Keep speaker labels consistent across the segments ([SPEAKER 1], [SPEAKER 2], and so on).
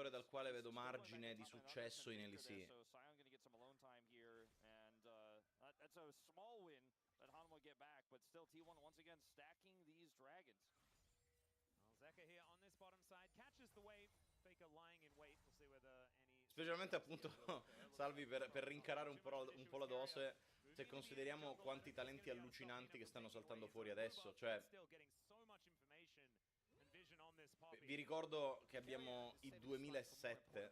[SPEAKER 1] giocatore dal quale vedo margine di successo in LEC. Specialmente appunto, Salvi, per rincarare un po' la dose, se consideriamo quanti talenti allucinanti che stanno saltando fuori adesso. Cioè, vi ricordo che abbiamo il 2007.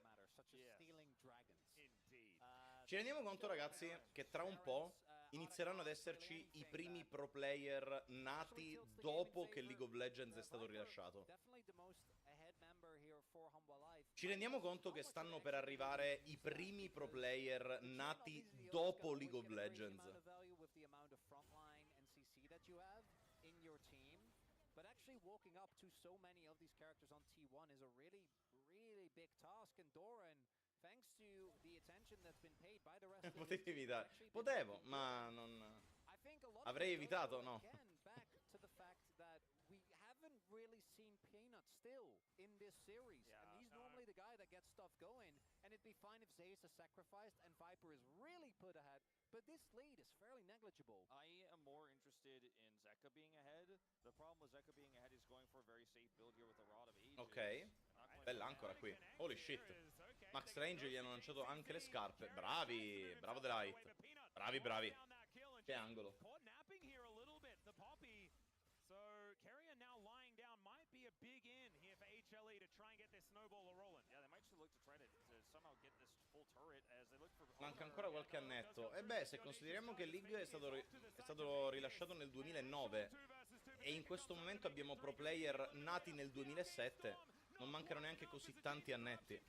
[SPEAKER 1] Ci rendiamo conto, ragazzi, che tra un po' inizieranno ad esserci i primi pro player nati dopo che League of Legends è stato rilasciato. Ci rendiamo conto che stanno per arrivare i primi pro player nati dopo League of Legends.
[SPEAKER 2] But actually walking up to so many of these characters on T1 is a really big task, and Doran, thanks to the attention that's been paid by the rest of the
[SPEAKER 1] Potevi evitare. Potevo, ma non... Avrei evitato, no.
[SPEAKER 2] Back to the fact that we haven't really seen Peanut still in this series, and he's normally the guy that gets stuff going, and it'd be fine if Zeus is sacrificed and Viper is really put ahead. But this lead is fairly negligible.
[SPEAKER 3] I am more interested in Zeka being ahead. The problem with Zeka being ahead is going for a very safe build here with the Rod of Ages.
[SPEAKER 1] Ok, bella ancora qui. Holy shit. Max Range gli hanno lanciato anche le scarpe. Bravi, bravo Delight. Bravi. Che angolo.
[SPEAKER 4] So, Carrier now lying down might be a big in here for HLE to try and get this snowball rolling.
[SPEAKER 3] Yeah, they might just look to try to somehow get this full turret as they look for...
[SPEAKER 1] Manca ancora qualche annetto. E beh, se consideriamo che League è stato rilasciato nel 2009 e in questo momento abbiamo pro player nati nel 2007, non mancano neanche così tanti annetti.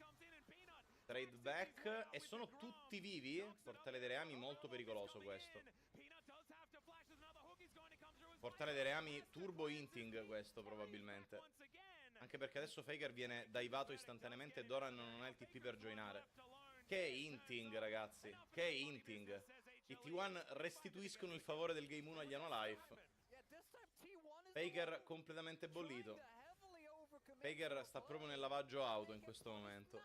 [SPEAKER 1] Trade back e sono tutti vivi. Portale dei Reami molto pericoloso questo. Portale dei Reami turbo hinting questo probabilmente. Anche perché adesso Faker viene divato istantaneamente e Doran non ha il TP per joinare. Che hinting, ragazzi. Che hinting. I T1 restituiscono il favore del Game 1 agli Life. Faker completamente bollito. Faker sta proprio nel lavaggio auto in questo momento.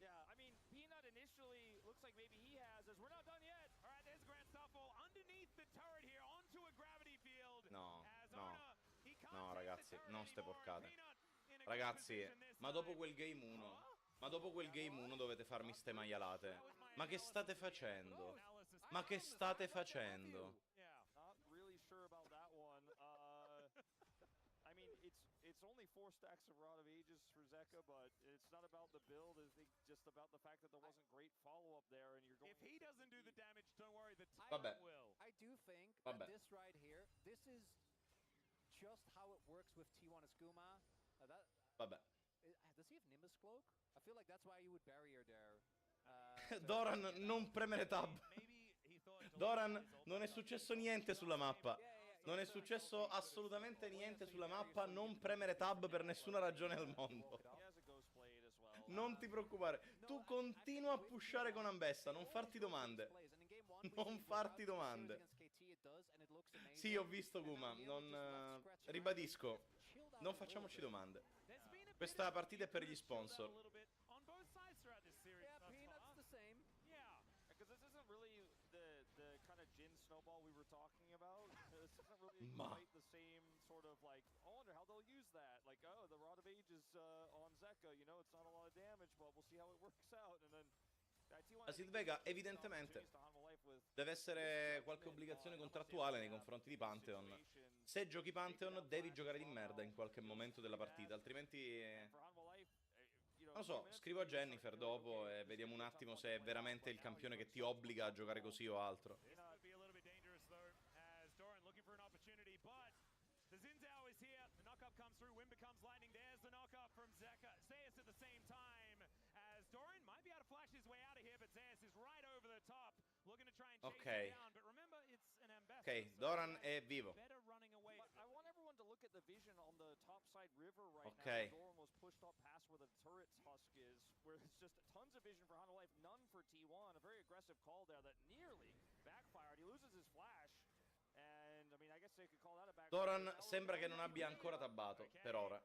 [SPEAKER 4] Yeah, I mean, Peanut initially looks like maybe he has as we're not done yet. All right, there's Grand Shuffle underneath the turret here onto a gravity field.
[SPEAKER 1] No, ragazzi, non ste porcate. Ragazzi, ma dopo quel game 1, dovete farmi ste maialate. Ma che state facendo? Ma che state facendo?
[SPEAKER 3] Not really sure about that one. I mean, it's only 4 stacks of Rod of Ages for Zeka, but it's not about the build. It's just about the fact that there wasn't great follow-up there, and you're going...
[SPEAKER 4] If he doesn't do the damage, don't worry, the Titan will.
[SPEAKER 2] I do think that this right here, this is just how it works with T1 Escuma.
[SPEAKER 1] Vabbè.
[SPEAKER 2] Does he have Nimbus Cloak? I feel like that's why you would bury her there.
[SPEAKER 1] Doran, non premere tab. Doran, non è successo niente sulla mappa. Non è successo assolutamente niente sulla mappa. Non premere tab per nessuna ragione al mondo. Non ti preoccupare. Tu continua a pushare con Ambessa. Non farti domande. Non farti domande. Sì, ho visto Guma. Ribadisco. Non facciamoci domande. Questa partita è per gli sponsor.
[SPEAKER 4] On both sides throughout this series.
[SPEAKER 2] Yeah, Peanut's the same.
[SPEAKER 4] Yeah.
[SPEAKER 3] Because this isn't really the kind of Jin snowball we were talking about. This isn't really quite the same sort of like, I wonder how they'll use that. Like, oh, the Rod of Ages on Zeka, you know, it's not a lot of damage, but we'll see how it works out. And then
[SPEAKER 1] la Sid Vega evidentemente deve essere qualche obbligazione contrattuale nei confronti di Pantheon. Se giochi Pantheon devi giocare di merda in qualche momento della partita, altrimenti... Non lo so, scrivo a Jennifer dopo e vediamo un attimo se è veramente il campione che ti obbliga a giocare così o altro.
[SPEAKER 4] The Zinzao is here, the knock-up comes through, Wind becomes lightning, there's the knock-up from Zeus at the same time, as Doran might be able to flash his way out of here, but Zeus is right over the top, looking to try and chase him down, but remember, it's an ambassador.
[SPEAKER 1] Ok, Doran è vivo.
[SPEAKER 3] Better running away. I want everyone to look at the vision on the topside river right
[SPEAKER 1] now.
[SPEAKER 3] Doran was pushed up past where the turret's husk is, where it's just tons of vision for Hanwha Life, none for T1, a very aggressive call there that nearly backfired, he loses his flash. And, I mean, I guess they could call that a back.
[SPEAKER 1] Doran sembra che non abbia ancora tabbato per ora.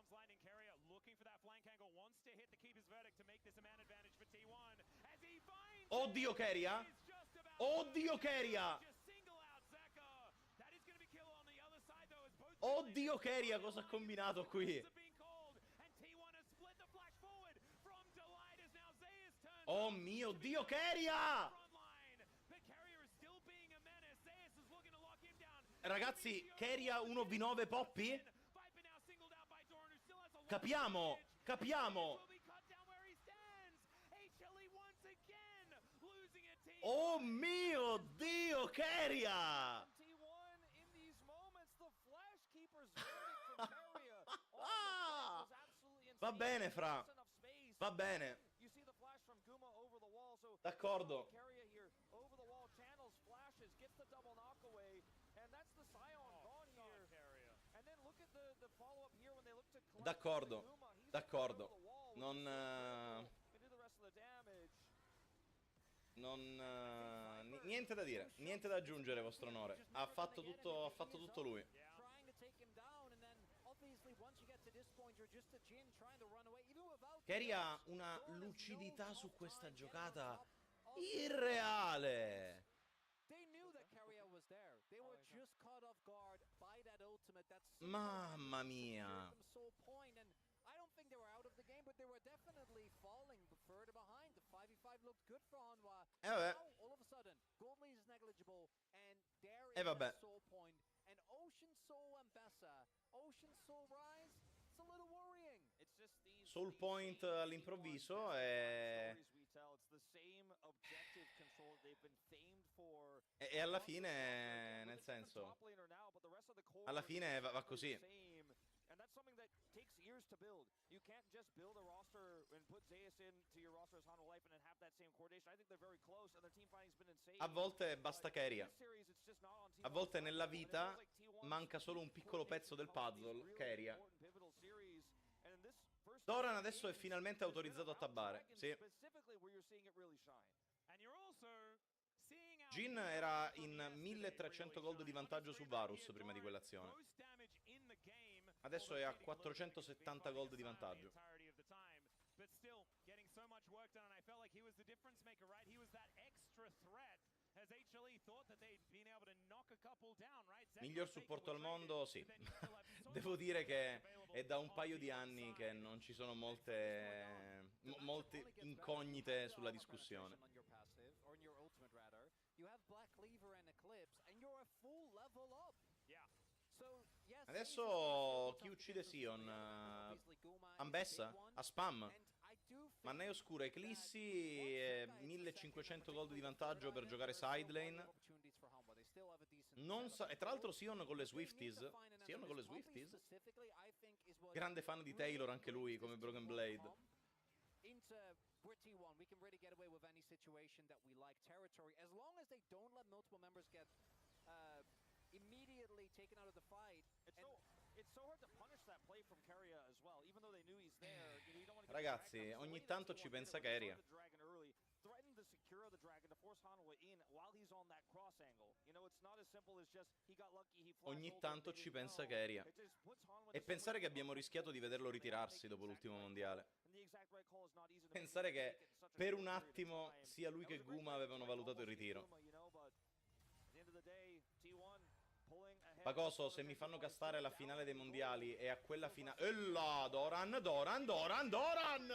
[SPEAKER 4] comes Lightning Carrier looking for that flank angle, wants to hit the keeper's verdict to make this a man advantage for T1 as he finds
[SPEAKER 1] Oddio Keria!
[SPEAKER 4] It's just about
[SPEAKER 1] Oddio Keria!
[SPEAKER 4] just single out Zeka. That is going to be kill on the other side though as both
[SPEAKER 1] Oddio Keria, cosa ha combinato qui?
[SPEAKER 4] are being called and T1 has split the flash forward from Delight as now Zeus turns
[SPEAKER 1] Oh mio Dio, Keria!
[SPEAKER 4] front line. But Carrier is still being a menace. Zeus is looking to lock him down.
[SPEAKER 1] Ragazzi, Keria 1v9 Poppy?
[SPEAKER 4] Viper now singled out by Doran, who still has a lot of
[SPEAKER 1] Capiamo,
[SPEAKER 4] damage.
[SPEAKER 1] capiamo.
[SPEAKER 4] Will be cut down where he stands. HLE once again losing a team.
[SPEAKER 1] Oh mio Dio, Keria!
[SPEAKER 3] T1 in these moments, the Flash Keeper's verdict from Carrier on the flank was absolutely insane.
[SPEAKER 1] Va bene, Fra.
[SPEAKER 3] Just enough space.
[SPEAKER 1] Va bene.
[SPEAKER 3] You see the flash from Guma over the wall, so
[SPEAKER 1] D'accordo.
[SPEAKER 3] Carrier here over the wall channels flashes, gets the double knockaway, and that's the Scion gone here.
[SPEAKER 4] Carrier.
[SPEAKER 3] And then look at the follow-up here when they look to collect
[SPEAKER 1] D'accordo.
[SPEAKER 3] Guma. He's
[SPEAKER 1] D'accordo.
[SPEAKER 3] over the wall,
[SPEAKER 1] Non,
[SPEAKER 3] can do the rest of the damage.
[SPEAKER 1] niente da dire, niente da aggiungere, vostro onore. Ha fatto tutto lui.
[SPEAKER 2] Trying to take him down, and then obviously once you get to this point, you're just a Jin trying to run away. Even without
[SPEAKER 1] Keria ha una lucidità su questa giocata irreale.
[SPEAKER 2] They knew that Carrier was there. They were just caught off guard by that ultimate. That's
[SPEAKER 1] Mamma mia.
[SPEAKER 2] them sole point, and I don't think they were out of the game, but they were definitely falling further behind. The 5v5 looked good for Hanwha.
[SPEAKER 1] Vabbè.
[SPEAKER 2] Now, all of a sudden, Goldley is negligible, and there
[SPEAKER 1] E
[SPEAKER 2] is
[SPEAKER 1] vabbè.
[SPEAKER 2] that soul point. And Ocean Soul and Bessa, Ocean Soul Rise, it's a little worrying.
[SPEAKER 3] It's just these
[SPEAKER 1] Soul point
[SPEAKER 3] same
[SPEAKER 1] all'improvviso
[SPEAKER 3] T1
[SPEAKER 1] e...
[SPEAKER 3] stories we tell. It's the same objective control they've been famed for.
[SPEAKER 1] E alla fine, nel senso, alla fine va così.
[SPEAKER 3] And that's something that takes years to build. You can't just build a roster and put Zeus into your roster as Hanwha Life and then have that same coordination. I think they're very close and their team finding's been insane.
[SPEAKER 1] A volte basta Keria.
[SPEAKER 3] This series, it's just not on
[SPEAKER 1] A
[SPEAKER 3] T1's
[SPEAKER 1] volte nella
[SPEAKER 3] level, and it
[SPEAKER 1] vita
[SPEAKER 3] feels like T1's
[SPEAKER 1] manca solo un piccolo pezzo del puzzle,
[SPEAKER 3] really
[SPEAKER 1] Keria.
[SPEAKER 3] important pivotal series. And in this first
[SPEAKER 1] Doran adesso è finalmente autorizzato a tabbare, sì.
[SPEAKER 3] Specifically where you're seeing it really shine.
[SPEAKER 4] And you're also seeing out
[SPEAKER 1] Jin era in 1300 gold di vantaggio su Varus prima di quell'azione.
[SPEAKER 4] most damage in the game.
[SPEAKER 1] Adesso è a 470 gold di vantaggio.
[SPEAKER 4] But still getting so much work done, and I felt like he was the difference maker, right? He was that extra threat as HLE thought that they'd been able to knock a couple down, right?
[SPEAKER 1] Miglior supporto al mondo, sì. Devo dire che è da un paio di anni che non ci sono molte incognite sulla discussione.
[SPEAKER 2] On your passive, or in your ultimate rather, you have Black Cleaver and Eclipse, and you're a full level up.
[SPEAKER 4] Yeah.
[SPEAKER 2] So, yes,
[SPEAKER 1] Adesso chi uccide Sion? Ambessa? A spam? Mannaia Oscura, Eclissi e 1500 gold di vantaggio per giocare side lane. Non sa... E tra l'altro Sion con le Swifties. Sion con le Swifties? Grande fan di Taylor anche lui, come Broken Blade.
[SPEAKER 2] We're T1, we can really get away with any situation that we like. Territory, as long as they don't let multiple members get immediately taken out of the fight.
[SPEAKER 3] It's so hard to punish that play from Keria as well, even though they knew he's there. You don't want to
[SPEAKER 1] Ragazzi, ogni tanto ci pensa Keria.
[SPEAKER 3] Threaten to secure the dragon to force Hanwha in while he's on that cross angle. You know, it's not as simple as just he got lucky, he flashed
[SPEAKER 1] Ogni
[SPEAKER 3] over,
[SPEAKER 1] tanto
[SPEAKER 3] they
[SPEAKER 1] ci
[SPEAKER 3] didn't
[SPEAKER 1] pensa
[SPEAKER 3] know.
[SPEAKER 1] Keria.
[SPEAKER 3] It just puts Hanwha
[SPEAKER 1] E
[SPEAKER 3] to
[SPEAKER 1] pensare che
[SPEAKER 3] some
[SPEAKER 1] abbiamo rischiato di vederlo ritirarsi dopo l'ultimo mondiale.
[SPEAKER 3] And the exact right call is not easy to
[SPEAKER 1] Pensare
[SPEAKER 3] make
[SPEAKER 1] che
[SPEAKER 3] in such a
[SPEAKER 1] per
[SPEAKER 3] short
[SPEAKER 1] un
[SPEAKER 3] period of
[SPEAKER 1] attimo
[SPEAKER 3] time.
[SPEAKER 1] sia lui
[SPEAKER 3] That
[SPEAKER 1] che
[SPEAKER 3] was a great
[SPEAKER 1] Guma
[SPEAKER 3] play,
[SPEAKER 1] avevano
[SPEAKER 3] right?
[SPEAKER 1] valutato il
[SPEAKER 3] Almost
[SPEAKER 1] ritiro.
[SPEAKER 3] Guma, you know, but at the end of the day, T1 pulling ahead.
[SPEAKER 1] Pacoso, se mi fanno castare alla finale dei mondiali e a quella finale... Ella, Doran, Doran, Doran, Doran!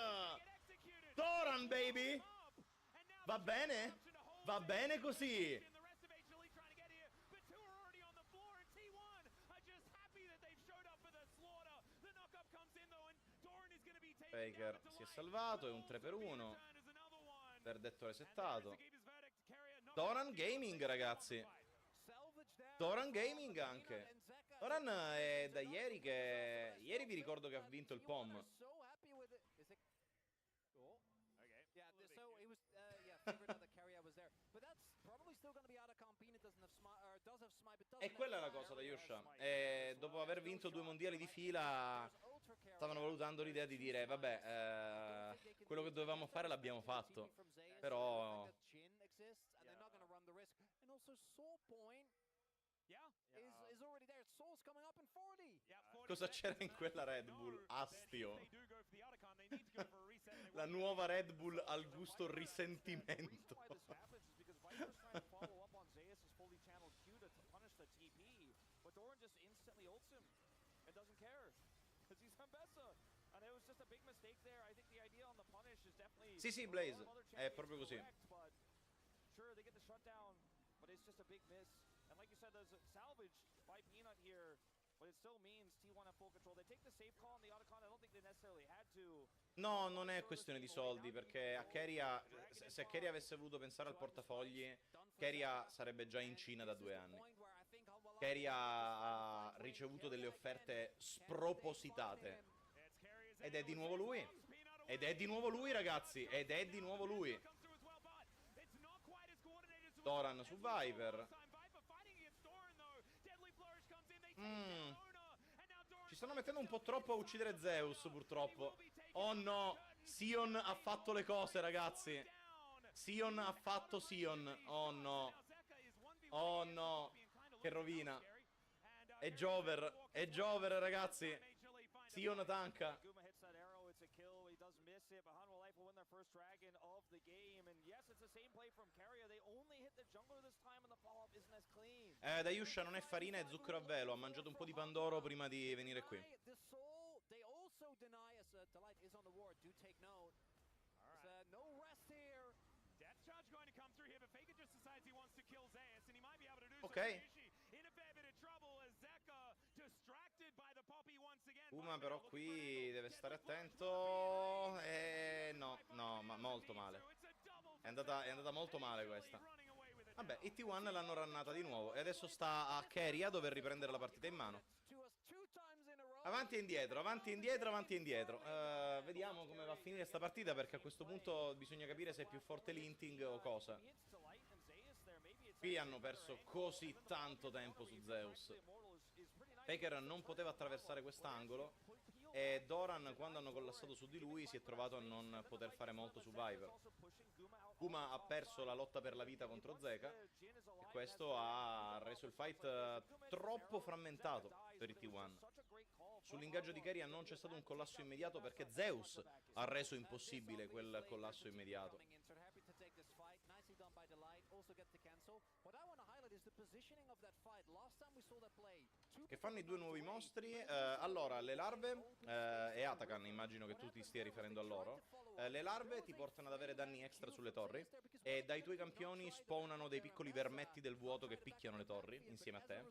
[SPEAKER 1] Doran, baby! Va bene? Va bene così! Faker si è salvato, è un 3-1. Verdetto resettato. Doran Gaming, ragazzi. Doran Gaming anche. Doran è da ieri che... Ieri vi ricordo che ha vinto il POM.
[SPEAKER 2] Yeah, so it was, figured out that Carrier was there. But that's probably still going to be out of comp. It doesn't have does have smite, but doesn't
[SPEAKER 1] E quella è la
[SPEAKER 2] have
[SPEAKER 1] cosa da
[SPEAKER 2] fire.
[SPEAKER 1] Yosha. E dopo aver vinto 2 mondiali di fila, stavano valutando l'idea di dire, vabbè, quello che dovevamo fare l'abbiamo fatto. Però...
[SPEAKER 2] And they're not going to run the risk. And also Soul Point.
[SPEAKER 4] Yeah,
[SPEAKER 2] is already there. Soul's coming up in 40.
[SPEAKER 1] Cosa c'era in quella Red Bull? Astio. La nuova Red Bull al gusto risentimento. Sì, sì, Blaze, è proprio così.
[SPEAKER 3] Sure, they get the shutdown, but it's just a big miss. And like you said, there's a salvage by Peanut here, but it still means T1 have full control. They take the safe call on the Otacon. I don't think they necessarily had to.
[SPEAKER 1] No, non è questione di soldi, perché a Keria, se Keria avesse voluto pensare al portafogli, Keria sarebbe già in Cina da 2 anni. Keria ha ricevuto delle offerte spropositate. Ed è di nuovo lui. Ed è di nuovo lui, ragazzi. Ed è di nuovo lui. Doran su Viper. Ci stanno mettendo un po' troppo a uccidere Zeus, purtroppo. Oh no, Sion ha fatto le cose, ragazzi. Sion ha fatto Sion. Oh no. Oh no. Che rovina. È Jover. È Jover, ragazzi. Sion tanka. Dayusha non è farina, è zucchero a velo. Ha mangiato un po' di pandoro prima di venire qui. Ok. Uma però qui deve stare attento. No, ma molto male. È andata molto male questa. Vabbè, i T1 l'hanno rannata di nuovo e adesso sta a Keria dover riprendere la partita in mano. Avanti e indietro, avanti e indietro, avanti e indietro. Vediamo come va a finire sta partita, perché a questo punto bisogna capire se è più forte l'Inting o cosa. Qui hanno perso così tanto tempo su Zeus. Faker non poteva attraversare quest'angolo e Doran, quando hanno collassato su di lui, si è trovato a non poter fare molto su Viper. Kuma ha perso la lotta per la vita contro Zeka e questo ha reso il fight troppo frammentato per i T1. Sull'ingaggio di Keria non c'è stato un collasso immediato perché Zeus ha reso impossibile quel collasso immediato. Che fanno i due nuovi mostri? Allora, le larve e Atakan, immagino che tu ti stia riferendo a loro. Le larve ti portano ad avere danni extra sulle torri e dai tuoi campioni spawnano dei piccoli vermetti del vuoto che picchiano le torri insieme a te.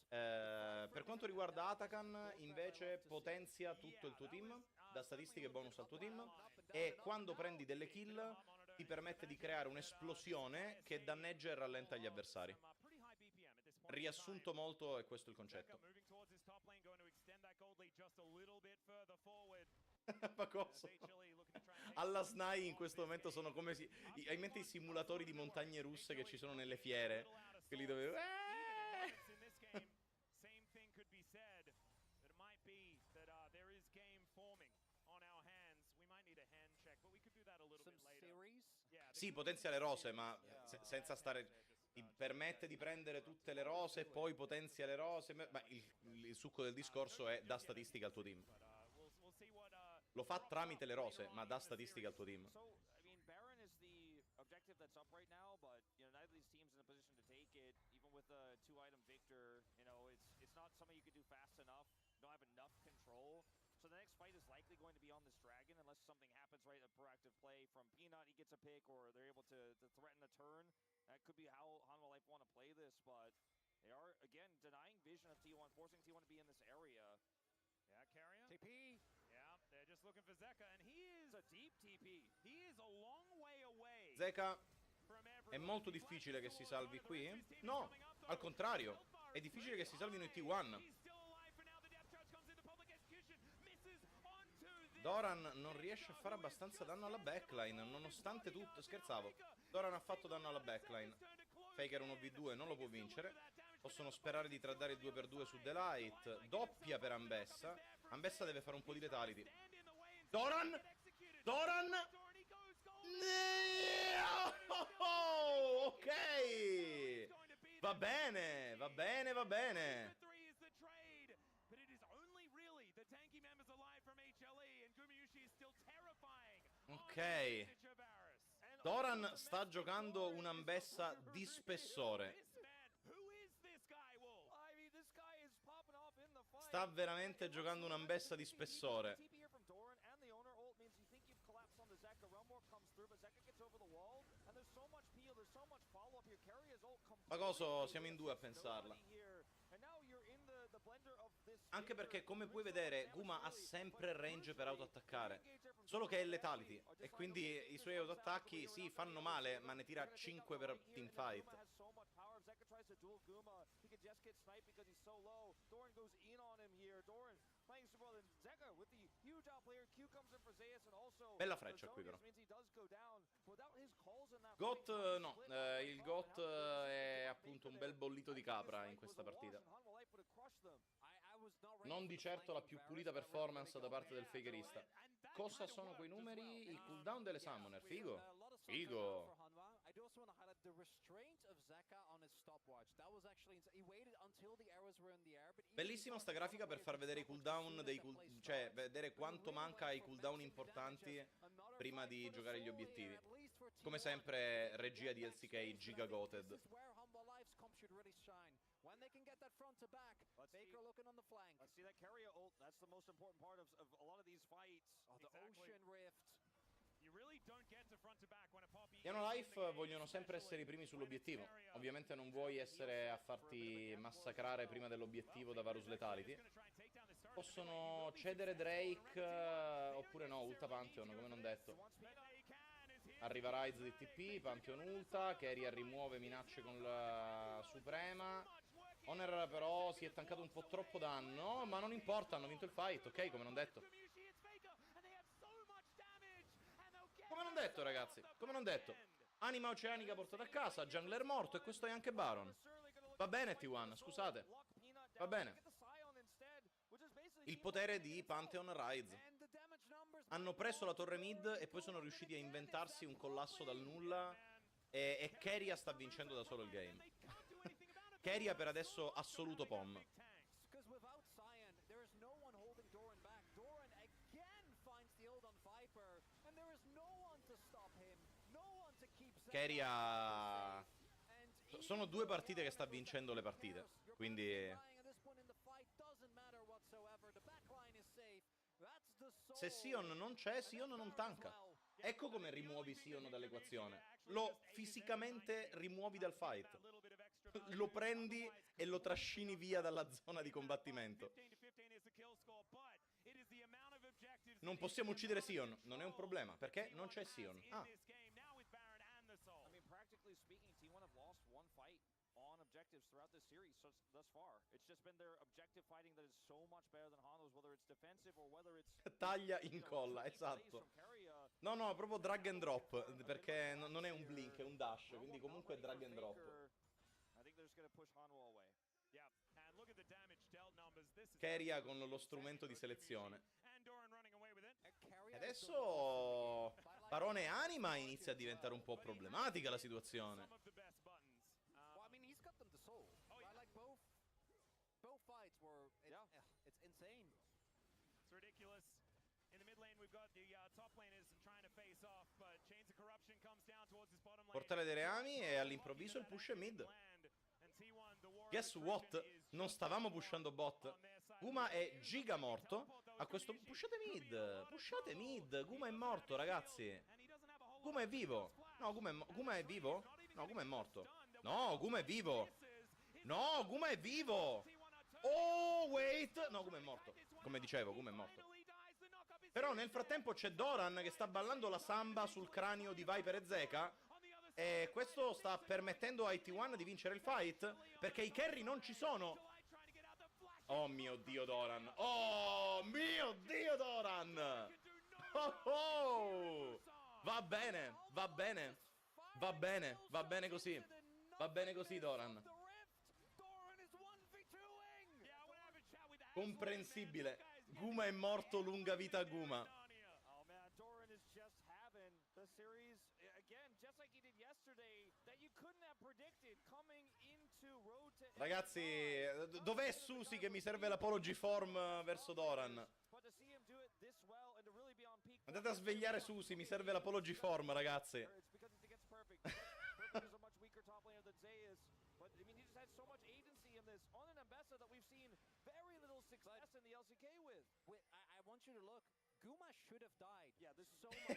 [SPEAKER 1] Per quanto riguarda Atakan, invece, potenzia tutto il tuo team, dà statistiche bonus al tuo team, e quando prendi delle kill ti permette di creare un'esplosione che danneggia e rallenta gli avversari. Riassunto molto, è questo il concetto. Ma cosa? Alla SNAI in questo momento sono come hai in mente i simulatori di montagne russe che ci sono nelle fiere, quelli dove sì, potenzia le rose, ma senza stare. Ti permette di prendere tutte le rose e poi potenzia le rose. Ma il succo del discorso è dà statistica al tuo team. Lo fa tramite le rose, ma dà statistica al tuo team. Objective that's up right now, but you know, neither of these teams in a position to take it. Even with a 2-item victor, you know, it's not something you can do fast enough. You don't have enough control. So the next fight is likely going to be on this dragon unless something happens, right? A proactive play from Peanut, he gets a pick, or they're able to threaten a turn. That could be how Hanwha Life want to play this, but they are again denying vision of T1, forcing T1 to be in this area.
[SPEAKER 4] Yeah, Carrier.
[SPEAKER 2] TP.
[SPEAKER 4] Yeah, they're just looking for Zeka, and he is a deep TP. He is a long way away.
[SPEAKER 1] Zeka, è molto difficile che si salvi qui? No, al contrario, è difficile che si salvino i T1. Doran non riesce a fare abbastanza danno alla backline, nonostante tutto. Scherzavo. Doran ha fatto danno alla backline. Faker 1v2 non lo può vincere. Possono sperare di tradare il 2x2 su Delight. Doppia per Ambessa. Ambessa deve fare un po' di letality. Doran! Doran! No! Ok! Va bene, va bene, va bene.
[SPEAKER 4] But it is only really the tanky members alive from HLE, and Gumayushi is still terrifying.
[SPEAKER 1] Ok. Doran sta giocando un'ambessa di spessore. Sta veramente giocando un'ambessa di spessore. Ma cosa, siamo in due a pensarla. Anche perché, come puoi vedere, Guma ha sempre il range per autoattaccare. Solo che è letality. E quindi i suoi autoattacchi, sì, fanno male, ma ne tira 5 per teamfight. Bella freccia qui però. GOAT no, il GOAT è appunto un bel bollito di capra in questa partita. Non di certo la più pulita performance da parte del fakerista. Cosa sono quei numeri? Il cooldown delle summoner, figo. Figo. Bellissima sta grafica per far vedere i cooldown cioè vedere quanto manca ai cooldown importanti prima di giocare gli obiettivi. Come sempre, regia di LCK giga goated.
[SPEAKER 2] When they can get that front to back, Baker looking on the flank.
[SPEAKER 3] Let's see that carrier ult. That's the most important part of a lot of these fights.
[SPEAKER 2] Oh, the Ocean Rift.
[SPEAKER 1] Gli Life vogliono sempre essere i primi sull'obiettivo. Ovviamente non vuoi essere a farti massacrare prima dell'obiettivo da Varus Letality. Possono cedere Drake oppure no, ulta Pantheon, come non detto. Arriva Ryze di TP, Pantheon ulta, Keria rimuove minacce con la Suprema. Honor però si è tankato un po' troppo danno, ma non importa, hanno vinto il fight, ok, come non detto. Come non detto, ragazzi, come non detto. Anima oceanica portata a casa, jungler morto e questo è anche Baron. Va bene T1, scusate. Va bene. Il potere di Pantheon Ryze. Hanno preso la torre mid e poi sono riusciti a inventarsi un collasso dal nulla e Keria sta vincendo da solo il game. Keria per adesso assoluto pom. Keria... Sono due partite che sta vincendo le partite, quindi... Se Sion non c'è, Sion non tanka. Ecco come rimuovi Sion dall'equazione. Lo fisicamente rimuovi dal fight. Lo prendi e lo trascini via dalla zona di combattimento. Non possiamo uccidere Sion, non è un problema, perché non c'è Sion. Ah.
[SPEAKER 3] I mean, practically speaking, T1 have lost one fight on objectives throughout this series thus far. It's just been their objective fighting that is so much better than Hondo's, whether it's defensive or whether it's...
[SPEAKER 1] Taglia, incolla, esatto. No, no, proprio drag and drop, perché non è un blink, è un dash, quindi comunque è drag and drop.
[SPEAKER 3] I think they're just gonna push Hanwha away.
[SPEAKER 1] Keria con lo strumento di selezione. E adesso Barone Anima inizia a diventare un po' problematica la situazione. Portale dei reami e all'improvviso il push è mid. Guess what? Non stavamo pushando bot. Guma è giga morto. A questo... Pushate mid. Pushate mid. Guma è morto, ragazzi. Guma è vivo. No, Guma è vivo? No, Guma è morto. No, Guma è vivo. No, Guma è vivo. Oh, wait. No, Guma è morto. Come dicevo, Guma è morto. Però nel frattempo c'è Doran che sta ballando la samba sul cranio di Viper e Zeka. E questo sta permettendo ai T1 di vincere il fight, perché i carry non ci sono. Oh mio Dio Doran. Oh mio Dio Doran. Oh oh. Va bene, va bene. Va bene, va bene così. Va bene così Doran. Comprensibile. Guma è morto, lunga vita a Guma.
[SPEAKER 3] The series again, just like he did yesterday, that you couldn't have predicted coming into
[SPEAKER 1] Ragazzi, dov'è Susi che mi serve l'apology form verso Doran? Andate a svegliare Susi, mi serve l'apology form, ragazzi.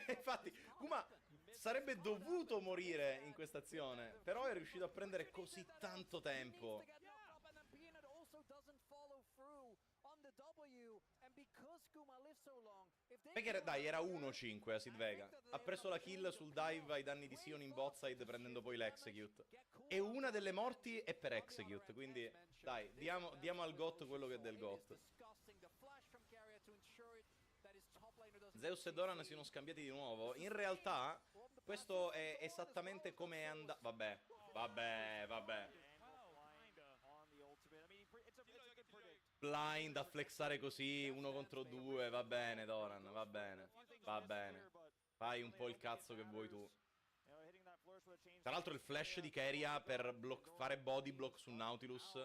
[SPEAKER 1] Infatti, Guma sarebbe dovuto morire in questa azione, però è riuscito a prendere così tanto tempo. Perché dai, era 1-5 a Sid Vega. Ha preso la kill sul dive ai danni di Sion in botside prendendo poi l'execute. E una delle morti è per execute, quindi dai, diamo al GOT quello che è del GOT. Zeus e Doran si sono scambiati di nuovo. In realtà, questo è esattamente come è andato. Vabbè. Blind a flexare così, 1 contro 2, va bene Doran, va bene. Fai un po' il cazzo che vuoi tu. Tra l'altro il flash di Keria per fare body block su Nautilus.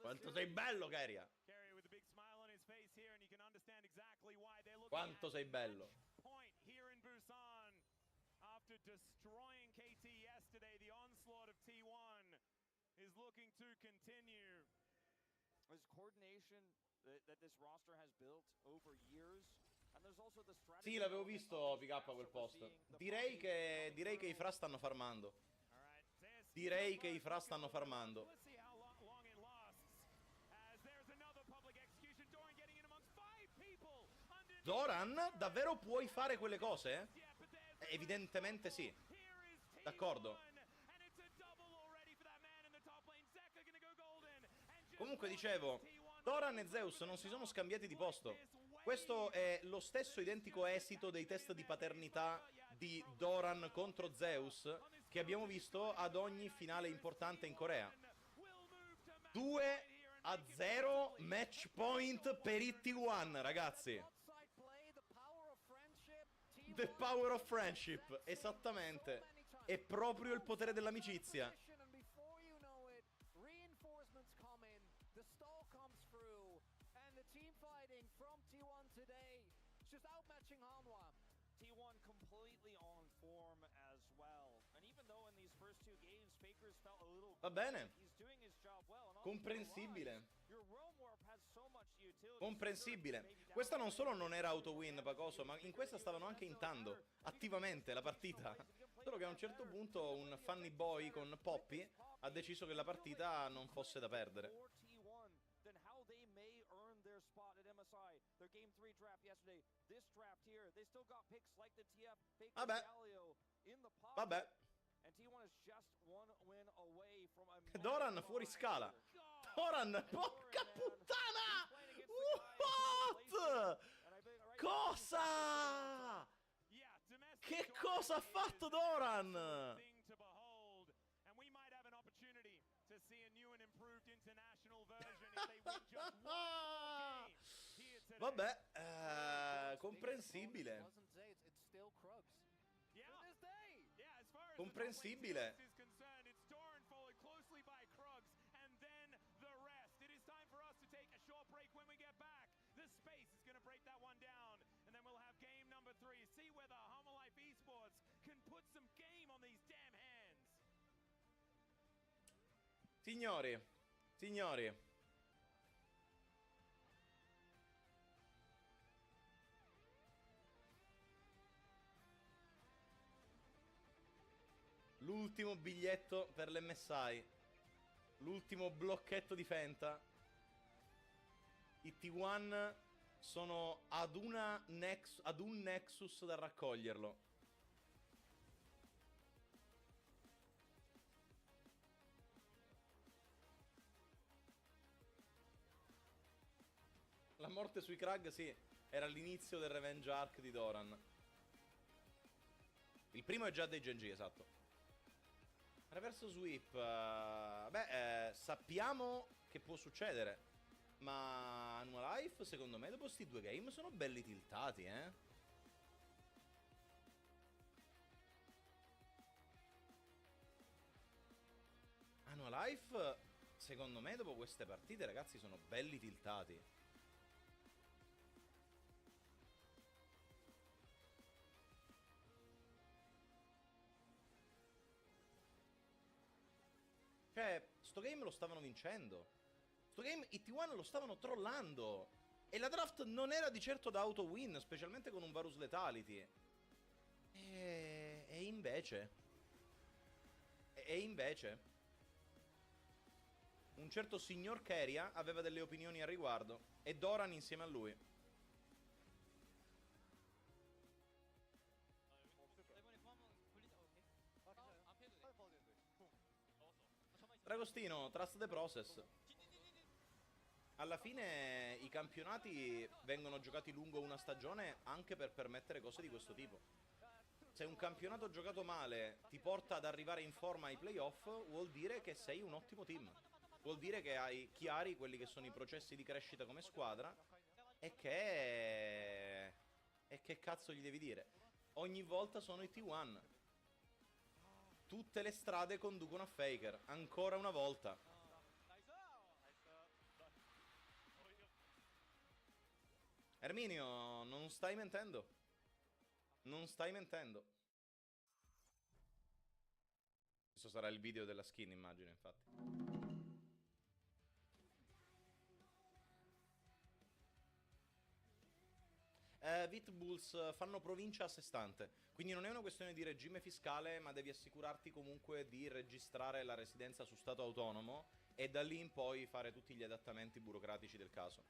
[SPEAKER 1] Quanto sei bello, Keria! Quanto sei bello!
[SPEAKER 4] After destroying KT yesterday, the onslaught of T1 is looking to continue.
[SPEAKER 3] There's coordination that this roster has built over years. And there's also the strategy.
[SPEAKER 1] Sì, l'avevo visto PK quel post. Direi che i Fra stanno farmando. Doran, davvero puoi fare quelle cose? Evidentemente sì. D'accordo. Comunque dicevo, Doran e Zeus non si sono scambiati di posto. Questo è lo stesso identico esito dei test di paternità di Doran contro Zeus che abbiamo visto ad ogni finale importante in Corea. 2-0 match point per i T1, ragazzi. The power of friendship, esattamente. È proprio il potere dell'amicizia.
[SPEAKER 3] T1 completely on form as well. And even though in these first two games Fakers felt a little
[SPEAKER 1] Va bene.
[SPEAKER 3] he's doing his job well.
[SPEAKER 1] Comprensibile.
[SPEAKER 3] Your realm warp has so much utility.
[SPEAKER 1] Comprensibile. Questa non solo non era auto-win, Pacoso, ma in questa stavano anche intando attivamente la partita. Solo che a un certo punto un funny boy con Poppy ha deciso che la partita non fosse da perdere.
[SPEAKER 3] Then how they may earn their spot at MSI. Their game 3 draft yesterday. This draft here, they still got picks like the TF Baker Galio in the pocket.
[SPEAKER 1] Vabbè.
[SPEAKER 3] And T1 is just one win away from a
[SPEAKER 1] Doran fuori scala. Doran, porca puttana! What? Cosa? Che cosa ha fatto Doran? Vabbè, comprensibile. Comprensibile. Signori. L'ultimo biglietto per l'MSI. L'ultimo blocchetto di Fenta. I T1 sono ad un Nexus da raccoglierlo. La morte sui Krag, sì, era l'inizio del Revenge Arc di Doran. Il primo è già dei Genji, esatto. Reverso sweep, sappiamo che può succedere. Ma Annual Life, secondo me, dopo sti due game sono belli tiltati, Life, secondo me, dopo queste partite, ragazzi, sono belli tiltati. Cioè, sto game lo stavano vincendo. Sto game i T1 lo stavano trollando. E la draft non era di certo da auto-win, specialmente con un Varus Lethality. E invece... E invece... Un certo signor Keria aveva delle opinioni a riguardo. E Doran insieme a lui. Dragostino, trust the process. Alla fine i campionati vengono giocati lungo una stagione anche per permettere cose di questo tipo. Se un campionato giocato male ti porta ad arrivare in forma ai playoff, vuol dire che sei un ottimo team. Vuol dire che hai chiari quelli che sono i processi di crescita come squadra e che... E che cazzo gli devi dire? Ogni volta sono i T1. Tutte le strade conducono a Faker, ancora una volta. Erminio, non stai mentendo. Non stai mentendo. Questo sarà il video della skin, immagino, infatti. Vitbulls fanno provincia a sé stante, quindi non è una questione di regime fiscale, ma devi assicurarti comunque di registrare la residenza su stato autonomo e da lì in poi fare tutti gli adattamenti burocratici del caso.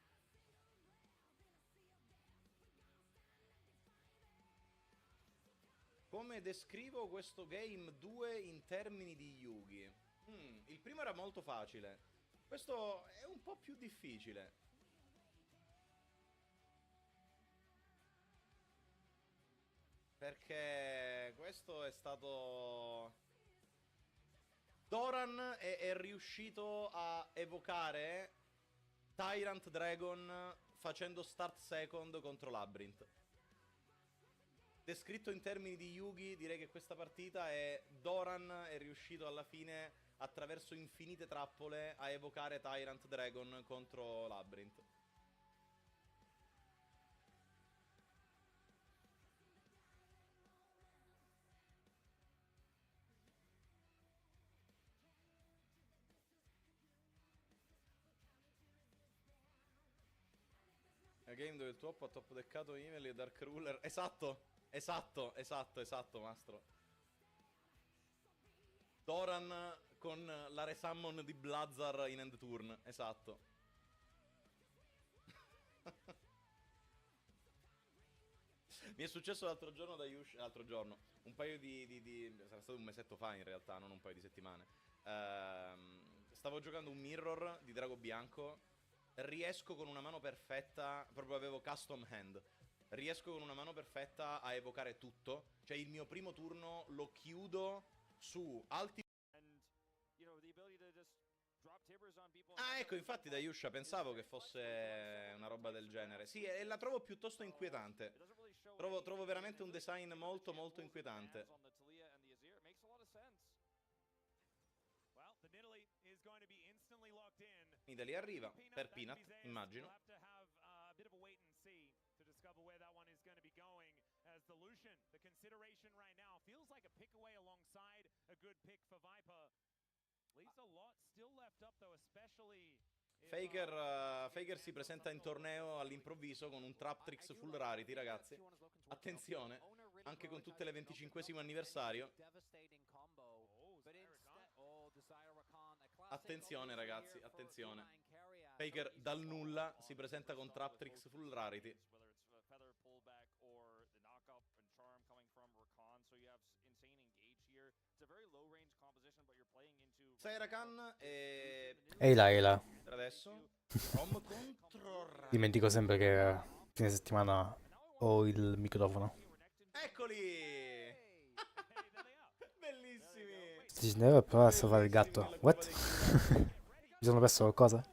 [SPEAKER 1] Come descrivo questo game 2 in termini di Yugi? Il primo era molto facile, questo è un po' più difficile. Perché questo è stato... Doran è riuscito a evocare Tyrant Dragon facendo start second contro Labyrinth. Descritto in termini di Yugi, direi che questa partita è... Doran è riuscito alla fine, attraverso infinite trappole, a evocare Tyrant Dragon contro Labyrinth. Una game dove il tuo oppo ha top deccato email e Dark Ruler. Esatto, esatto, mastro. Doran con la resummon di Blazar in end turn, esatto. Mi è successo l'altro giorno da Yush, l'altro giorno, un paio sarà stato un mesetto fa in realtà, non un paio di settimane. Stavo giocando un mirror di Drago Bianco. Riesco con una mano perfetta, proprio avevo custom hand. Riesco con una mano perfetta a evocare tutto. Cioè il mio primo turno lo chiudo su alti... Ah, ecco, infatti da Yusha pensavo che fosse una roba del genere. Sì, e la trovo piuttosto inquietante. Trovo veramente un design molto molto inquietante. Italy arriva per Peanut, immagino. Faker si presenta in torneo all'improvviso con un Traptrix full rarity, ragazzi. Attenzione, anche con tutte le 25esimo anniversario. Attenzione ragazzi, attenzione. Faker dal nulla si presenta con Traptrix full rarity. Sairakan e...
[SPEAKER 5] Ehi là.
[SPEAKER 1] Per adesso Rom contro Ram.
[SPEAKER 5] Dimentico sempre che fine settimana ho il microfono.
[SPEAKER 1] Eccoli! Bellissimi!
[SPEAKER 5] Si deve provare a salvare il gatto. What? Mi sono perso qualcosa?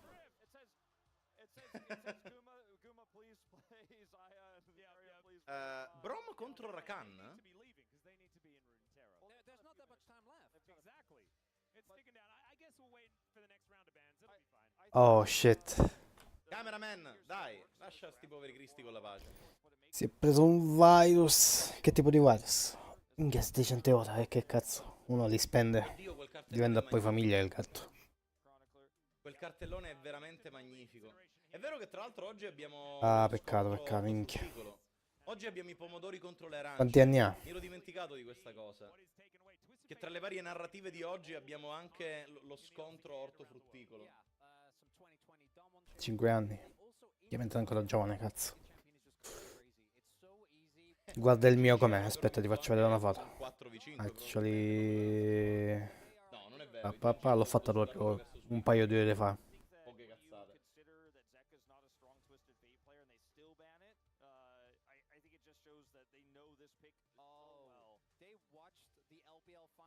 [SPEAKER 1] Brom contro Rakan?
[SPEAKER 5] Oh shit.
[SPEAKER 1] Cameraman, dai, lascia sti poveri cristi con la pace.
[SPEAKER 5] Si è preso un virus. Che tipo di virus? Minchia, 700 ore, che cazzo. Uno li spende.
[SPEAKER 1] Oddio, quel cartellone
[SPEAKER 5] Diventa
[SPEAKER 1] è
[SPEAKER 5] poi
[SPEAKER 1] magnifico.
[SPEAKER 5] famiglia il gatto.
[SPEAKER 1] Quel cartellone è veramente magnifico. È vero che tra l'altro oggi abbiamo
[SPEAKER 5] Ah,
[SPEAKER 1] lo
[SPEAKER 5] peccato,
[SPEAKER 1] scontro
[SPEAKER 5] peccato, minchia.
[SPEAKER 1] ortofrutticolo. Oggi abbiamo i pomodori contro le arance.
[SPEAKER 5] Quanti anni ha?
[SPEAKER 1] Mi ero dimenticato di questa cosa. Che tra le varie narrative di oggi abbiamo anche lo scontro ortofrutticolo.
[SPEAKER 5] 5 anni. Diventa ancora giovane, cazzo. Guarda il mio com'è. Aspetta, ti faccio vedere una foto.
[SPEAKER 1] 4v5.
[SPEAKER 5] HLE.
[SPEAKER 1] No, non è vero.
[SPEAKER 5] L'ho fatta proprio un paio di ore fa.
[SPEAKER 1] Poche cazzate.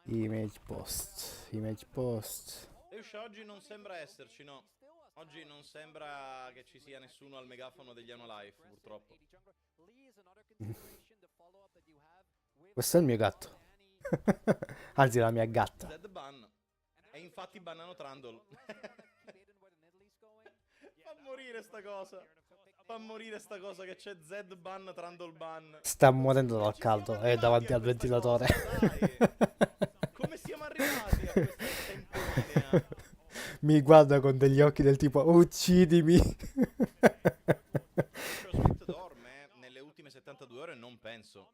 [SPEAKER 5] Image post. Image post.
[SPEAKER 1] Euscia, oggi non sembra esserci, no. Oggi non sembra che ci sia nessuno al megafono degli Life, purtroppo.
[SPEAKER 5] Questo è il mio gatto. Anzi, la mia gatta.
[SPEAKER 1] Z-ban. E infatti bannano Trundle. Fa morire sta cosa. Fa morire sta cosa che c'è Z-ban, Trundle ban.
[SPEAKER 5] Sta morendo dal caldo. È davanti al ventilatore.
[SPEAKER 1] Come siamo arrivati a questa temporanea?
[SPEAKER 5] Mi guarda con degli occhi del tipo uccidimi.
[SPEAKER 1] Smith dorme nelle ultime 72 ore, non penso.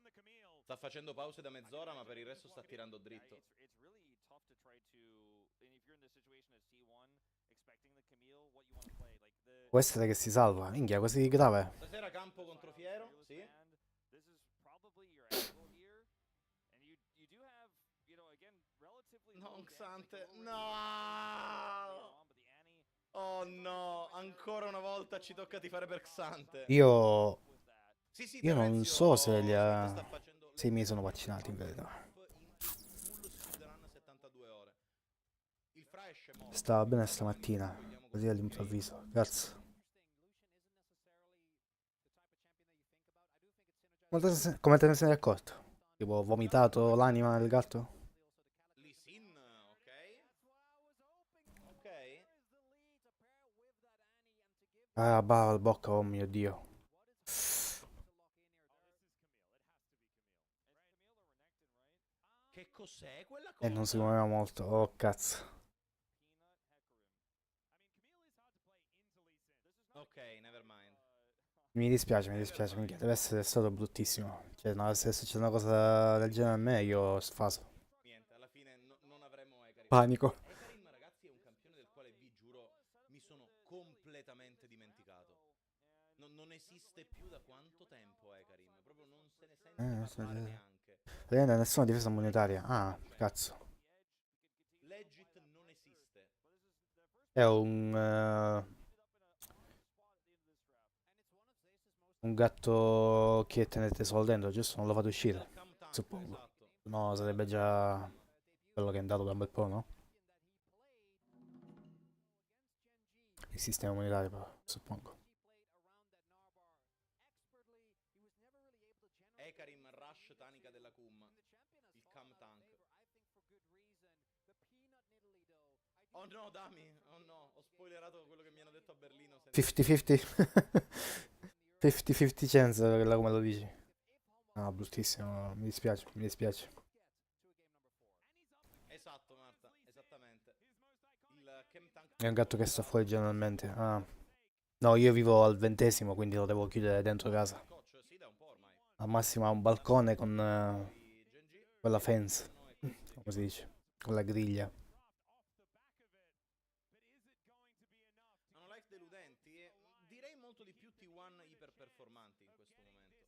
[SPEAKER 1] Sta facendo pause da mezz'ora, ma per il resto sta tirando dritto.
[SPEAKER 5] Può essere che si salva. Minchia, così grave.
[SPEAKER 1] Stasera campo contro Fiero, sì. No, Xante. No! Oh no, ancora una volta ci tocca tifare per Xante.
[SPEAKER 5] Io
[SPEAKER 1] Sì,
[SPEAKER 5] non
[SPEAKER 1] Terenzio,
[SPEAKER 5] so se li ha...
[SPEAKER 1] sta facendo
[SPEAKER 5] Se i miei sono vaccinati in verità.
[SPEAKER 1] in full speedrun 72 ore. Il Fra esce morto.
[SPEAKER 5] Stava bene stamattina. Così all'improvviso. Cazzo. Come te ne sei accorto? Tipo, ho vomitato l'anima del gatto?
[SPEAKER 1] Lisin, ok. Ok.
[SPEAKER 5] Ah, bava la bocca, oh mio Dio.
[SPEAKER 1] Che cos'è quella cosa?
[SPEAKER 5] E non si muoveva molto. Oh, cazzo.
[SPEAKER 1] Ok, never mind.
[SPEAKER 5] Mi dispiace, minchia, deve essere stato bruttissimo. Cioè, no, se succede una cosa del genere a me, io sfaso.
[SPEAKER 1] Niente, alla fine non avremo Ekarim.
[SPEAKER 5] Panico.
[SPEAKER 1] Ekarim, ragazzi, è un campione del quale vi giuro mi sono completamente dimenticato. Non esiste più da quanto tempo Ekarim? Proprio non se ne sente parlare neanche.
[SPEAKER 5] Praticamente nessuna difesa monetaria. Ah, cazzo.
[SPEAKER 1] Legit non esiste.
[SPEAKER 5] È un gatto che tenete solo dentro, giusto? Non lo fate uscire, suppongo.
[SPEAKER 1] Esatto.
[SPEAKER 5] No, sarebbe già quello che è andato da un bel po', no? Il sistema monetario, però, suppongo.
[SPEAKER 1] Ekarim Rush Tanica della Kum. Il Cam Tank. Oh no, Dami. Oh no, ho spoilerato quello che mi hanno detto a Berlino.
[SPEAKER 5] 50-50. 50-50 chance, come lo dici. No, bruttissimo, mi dispiace, mi dispiace.
[SPEAKER 1] Esatto, Marta, esattamente. Il Cam Tank
[SPEAKER 5] È un gatto che sta fuori generalmente. Ah. No, io vivo al 20°, quindi lo devo chiudere dentro casa.
[SPEAKER 1] Coach, sì, da un po' ormai.
[SPEAKER 5] Al massimo ha un balcone con quella fence, come si dice, con la griglia.
[SPEAKER 1] Hanno like deludenti e direi molto di più T1 iperperformanti in questo momento.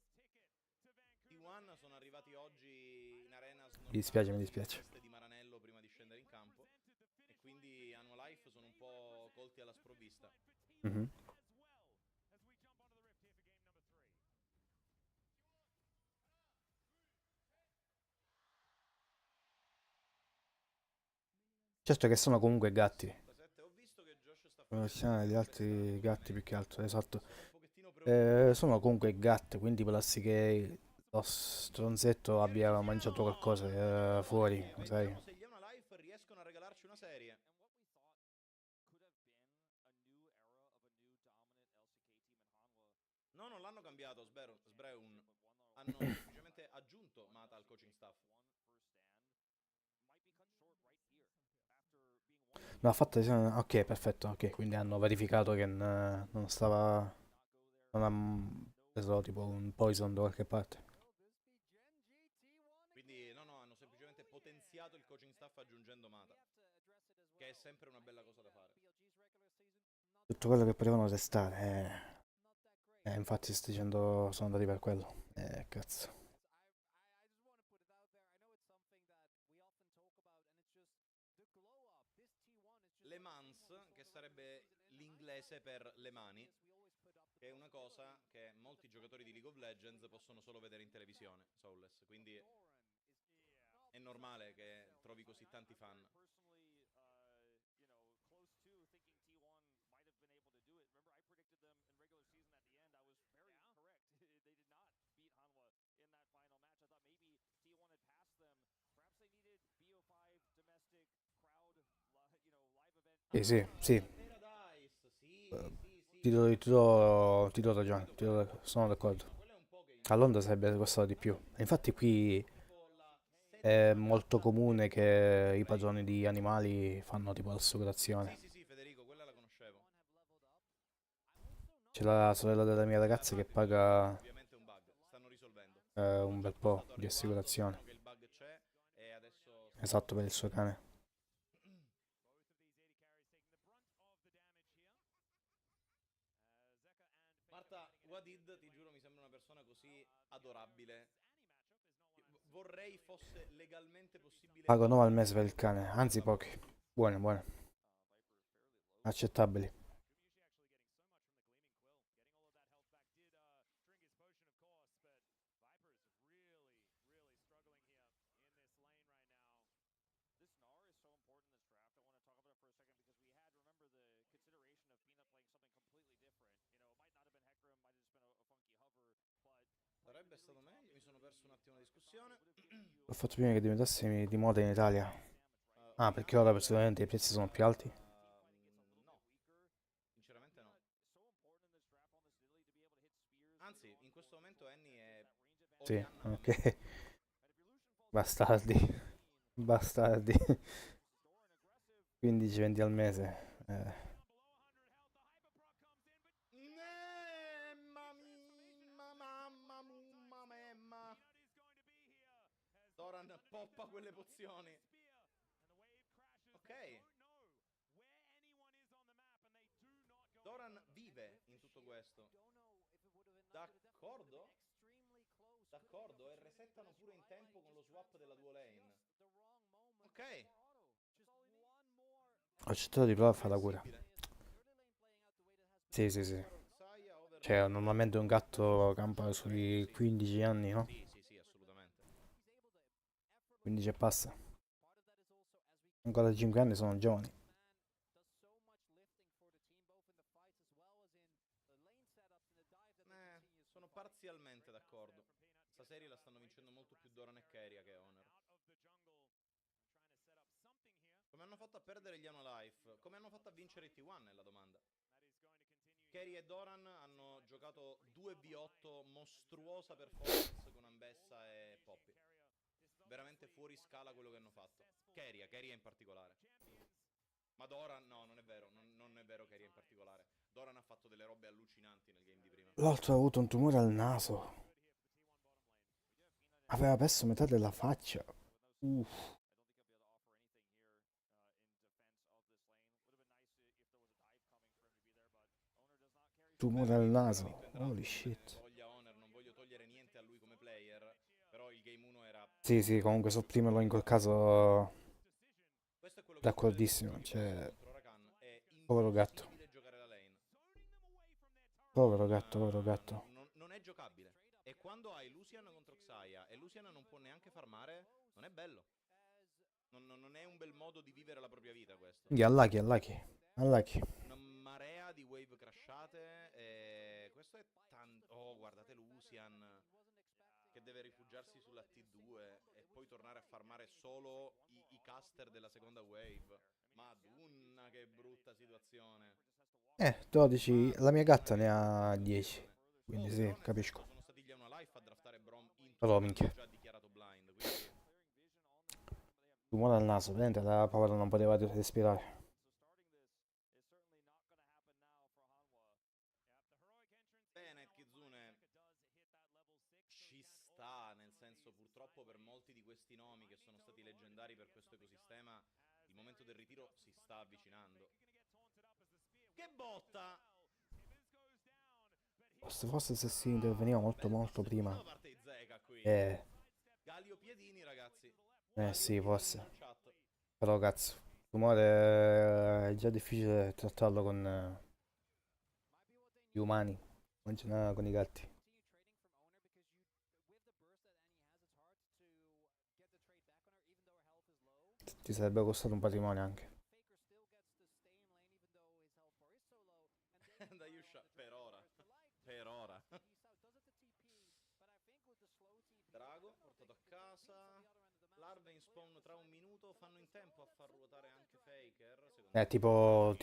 [SPEAKER 1] T1 sono arrivati oggi in arena
[SPEAKER 5] Mi dispiace, mi dispiace.
[SPEAKER 1] di Maranello prima di scendere in campo e quindi hanno life sono un po' colti alla sprovvista.
[SPEAKER 5] Mhm. Certo che sono comunque gatti.
[SPEAKER 1] Ho visto che Josh sta
[SPEAKER 5] Sia gli altri gatti più che altro, esatto.
[SPEAKER 1] un pochettino
[SPEAKER 5] Sono comunque gatti, quindi può darsi che lo stronzetto abbia mangiato qualcosa fuori, sai.
[SPEAKER 1] se gli Life riescono a regalarci una serie. cambiato Sbreun, hanno semplicemente aggiunto Mata al coaching staff.
[SPEAKER 5] No, ha fatto ok, perfetto, ok, quindi hanno verificato che non stava, non ha preso tipo un poison da qualche parte.
[SPEAKER 1] Quindi no, hanno semplicemente potenziato il coaching staff aggiungendo Mata, che è sempre una bella cosa da fare.
[SPEAKER 5] Tutto quello che potevano testare, infatti sto dicendo sono andati per quello, cazzo.
[SPEAKER 1] Le Mans, che sarebbe l'inglese per le mani, che è una cosa che molti giocatori di League of Legends possono solo vedere in televisione, Soulless, quindi è normale che trovi così tanti fan.
[SPEAKER 5] Sì. Ti do ragione, sono d'accordo. A Londra sarebbe costato di più. Infatti qui è molto comune che i padroni di animali fanno tipo l'assicurazione.
[SPEAKER 1] Sì, Federico, quella la conoscevo.
[SPEAKER 5] C'è la sorella della mia ragazza che paga
[SPEAKER 1] Ovviamente è un bug, stanno risolvendo.
[SPEAKER 5] un bel po' di assicurazione.
[SPEAKER 1] Che il bug c'è e adesso...
[SPEAKER 5] Esatto, per il suo cane.
[SPEAKER 1] Marta, Wadid, ti giuro, mi sembra una persona così adorabile. Vorrei fosse legalmente possibile...
[SPEAKER 5] Pago 9 al mese per il cane, anzi pochi. Buoni. Accettabili.
[SPEAKER 1] Sarebbe stato meglio, mi sono perso un attimo la discussione.
[SPEAKER 5] Ho fatto prima che diventasse di moda in Italia. Ah, perché ora personalmente i prezzi sono più alti?
[SPEAKER 1] No, sinceramente no. Anzi, in questo momento Annie è...
[SPEAKER 5] Sì, ok. Bastardi. 15 vendi al mese.
[SPEAKER 1] Mamma. Doran poppa quelle pozioni. Ok. Doran vive in tutto questo. D'accordo? D'accordo, e resettano pure in tempo con lo swap della dual lane. Ok.
[SPEAKER 5] Ho accettato di provare a fare la cura. Sì. Cioè, normalmente un gatto campa sui 15 anni, no?
[SPEAKER 1] Sì, assolutamente.
[SPEAKER 5] 15 e passa. Ancora 5 anni sono giovani.
[SPEAKER 1] Sono parzialmente d'accordo. Questa serie la stanno vincendo molto più Doran e Keria che Honor. Come hanno fatto a perdere gli Life? Come hanno fatto a vincere i T1 è la domanda. Keria e Doran hanno giocato 2v8 mostruosa performance con Ambessa e Poppy. Veramente fuori scala quello che hanno fatto. Keria in particolare. Ma Doran, no, non è vero, non è vero Keria in particolare. Doran ha fatto delle robe allucinanti nel game di prima.
[SPEAKER 5] L'altro ha avuto un tumore al naso. Aveva perso metà della faccia. Uff. Tumore al naso. Holy shit.
[SPEAKER 1] Non voglio togliere niente a lui come player, però il game 1 era...
[SPEAKER 5] Sì, comunque sopprimerlo in quel caso... D'accordissimo, cioè... Povero gatto. Povero gatto.
[SPEAKER 1] Non è giocabile. E quando hai Lucian contro Xayah e Lucian non può neanche farmare, non è bello. Non è un bel modo di vivere la propria vita questo.
[SPEAKER 5] Unlucky.
[SPEAKER 1] Una marea di wave crashate e questo è tanto... Oh, guardate Lucian che deve rifugiarsi sulla T2 e poi tornare a farmare solo i caster della seconda wave. Madonna, che brutta situazione.
[SPEAKER 5] 12. La mia gatta ne ha 10. Quindi sì, capisco.
[SPEAKER 1] Sono stati lì a una life a draftare Brom in
[SPEAKER 5] Però minchia.
[SPEAKER 1] già dichiarato blind, quindi...
[SPEAKER 5] Rumore al naso, vedete, la povera non poteva respirare.
[SPEAKER 1] Bene, Kizune ci sta, nel senso, purtroppo per molti di questi nomi che sono stati leggendari per questo ecosistema, il momento del ritiro si sta avvicinando. Che botta!
[SPEAKER 5] Forse se si interveniva molto prima.
[SPEAKER 1] Parte di Zeka qui. Galio Piedini, ragazzi.
[SPEAKER 5] Sì, forse.
[SPEAKER 1] Chat.
[SPEAKER 5] Però cazzo, rumore è già difficile trattarlo con gli umani, non con i gatti. Ti sarebbe costato un patrimonio anche.
[SPEAKER 1] Da Yusha, per ora. Per ora. Drago, portato a casa. Larve in spawn tra un minuto. Fanno in tempo a far ruotare anche Faker.
[SPEAKER 5] Tipo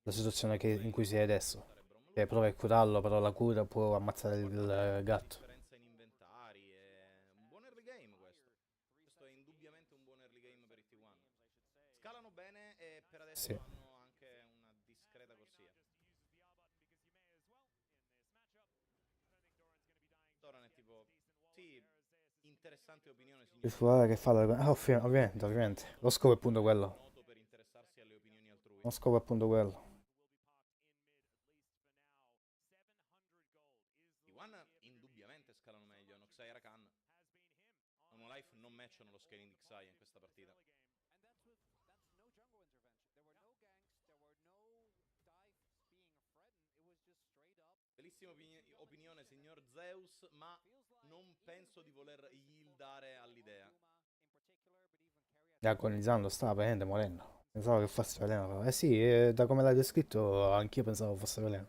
[SPEAKER 5] la situazione in cui sei adesso. Cioè, prova a curarlo, però la cura può ammazzare il gatto.
[SPEAKER 1] Differenza in inventari. Un buon early game questo. Questo è indubbiamente un buon early game per i T1. Scalano bene e per adesso
[SPEAKER 5] Sì.
[SPEAKER 1] hanno anche una discreta corsia. Doran è tipo... Sì, interessante opinione, signor.
[SPEAKER 5] Che fa ovviamente. Lo scopo è appunto quello.
[SPEAKER 1] Noto per interessarsi alle opinioni altrui.
[SPEAKER 5] Lo scopo è appunto quello.
[SPEAKER 1] T1 indubbiamente scalano meglio. Noxai e Rakan. On life non matchano lo scaling di Xai in questa partita. Bellissima opinione, signor Zeus, ma non penso di voler yieldare all'idea.
[SPEAKER 5] Agonizzando, stava veramente morendo. Pensavo che fosse veleno, però. Eh sì, da come l'hai descritto, anch'io pensavo fosse veleno.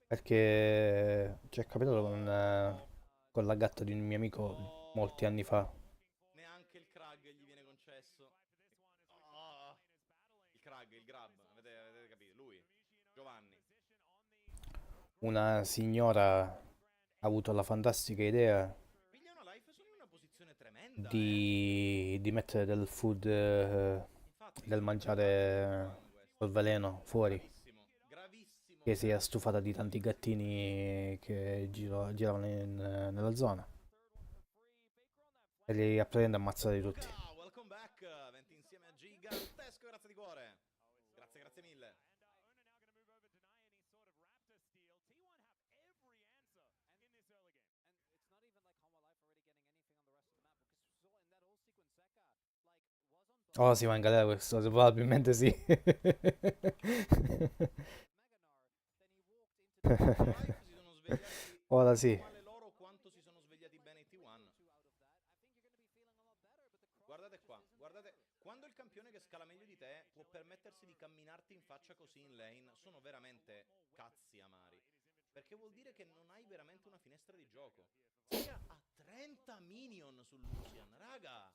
[SPEAKER 5] Perché ci è capitato con la gatta di un mio amico molti anni fa.
[SPEAKER 1] Neanche il Krag gli viene concesso. Oh, il Krag, il Grab, avete capito? Lui, Giovanni.
[SPEAKER 5] Una signora ha avuto la fantastica idea
[SPEAKER 1] Piglia una life, sono in una posizione tremenda.
[SPEAKER 5] di mettere del food,
[SPEAKER 1] Infatti,
[SPEAKER 5] del mangiare col veleno fuori.
[SPEAKER 1] Gravissimo, gravissimo.
[SPEAKER 5] Che si è stufata di tanti gattini che giravano nella zona. E li ha preso e ammazzati tutti.
[SPEAKER 1] Welcome back, venti insieme a Gigantesco, grazie di cuore. Grazie mille.
[SPEAKER 5] Oh, si va in galera questo, probabilmente sì. Ora sì.
[SPEAKER 1] Loro quanto si sono svegliati bene i T1. Guardate qua, guardate, quando il campione che scala meglio di te può permettersi di camminarti in faccia così in lane, sono veramente cazzi amari. Perché vuol dire che non hai veramente una finestra di gioco. Sia a 30 minion su Lucian, raga.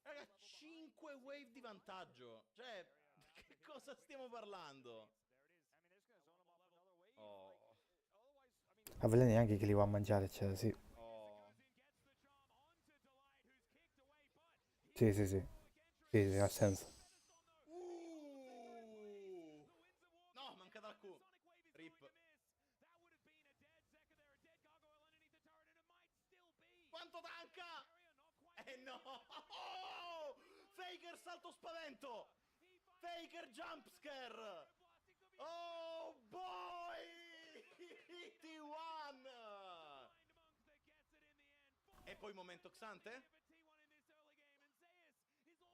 [SPEAKER 1] Raga, 5 wave di vantaggio. Cioè, di che cosa stiamo parlando? Oh.
[SPEAKER 5] Avveleni anche chi li va a mangiare, eccetera, sì.
[SPEAKER 1] Oh.
[SPEAKER 5] Sì, sì, sì. Sì, ha senso.
[SPEAKER 1] No, mancata la Q. Rip. Quanto tanca? No! Oh! Faker salto spavento! Faker jumpscare! Oh boy! T1! E poi momento Xante?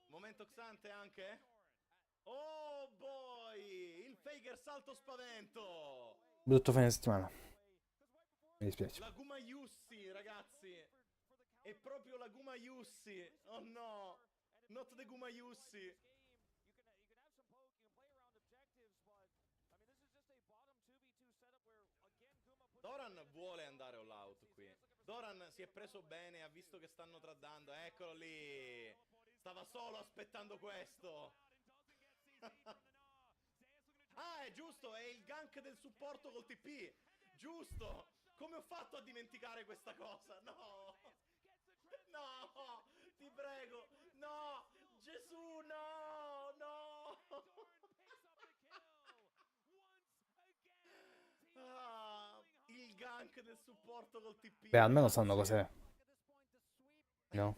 [SPEAKER 1] Momento Xante anche? Oh boy! Il Faker salto spavento!
[SPEAKER 5] Brutto fine settimana. Mi dispiace.
[SPEAKER 1] La Guma Yussi, ragazzi! È proprio la Guma Yussi! Oh no! Not the Guma Yussi! Doran vuole andare all out qui. Doran si è preso bene, ha visto che stanno tradando. Eccolo lì! Stava solo aspettando questo! Giusto, è il gank del supporto col TP. Giusto. Come ho fatto a dimenticare questa cosa? No. No, ti prego. No, Gesù, no, no. Ah, il gank del supporto col TP.
[SPEAKER 5] Beh, almeno sanno
[SPEAKER 1] ragazzi.
[SPEAKER 5] cos'è. No?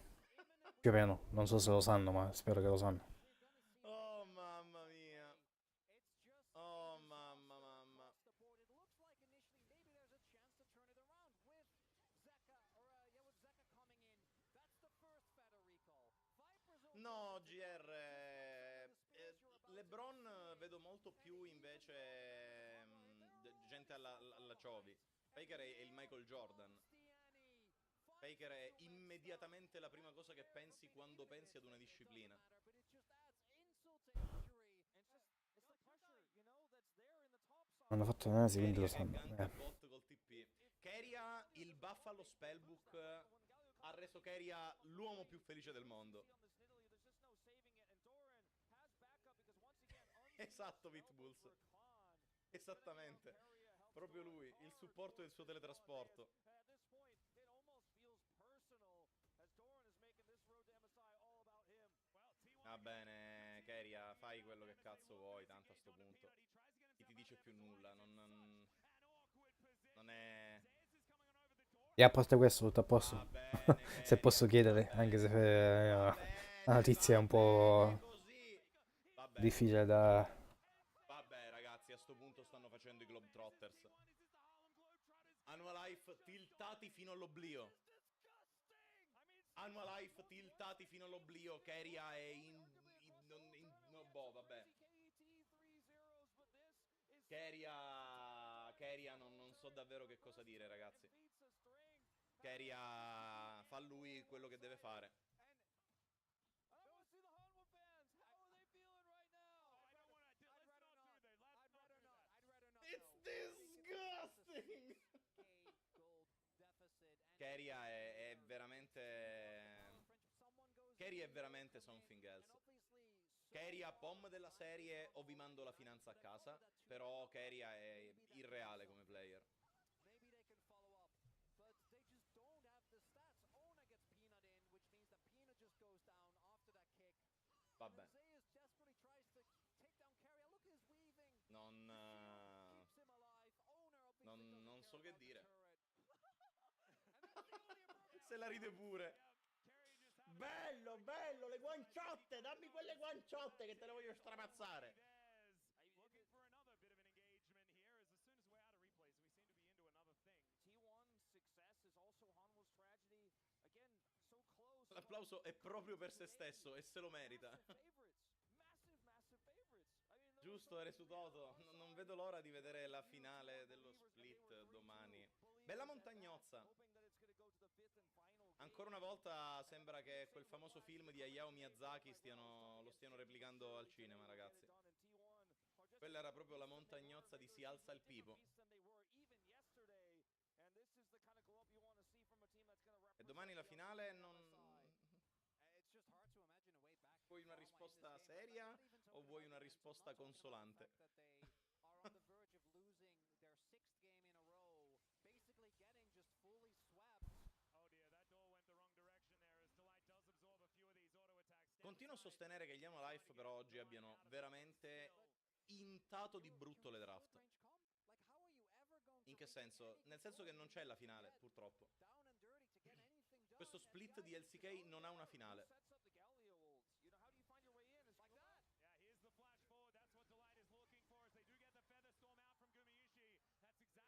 [SPEAKER 5] Più o meno. Non so se lo sanno, ma spero che lo sanno.
[SPEAKER 1] Oh mamma mia. Oh mamma mamma. No, GR. LeBron vedo molto più invece gente alla Ciovi. Faker è il Michael Jordan. Faker è immediatamente la prima cosa che pensi quando pensi ad una disciplina.
[SPEAKER 5] Hanno fatto un'analisi, quindi lo sanno.
[SPEAKER 1] Gank bot col TP. Keria, il buff allo spellbook ha reso Keria l'uomo più felice del mondo. Esatto, Vitbulls. Esattamente. Proprio lui, il supporto del suo teletrasporto. Va bene, Keria, fai quello che cazzo vuoi, tanto a sto punto. Chi ti dice più nulla, non è...
[SPEAKER 5] E a parte questo, tutto a posto.
[SPEAKER 1] Va bene,
[SPEAKER 5] Se posso
[SPEAKER 1] Keria,
[SPEAKER 5] chiedere, anche se
[SPEAKER 1] va
[SPEAKER 5] la notizia è un po'
[SPEAKER 1] così. Vabbè.
[SPEAKER 5] difficile da...
[SPEAKER 1] Vabbè, ragazzi, a sto punto stanno facendo i Globetrotters. Annualife tiltati fino all'oblio. Annualife tiltati fino all'oblio. Keria è no, boh, vabbè. Keria non so davvero che cosa dire, ragazzi. Keria fa lui quello che deve fare. It's disgusting. Keria è veramente... Keria è veramente something else. Keria pom della serie o vi mando la finanza a casa, però Keria è irreale come player. Vabbè. Non so che dire. Se la ride pure. Bello, bello, le guanciotte, dammi quelle guanciotte che te le voglio stramazzare. L'applauso è proprio per se stesso e se lo merita. Giusto, ere su Toto. Non vedo l'ora di vedere la finale dello split domani. Bella montagnozza. Ancora una volta sembra che quel famoso film di Hayao Miyazaki lo stiano replicando al cinema, ragazzi. Quella era proprio la montagnozza di Si alza il pipo. E domani la finale non... Vuoi una risposta seria o vuoi una risposta consolante? Continuo a sostenere che gli Life però oggi abbiano veramente intato di brutto le draft. In che senso? Nel senso che non c'è la finale, purtroppo. Questo split di LCK non ha una finale.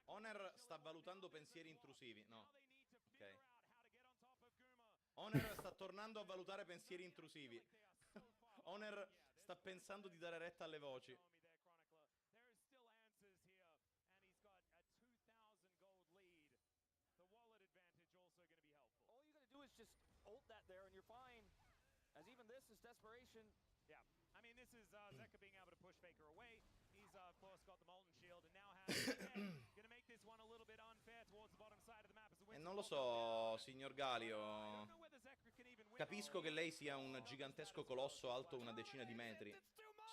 [SPEAKER 1] Honor sta valutando pensieri intrusivi. No. Ok. Honor sta tornando a valutare pensieri intrusivi. Honor sta pensando di dare retta alle voci.
[SPEAKER 3] As even this is desperation.
[SPEAKER 4] Yeah, I mean, this is Zeka being able to push Faker away. He's, of course, got the Molten Shield, and now has going to make this one a little bit unfair towards the bottom side of the map.
[SPEAKER 1] E non lo so, signor Galio. Capisco che lei sia un gigantesco colosso alto una decina di metri.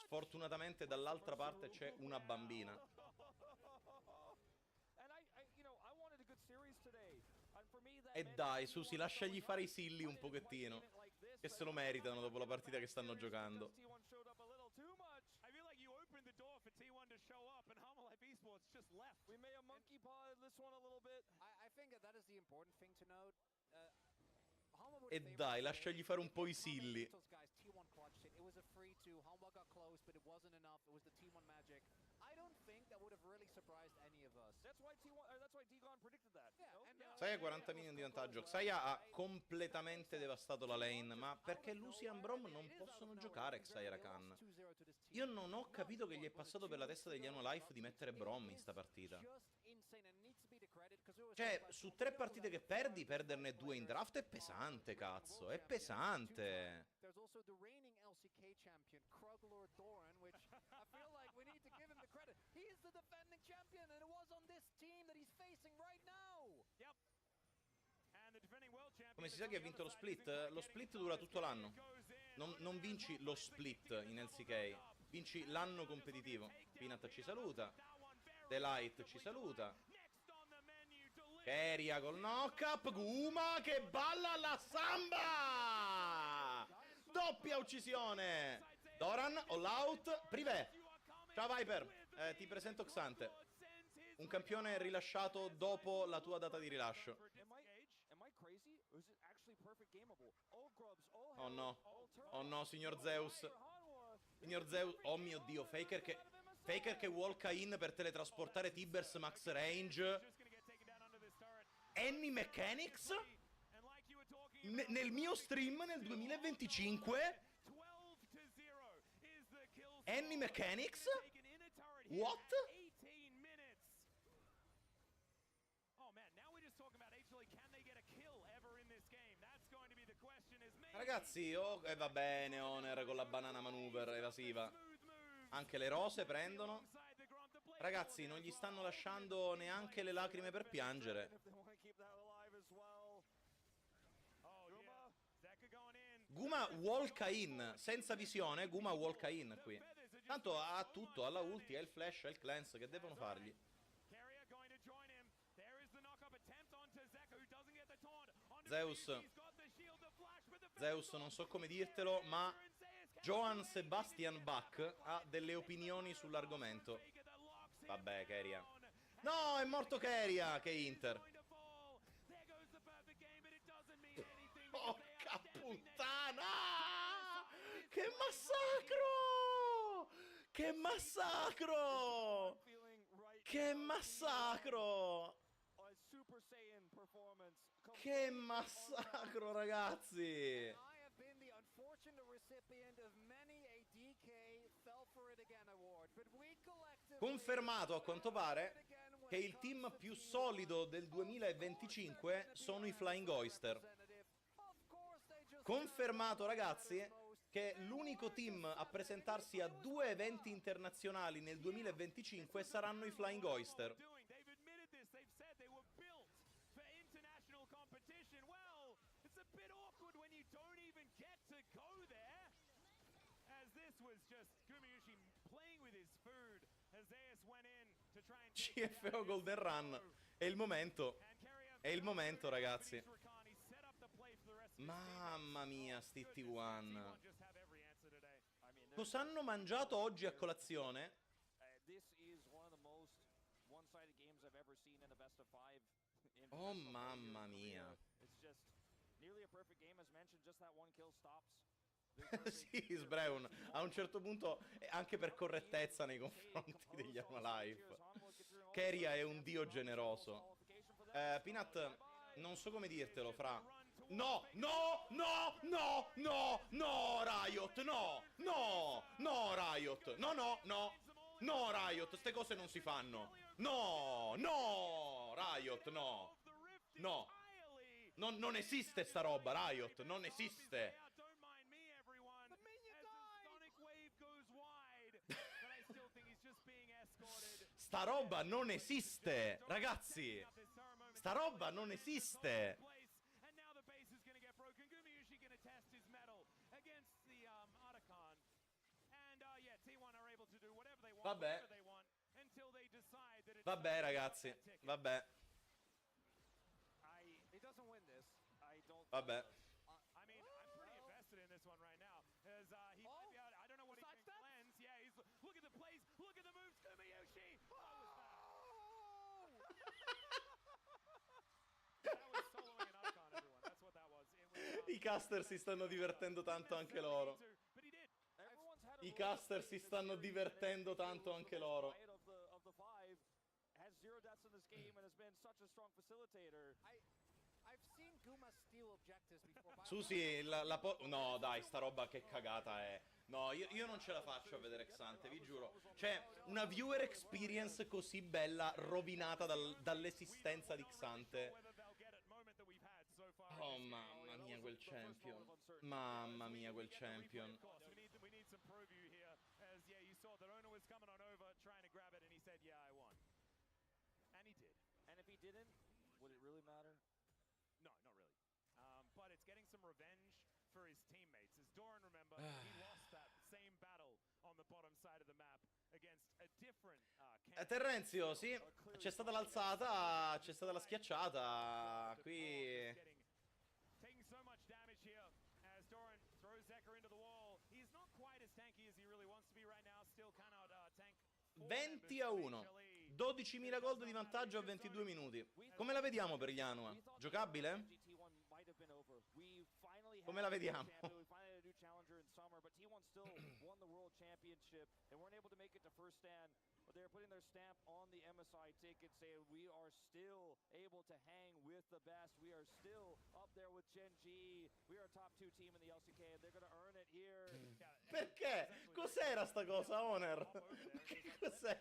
[SPEAKER 1] Sfortunatamente dall'altra parte c'è una bambina. E dai, Susi, lasciagli fare i silly un pochettino, che se lo meritano dopo la partita che stanno giocando.
[SPEAKER 4] I feel like you opened the door for T1 to show up and Harmonic Esports just left.
[SPEAKER 3] We may have monkey pawed this one a little bit.
[SPEAKER 2] I think that is the important thing to note.
[SPEAKER 1] E dai, lasciagli fare un po' i silly.
[SPEAKER 2] It was a free two. Halma got close, but it wasn't enough. It was the T1 magic. I don't think that would have really surprised any of us.
[SPEAKER 3] That's why Digon predicted that.
[SPEAKER 1] Xayah 40 minion di vantaggio. Xayah ha completamente devastato la lane. Ma perché Lucian Brom non possono giocare Xayah Rakan? Io non ho capito che gli è passato per la testa degli Life di mettere Brom in sta partita. Cioè, su 3 partite che perdi, perderne 2 in draft è pesante, cazzo. È pesante.
[SPEAKER 2] There's also the reigning LCK champion, Kruglord Doran, which I feel like we need to give him the credit. He is the defending champion, and it was on this team that he's facing right now.
[SPEAKER 4] Yep. And the defending world champion.
[SPEAKER 1] Come si sa che ha vinto lo split? Lo split dura tutto l'anno. Non vinci lo split in LCK, vinci l'anno competitivo. Peanut ci saluta. Delight ci saluta. Keria col knock-up. Guma che balla alla samba! Doppia uccisione. Doran, all out, privé. Ciao Viper, ti presento Xante. Un campione rilasciato dopo la tua data di rilascio. Oh no. Oh no, signor Zeus. Signor Zeus. Oh mio Dio, Faker che walka in per teletrasportare Tibers max range. Any Mechanics? Nel mio stream nel 2025? Any Mechanics? What? Ragazzi, va bene, Honor con la banana maneuver evasiva. Anche le rose prendono. Ragazzi, non gli stanno lasciando neanche le lacrime per piangere. Guma walka in, senza visione, Guma walka in qui. Tanto ha tutto, ha la ulti, ha il flash, ha il cleanse, che devono fargli? Zeus, non so come dirtelo, ma Johann Sebastian Bach ha delle opinioni sull'argomento. Vabbè, Keria. No, è morto Keria, che Inter. Porca puttana! Che massacro! Che massacro! Che massacro! Che massacro, ragazzi! Confermato a quanto pare che il team più solido del 2025 sono i Flying Oyster. Confermato, ragazzi, che l'unico team a presentarsi a 2 eventi internazionali nel 2025 saranno i Flying Oyster. CFO Golden Run. È il momento. È il momento, ragazzi. Mamma mia, sti T1. Cosa hanno mangiato oggi a colazione? Oh mamma mia. Sì, Sbreun, a un certo punto, anche per correttezza nei confronti degli Life, Keria è un dio generoso. Peanut, non so come dirtelo, fra. No, no, no, no, no, no, Riot, no, no, no, Riot, no, no, no, no, Riot, ste cose non si fanno. No, no, Riot, no, no, non esiste sta roba, Riot, non esiste. Sta roba non esiste, ragazzi. Sta roba non esiste. Vabbè. Vabbè, ragazzi. Vabbè.
[SPEAKER 2] He doesn't win this.
[SPEAKER 1] Vabbè.
[SPEAKER 4] I mean, I'm pretty invested in this one right now. As he might be out, I don't know what he can cleanse. Yeah, he's look at the plays, look at the moves, Kumiyoshi. That was soloing an icon, everyone. That's what that was.
[SPEAKER 1] I caster si stanno divertendo tanto anche loro. I caster si stanno divertendo tanto anche loro.
[SPEAKER 2] I've seen Guma steal objectives before.
[SPEAKER 1] Susi, no, dai, sta roba che cagata è. No, io non ce la faccio a vedere Xante, vi giuro. Cioè, una viewer experience così bella rovinata dall'esistenza di Xante. Oh, mamma mia, quel champion. Mamma mia, quel champion.
[SPEAKER 4] We need some preview here. As yeah, you saw that owner was coming on over trying to grab it, and he said, "Yeah, I won," and he did.
[SPEAKER 3] And if he didn't, would it really matter?
[SPEAKER 4] No, not really. But it's getting some revenge for his teammates. As Doran, remember, he lost that same battle on the bottom side of the map against a different
[SPEAKER 1] Terrenzio, sì, c'è stata l'alzata, c'è stata la schiacciata. Qui
[SPEAKER 4] taking so much damage here as Doran throws Zeka into the wall. He's not quite as tanky as he really wants to be right now. Still cannot tank
[SPEAKER 1] 20-1, 12.000 gold di vantaggio a 22 minuti. Come la vediamo per gli Anua? Giocabile? Come la vediamo?
[SPEAKER 3] They're putting their stamp on the MSI ticket, saying we are still able to hang with the best. We are still up there with Gen G. We are a top 2 team in the LCK, and they're going to earn it here.
[SPEAKER 1] Perché? Cos'era sta cosa, Honor? Ma che cos'è?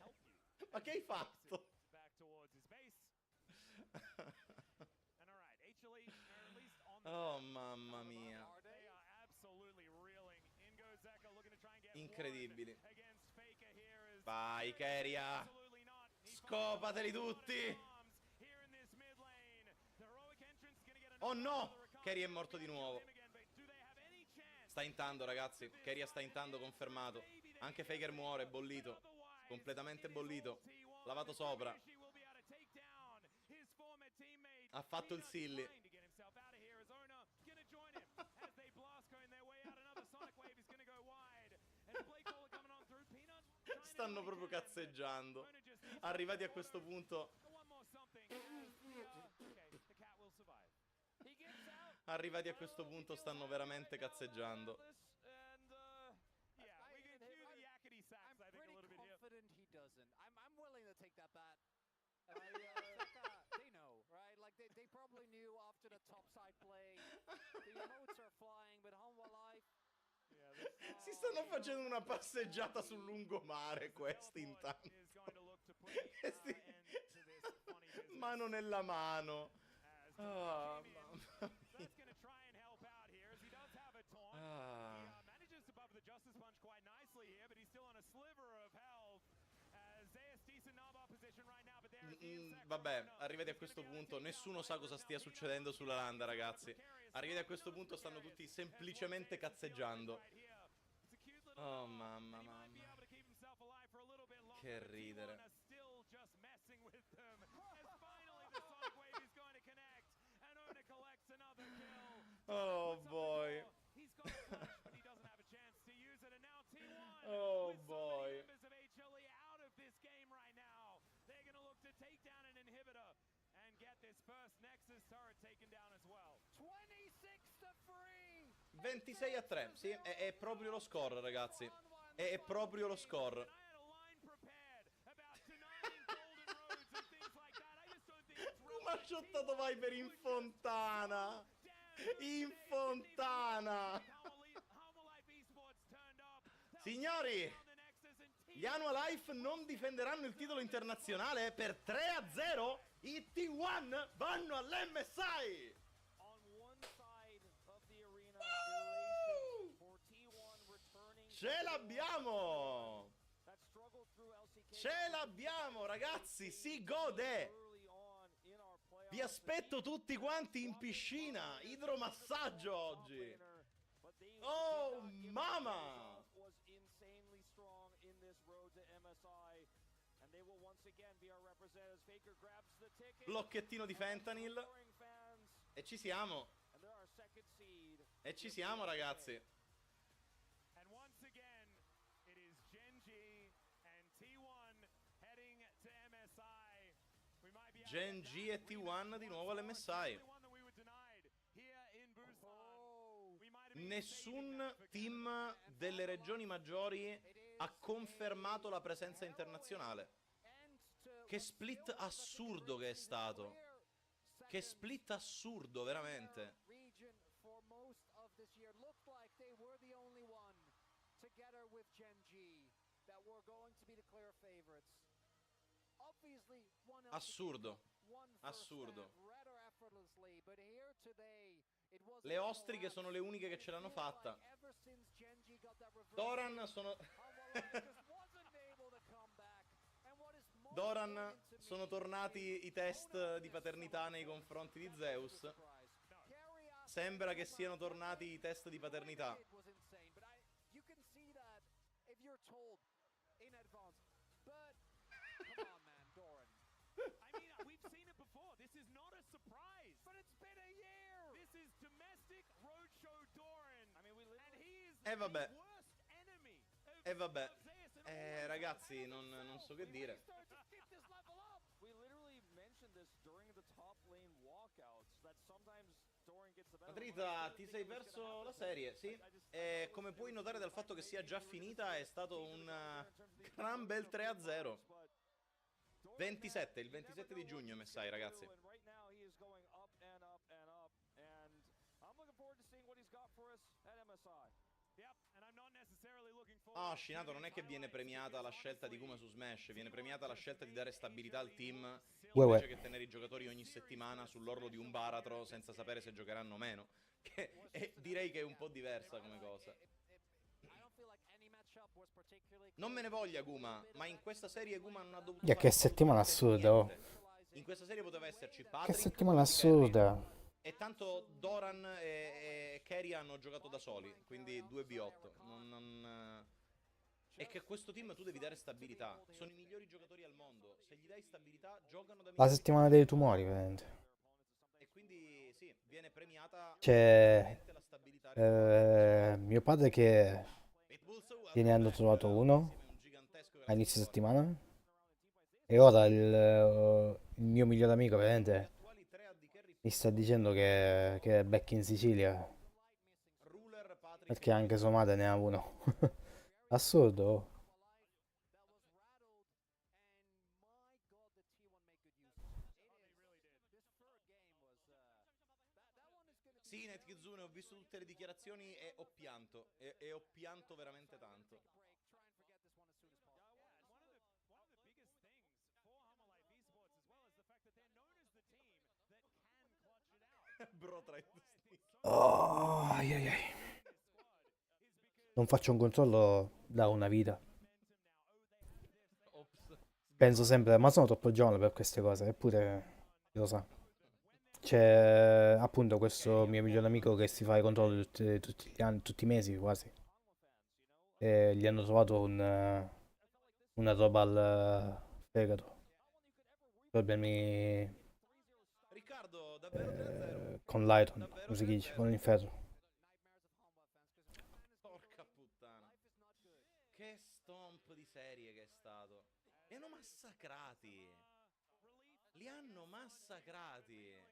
[SPEAKER 1] Ma che hai fatto?
[SPEAKER 4] Back towards his base. And all right, HLE at least on the
[SPEAKER 1] Oh, mamma mia.
[SPEAKER 4] They are absolutely reeling. In goes Zeka looking to try and get
[SPEAKER 1] Incredibili.
[SPEAKER 4] against Faker here.
[SPEAKER 1] Vai, Keria. Scopateli tutti. Oh no! Keria è morto di nuovo. Sta intando, ragazzi. Keria sta intando, confermato. Anche Faker muore, bollito. Completamente bollito. Lavato sopra. Ha fatto il silly. Stanno proprio cazzeggiando. Arrivati a questo punto. Arrivati a questo punto stanno veramente cazzeggiando.
[SPEAKER 2] I'm pretty confident he doesn't. I'm willing to take that bet. They know, right? Like they probably knew after the topside play. The emotes are flying, but Humble Life.
[SPEAKER 1] Si stanno facendo una passeggiata sul lungomare questi intanto. Mano nella mano. Oh, mamma mia. Vabbè, arrivati a questo punto nessuno sa cosa stia succedendo sulla landa, ragazzi. Arrivati a questo punto stanno tutti semplicemente cazzeggiando. Oh, mamma. Che ridere. Oh boy. Oh boy.
[SPEAKER 4] They're going to look to take down an inhibitor and get this first Nexus turret taken down as well.
[SPEAKER 1] 26-3, sì, è proprio lo score, ragazzi. È proprio lo score. Come ha shottato Viper in fontana? In fontana! Signori, gli Anua Life non difenderanno il titolo internazionale per 3-0. I T1 vanno all'MSI. Ce l'abbiamo! Ce l'abbiamo, ragazzi! Si gode! Vi aspetto tutti quanti in piscina! Idromassaggio oggi! Oh, mamma! Blocchettino di fentanyl. E ci siamo. E ci siamo, ragazzi.
[SPEAKER 4] And once again, it is Gen G and T1 heading to MSI. We might be
[SPEAKER 1] Gen G e T1 di nuovo all'MSI. Nessun team delle regioni maggiori ha confermato la presenza internazionale. Che split assurdo che è stato. Che split assurdo, veramente. Assurdo. Assurdo. Le ostriche sono le uniche che ce l'hanno fatta. Doran sono... Doran sono tornati i test di paternità nei confronti di Zeus. Sembra che siano tornati i test di paternità. E vabbè. E vabbè. Ragazzi, non so che dire. Madrita, ti sei perso la serie, sì. E come puoi notare dal fatto che sia già finita, è stato un gran bel 3-0. 27, il 27 di giugno, MSI, ragazzi. Ah, Shinato, non è che viene premiata la scelta di Kuma su Smash, viene premiata la scelta di dare stabilità al team invece che tenere i giocatori ogni settimana sull'orlo di un baratro senza sapere se giocheranno o meno. Direi che è un po' diversa come cosa. Non me ne voglia Kuma, ma in questa serie Kuma non ha dovuto fare
[SPEAKER 5] che settimana assurda, oh.
[SPEAKER 1] In questa serie poteva esserci Patrick,
[SPEAKER 5] Che settimana assurda.
[SPEAKER 1] e tanto Doran e Kerry hanno giocato da soli, quindi 2v8. E che a questo team tu devi dare stabilità. Sono i migliori giocatori al mondo. Se gli dai stabilità, giocano da
[SPEAKER 5] La settimana dei tumori, veramente.
[SPEAKER 1] E quindi sì, viene premiata
[SPEAKER 5] C'è
[SPEAKER 1] la stabilità.
[SPEAKER 5] mio padre che ne hanno trovato uno a inizio settimana. E ora il mio migliore amico, veramente, mi sta dicendo che è back in Sicilia. Perché anche sua madre ne ha uno. Assurdo.
[SPEAKER 1] Sì, Netkizune, ho visto tutte le dichiarazioni e ho pianto. E ho pianto veramente tanto. Bro, tra i
[SPEAKER 5] Oh, ai ai ai. Non faccio un controllo da una vita. Penso sempre, ma sono troppo giovane per queste cose, eppure lo sa. C'è appunto questo mio migliore amico che si fa i controlli tutti gli anni, tutti i mesi quasi. E gli hanno trovato una roba al fegato. Problemi
[SPEAKER 1] Riccardo, davvero 3-0.
[SPEAKER 5] con l'Iron, come si dice, con l'inferno.
[SPEAKER 1] Porca puttana. Che stomp di serie che è stato. Li hanno massacrati. Li hanno massacrati.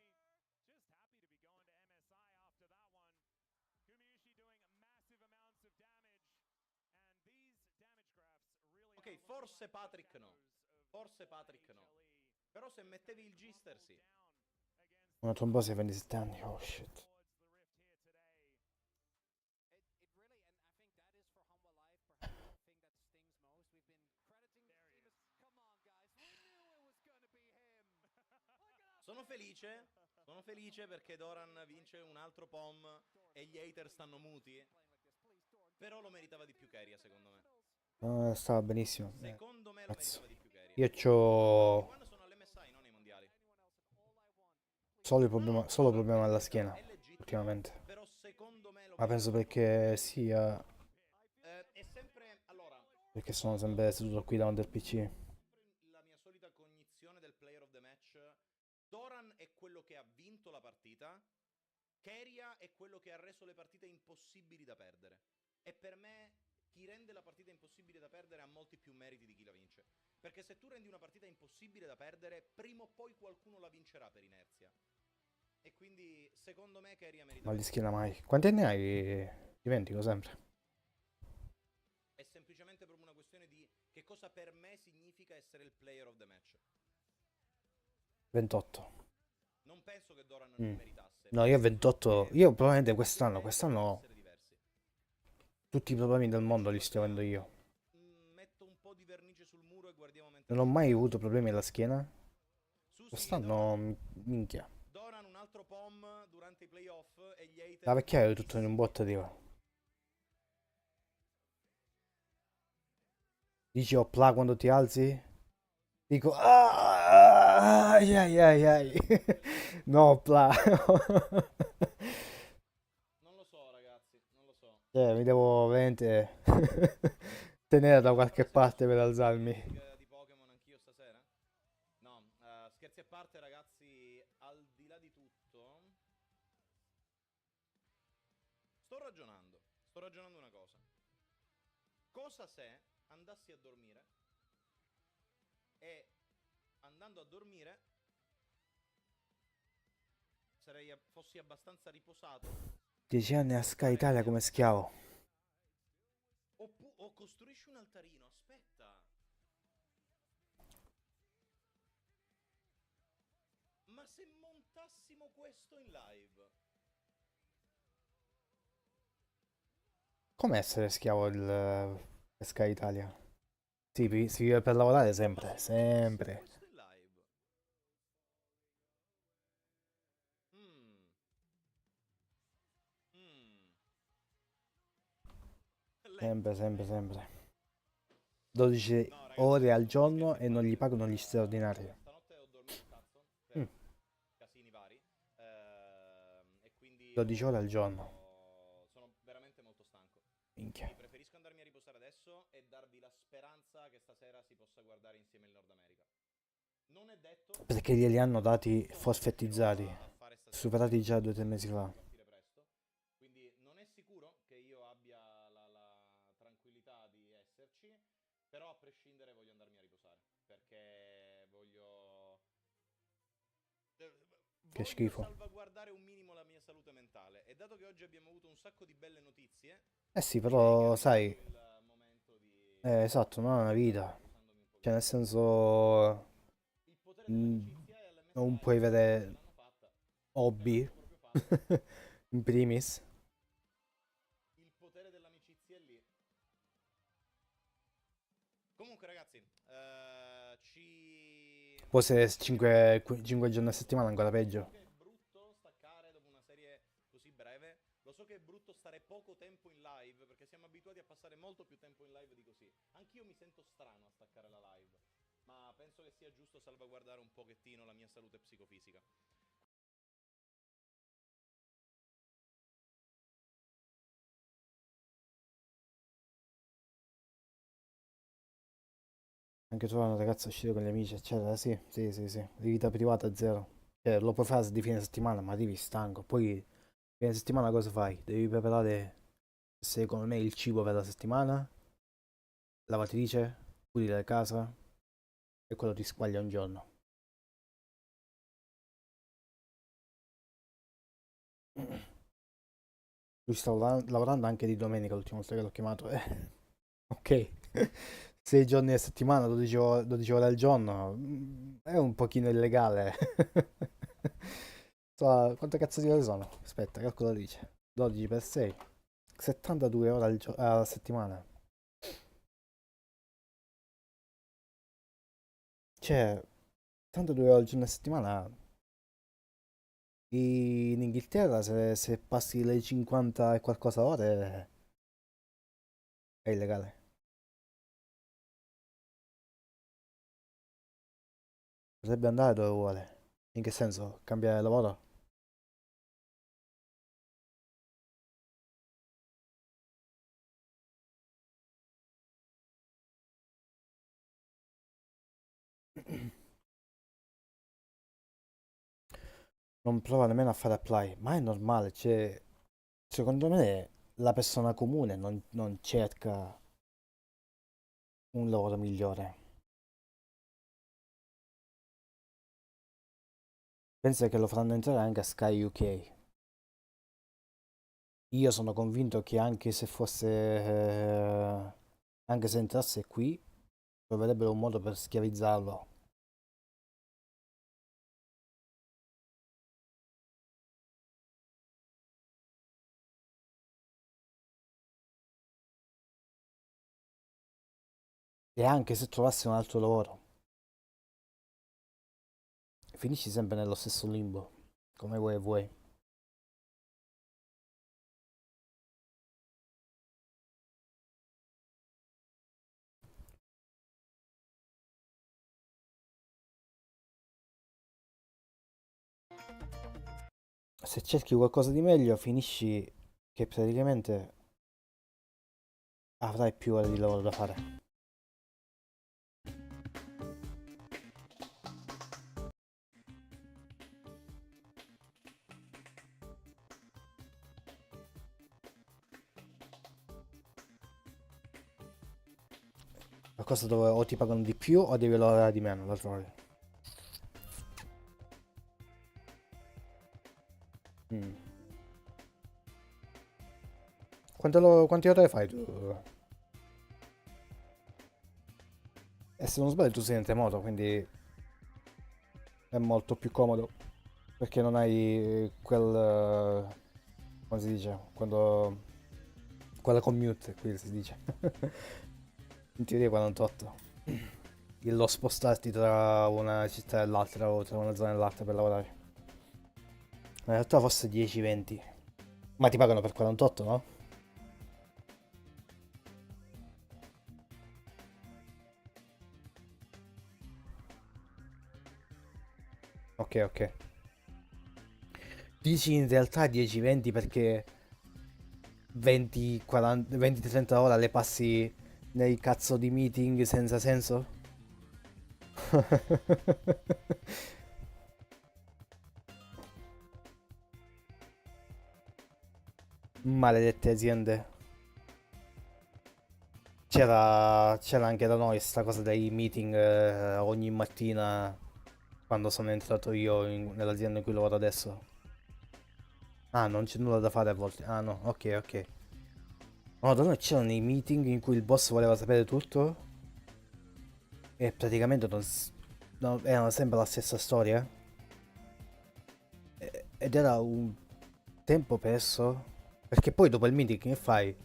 [SPEAKER 1] Ok, forse Patrick no. Forse Patrick no. Però se mettevi il Gister sì.
[SPEAKER 5] Una trombosi a 27 anni, oh shit.
[SPEAKER 1] Sono felice perché Doran vince un altro POM e gli hater stanno muti. Però lo meritava di più Keria, secondo me.
[SPEAKER 5] Stava benissimo.
[SPEAKER 1] Secondo me lo meritava di più Keria.
[SPEAKER 5] Io c'ho
[SPEAKER 1] Quando sono all'MSI, non ai mondiali.
[SPEAKER 5] solo problema alla schiena, ultimamente.
[SPEAKER 1] Però secondo me lo
[SPEAKER 5] Ma penso perché sia...
[SPEAKER 1] è sempre... Allora...
[SPEAKER 5] Perché sono sempre seduto qui davanti al PC.
[SPEAKER 1] La mia solita cognizione del player of the match, Doran è quello che ha vinto la partita, Keria è quello che ha reso le partite impossibili da perdere. E per me chi rende la partita impossibile da perdere ha molti più meriti di chi la vince. Perché se tu rendi una partita impossibile da perdere, prima o poi qualcuno la vincerà per inerzia. E quindi, secondo me, Keria merita...
[SPEAKER 5] Mal di schiena mai. Quanti anni hai? Dimentico sempre.
[SPEAKER 1] È semplicemente proprio una questione di che cosa per me significa essere il player of the match.
[SPEAKER 5] 28.
[SPEAKER 1] Non penso che Doran non meritasse.
[SPEAKER 5] No, io 28. Io probabilmente quest'anno tutti i problemi del mondo li sto avendo io.
[SPEAKER 1] Metto un po' di vernice sul muro e guardiamo
[SPEAKER 5] Non ho mai avuto problemi alla schiena. Quest'anno, minchia.
[SPEAKER 1] Doran un altro pom durante i playoff e gli hater...
[SPEAKER 5] La vecchiaia è tutto in un botto, dico. Dici opla quando ti alzi? Dico ai ai ai ai. No, opla.
[SPEAKER 1] Non lo so, ragazzi, non lo so.
[SPEAKER 5] Mi devo veramente tenere da qualche parte per alzarmi.
[SPEAKER 1] Di Pokémon anch'io stasera? No, scherzi a parte, ragazzi, al di là di tutto sto ragionando una cosa. Cosa se andassi a dormire e andando a dormire fossi abbastanza riposato?
[SPEAKER 5] 10 anni a Sky Italia come schiavo.
[SPEAKER 1] O costruisci un altarino, aspetta. Ma se montassimo questo in live?
[SPEAKER 5] Come essere schiavo del Sky Italia? Sì, si vive per lavorare sempre, sempre.
[SPEAKER 1] Questo in live.
[SPEAKER 5] Sempre, sempre, sempre. 12 ore al giorno e non gli pagano gli straordinari.
[SPEAKER 1] Stanotte ho dormito un cazzo per casini vari. E quindi
[SPEAKER 5] 12 ore al giorno.
[SPEAKER 1] sono veramente molto stanco.
[SPEAKER 5] Minchia.
[SPEAKER 1] Quindi preferisco andarmi a riposare adesso e darvi la speranza che stasera si possa guardare insieme il Nord America. Non è detto
[SPEAKER 5] Perché glieli hanno dati forfettizzati, superati già 2 o 3 mesi fa.
[SPEAKER 1] quindi non è sicuro che io abbia la tranquillità di esserci, però a prescindere voglio andarmi a riposare, perché voglio
[SPEAKER 5] Che schifo.
[SPEAKER 1] salvaguardare un minimo la mia salute mentale. E dato che oggi abbiamo avuto un sacco di belle notizie,
[SPEAKER 5] Eh sì, però sai,
[SPEAKER 1] il momento di...
[SPEAKER 5] esatto, non è una vita. Cioè nel senso,
[SPEAKER 1] Il potere dell'amicizia è all'MSI,
[SPEAKER 5] non puoi avere
[SPEAKER 1] l'hanno fatta.
[SPEAKER 5] hobby, in primis.
[SPEAKER 1] Il potere dell'amicizia è lì. Comunque ragazzi,
[SPEAKER 5] Poi se 5 giorni a settimana ancora peggio.
[SPEAKER 1] Lo so che è brutto staccare dopo una serie così breve. Lo so che è brutto stare poco tempo in live, perché siamo abituati a passare molto più tempo in live di così. Anch'io mi sento strano a staccare la live, ma penso che sia giusto salvaguardare un pochettino la mia salute psicofisica.
[SPEAKER 5] Anche tu una ragazza uscire con gli amici, eccetera, sì. Di vita privata zero. Cioè, lo puoi fare di fine settimana, ma arrivi stanco. Poi, fine settimana cosa fai? Devi preparare, secondo me, il cibo per la settimana, lavatrice, pulire casa, e quello ti squaglia un giorno. Lui sta lavorando anche di domenica l'ultima volta che l'ho chiamato. Ok. 6 giorni a settimana, 12 ore al giorno. È un pochino illegale. Quante cazzo di ore sono? Aspetta, calcolatrice. 12 per 6. 72 ore alla settimana. Cioè, 72 ore al giorno a settimana. In Inghilterra se passi le 50 e qualcosa ore è illegale. Potrebbe andare dove vuole. In che senso? Cambiare lavoro? non prova nemmeno a fare apply, ma è normale, cioè, secondo me la persona comune non cerca un lavoro migliore. Pensa che lo faranno entrare anche a Sky UK. Io sono convinto che anche se fosse, anche se entrasse qui, troverebbero un modo per schiavizzarlo. E anche se trovasse un altro lavoro, finisci sempre nello stesso limbo, come vuoi e vuoi. Se cerchi qualcosa di meglio, finisci che praticamente avrai più ore di lavoro da fare. Qualcosa dove o ti pagano di più o devi lavorare di meno, da trovare. Mm. Quante ore fai tu? E se non sbaglio tu sei in remoto, quindi è molto più comodo. Perché non hai come si dice? Quando... Quella commute, qui si dice. In teoria 48. Lo spostarti tra una città e l'altra o tra una zona e l'altra per lavorare. Ma in realtà forse 10-20. Ma ti pagano per 48, no? Ok, ok. Dici in realtà 10-20 perché 20-40, 20-30 ore le passi nei cazzo di meeting senza senso? Maledette aziende. C'era anche da noi sta cosa dei meeting ogni mattina quando sono entrato io nell'azienda in cui lavoro adesso. Ah, non c'è nulla da fare a volte. Ah no, ok, ok. No, da noi c'erano i meeting in cui il boss voleva sapere tutto e praticamente no, erano sempre la stessa storia. Ed era un tempo perso. Perché poi dopo il meeting che fai?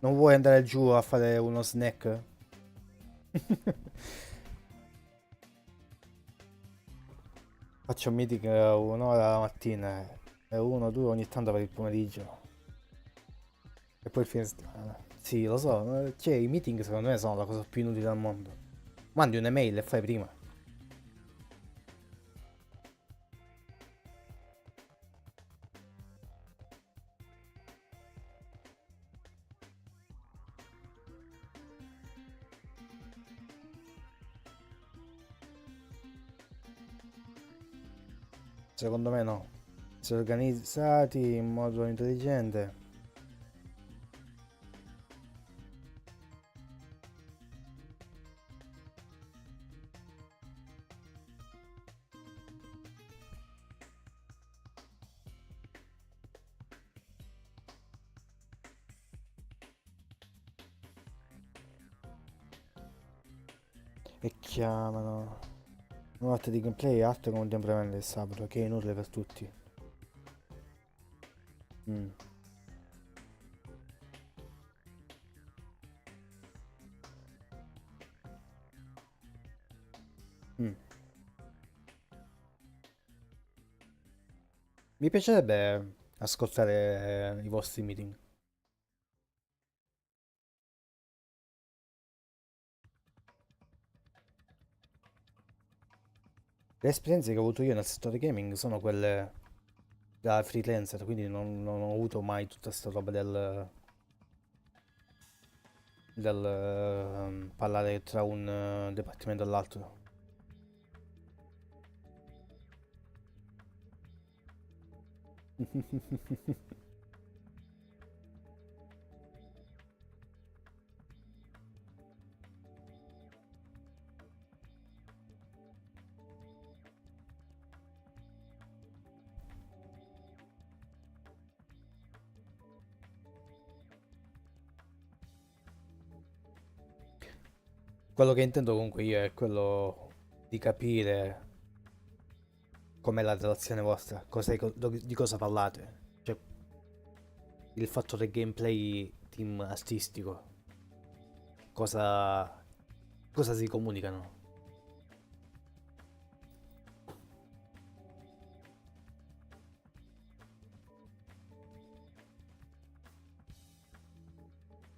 [SPEAKER 5] Non vuoi andare giù a fare uno snack? Faccio un meeting un'ora la mattina e uno, due ogni tanto per il pomeriggio. E poi il fine settimana. Sì, lo so, cioè i meeting secondo me sono la cosa più inutile al mondo. Mandi un'email e fai prima. Secondo me no. Se organizzati in modo intelligente. E chiamano una volta di gameplay e arte contemporaneamente il sabato, che è inutile per tutti. Mm. Mm. Mi piacerebbe ascoltare i vostri meeting. Le esperienze che ho avuto io nel settore gaming sono quelle da freelancer, quindi non ho avuto mai tutta questa roba del parlare tra un dipartimento e l'altro. Quello che intendo comunque io è quello di capire com'è la relazione vostra, di cosa parlate. Cioè, il fatto del gameplay team artistico, cosa, cosa si comunicano.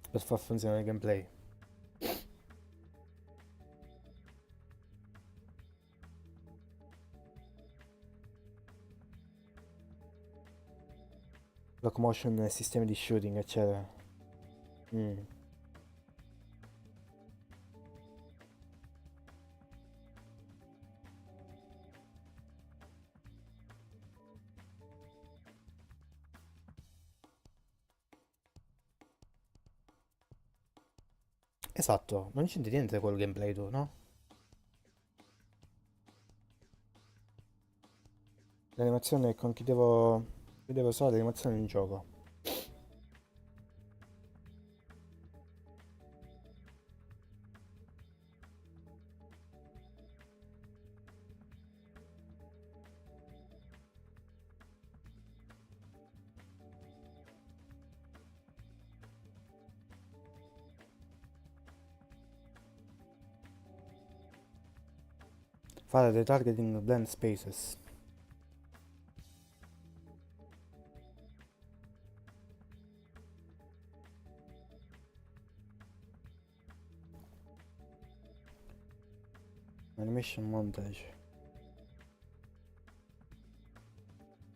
[SPEAKER 5] Per far funzionare il gameplay. Locomotion, sistemi di shooting, eccetera. Esatto, non c'entra niente quel gameplay tu, no? L'animazione con chi devo usare l'animazione in gioco. Fare retargeting blend spaces. Animation montage.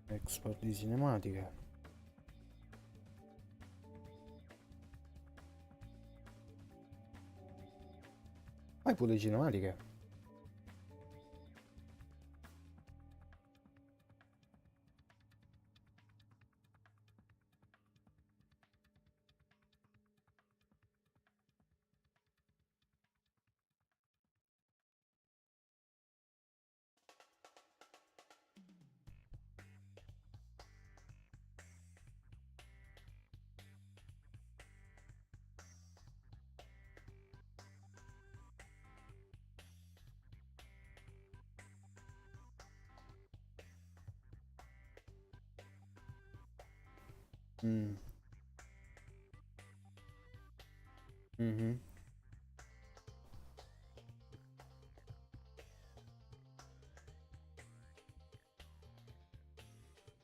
[SPEAKER 5] Export di cinematiche. Fai pure cinematiche.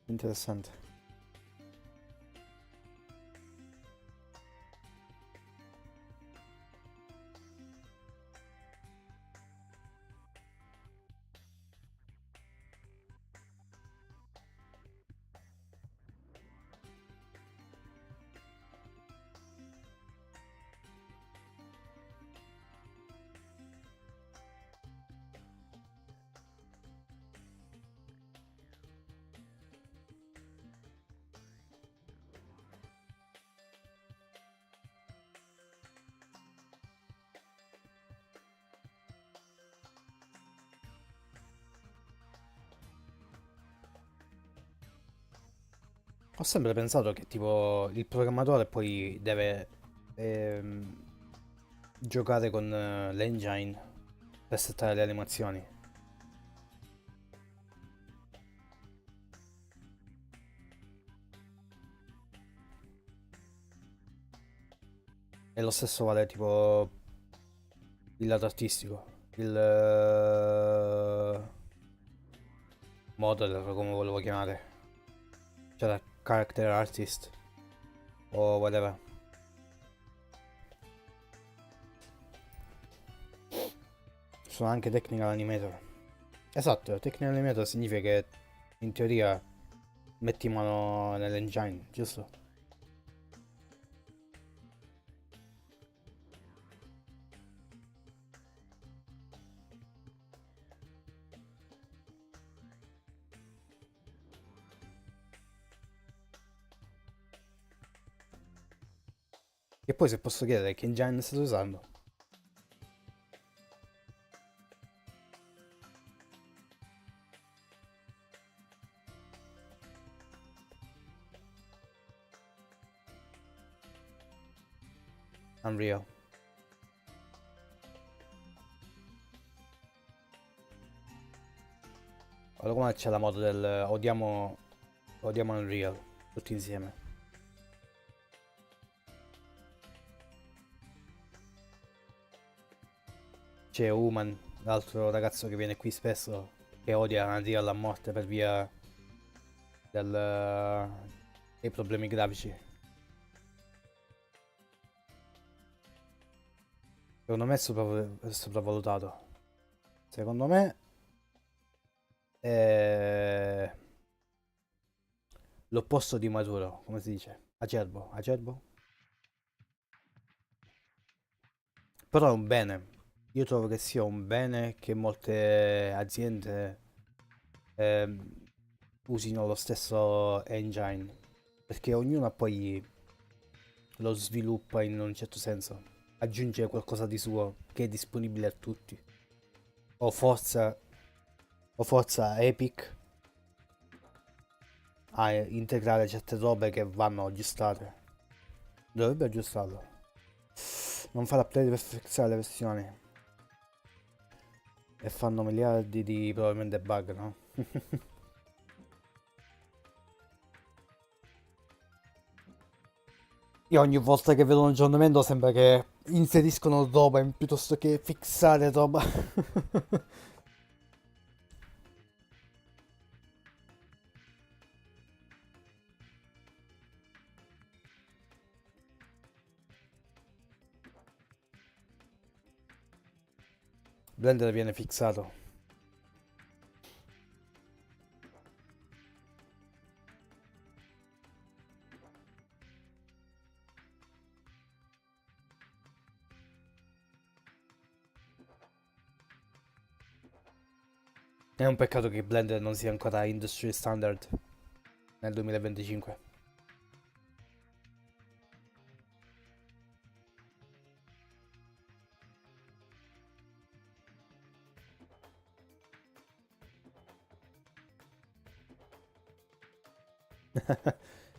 [SPEAKER 5] Interessante. Ho sempre pensato che tipo il programmatore poi deve giocare con l'engine per settare le animazioni. E lo stesso vale tipo il lato artistico, il modeler, come volevo chiamare, cioè la character artist o whatever. Sono anche technical animator. Esatto, technical animator significa che in teoria metti mano nell'engine, giusto? Che poi, se posso chiedere, che engine state usando? Unreal. Allora, come c'è la moda del odiamo Unreal tutti insieme. C'è Human, l'altro ragazzo che viene qui spesso, che odia Unreal a morte per via dei problemi grafici. Secondo me è sopravvalutato. Secondo me è l'opposto di maturo, come si dice? Acerbo, acerbo? Però è un bene. Io trovo che sia un bene che molte aziende usino lo stesso engine, perché ognuna poi lo sviluppa in un certo senso, aggiunge qualcosa di suo che è disponibile a tutti. O forza Epic a integrare certe robe che vanno aggiustate. Dovrebbe aggiustarlo. Non fa l'update per fissare le versioni. E fanno miliardi di probabilmente bug, no? Io ogni volta che vedo un aggiornamento sembra che inseriscono roba piuttosto che fissare roba. Blender viene fissato. È un peccato che Blender non sia ancora industry standard nel 2025.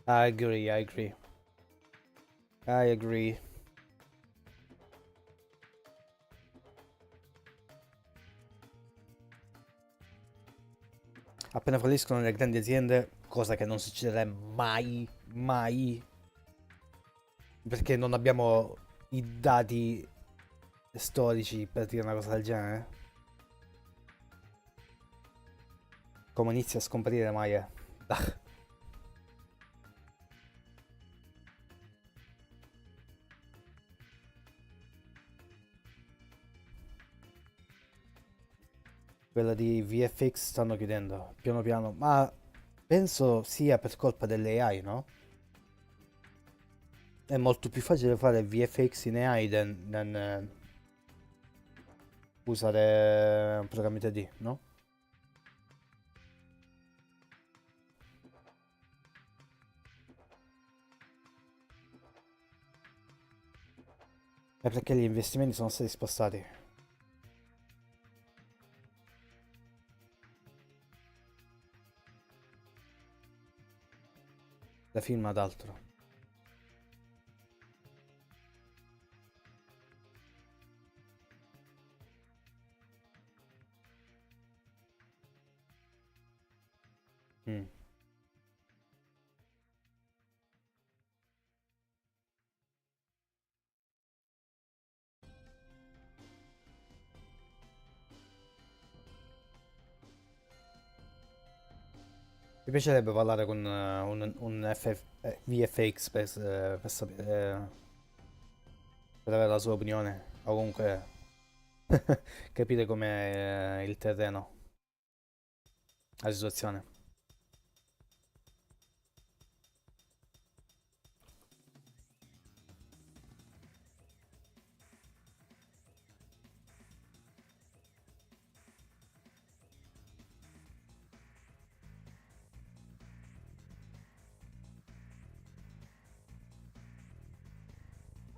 [SPEAKER 5] I agree. Appena falliscono le grandi aziende, cosa che non succederà mai, perché non abbiamo i dati storici per dire una cosa del genere. Come inizia a scomparire Maya? Quella di VFX stanno chiudendo piano piano, ma penso sia per colpa delle AI, no? È molto più facile fare VFX in AI than usare programmi 3D, no? È perché gli investimenti sono stati spostati. Da film ad altro. Mi piacerebbe parlare con un VFX per sapere, per avere la sua opinione, o comunque capire com'è il terreno, la situazione.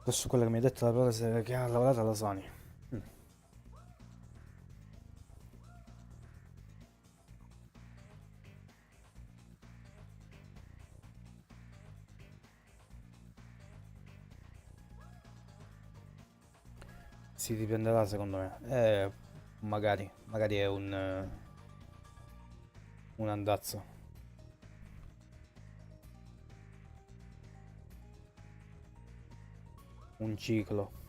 [SPEAKER 5] Su quello che mi ha detto la protesi che ha lavorato alla Sony. Si riprenderà secondo me. Magari è un andazzo. Un ciclo.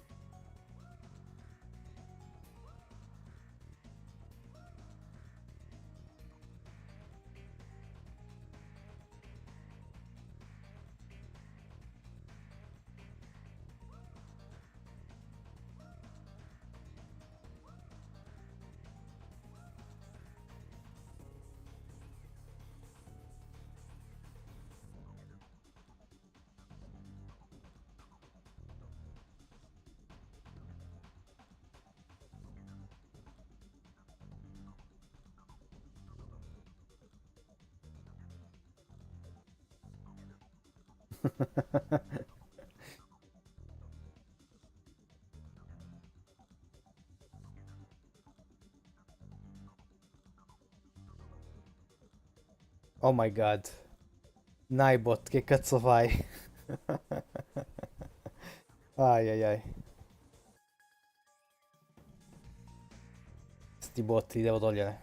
[SPEAKER 5] Oh my god. Nightbot, che cazzo fai? Ai ai ai. Sti bot li devo togliere.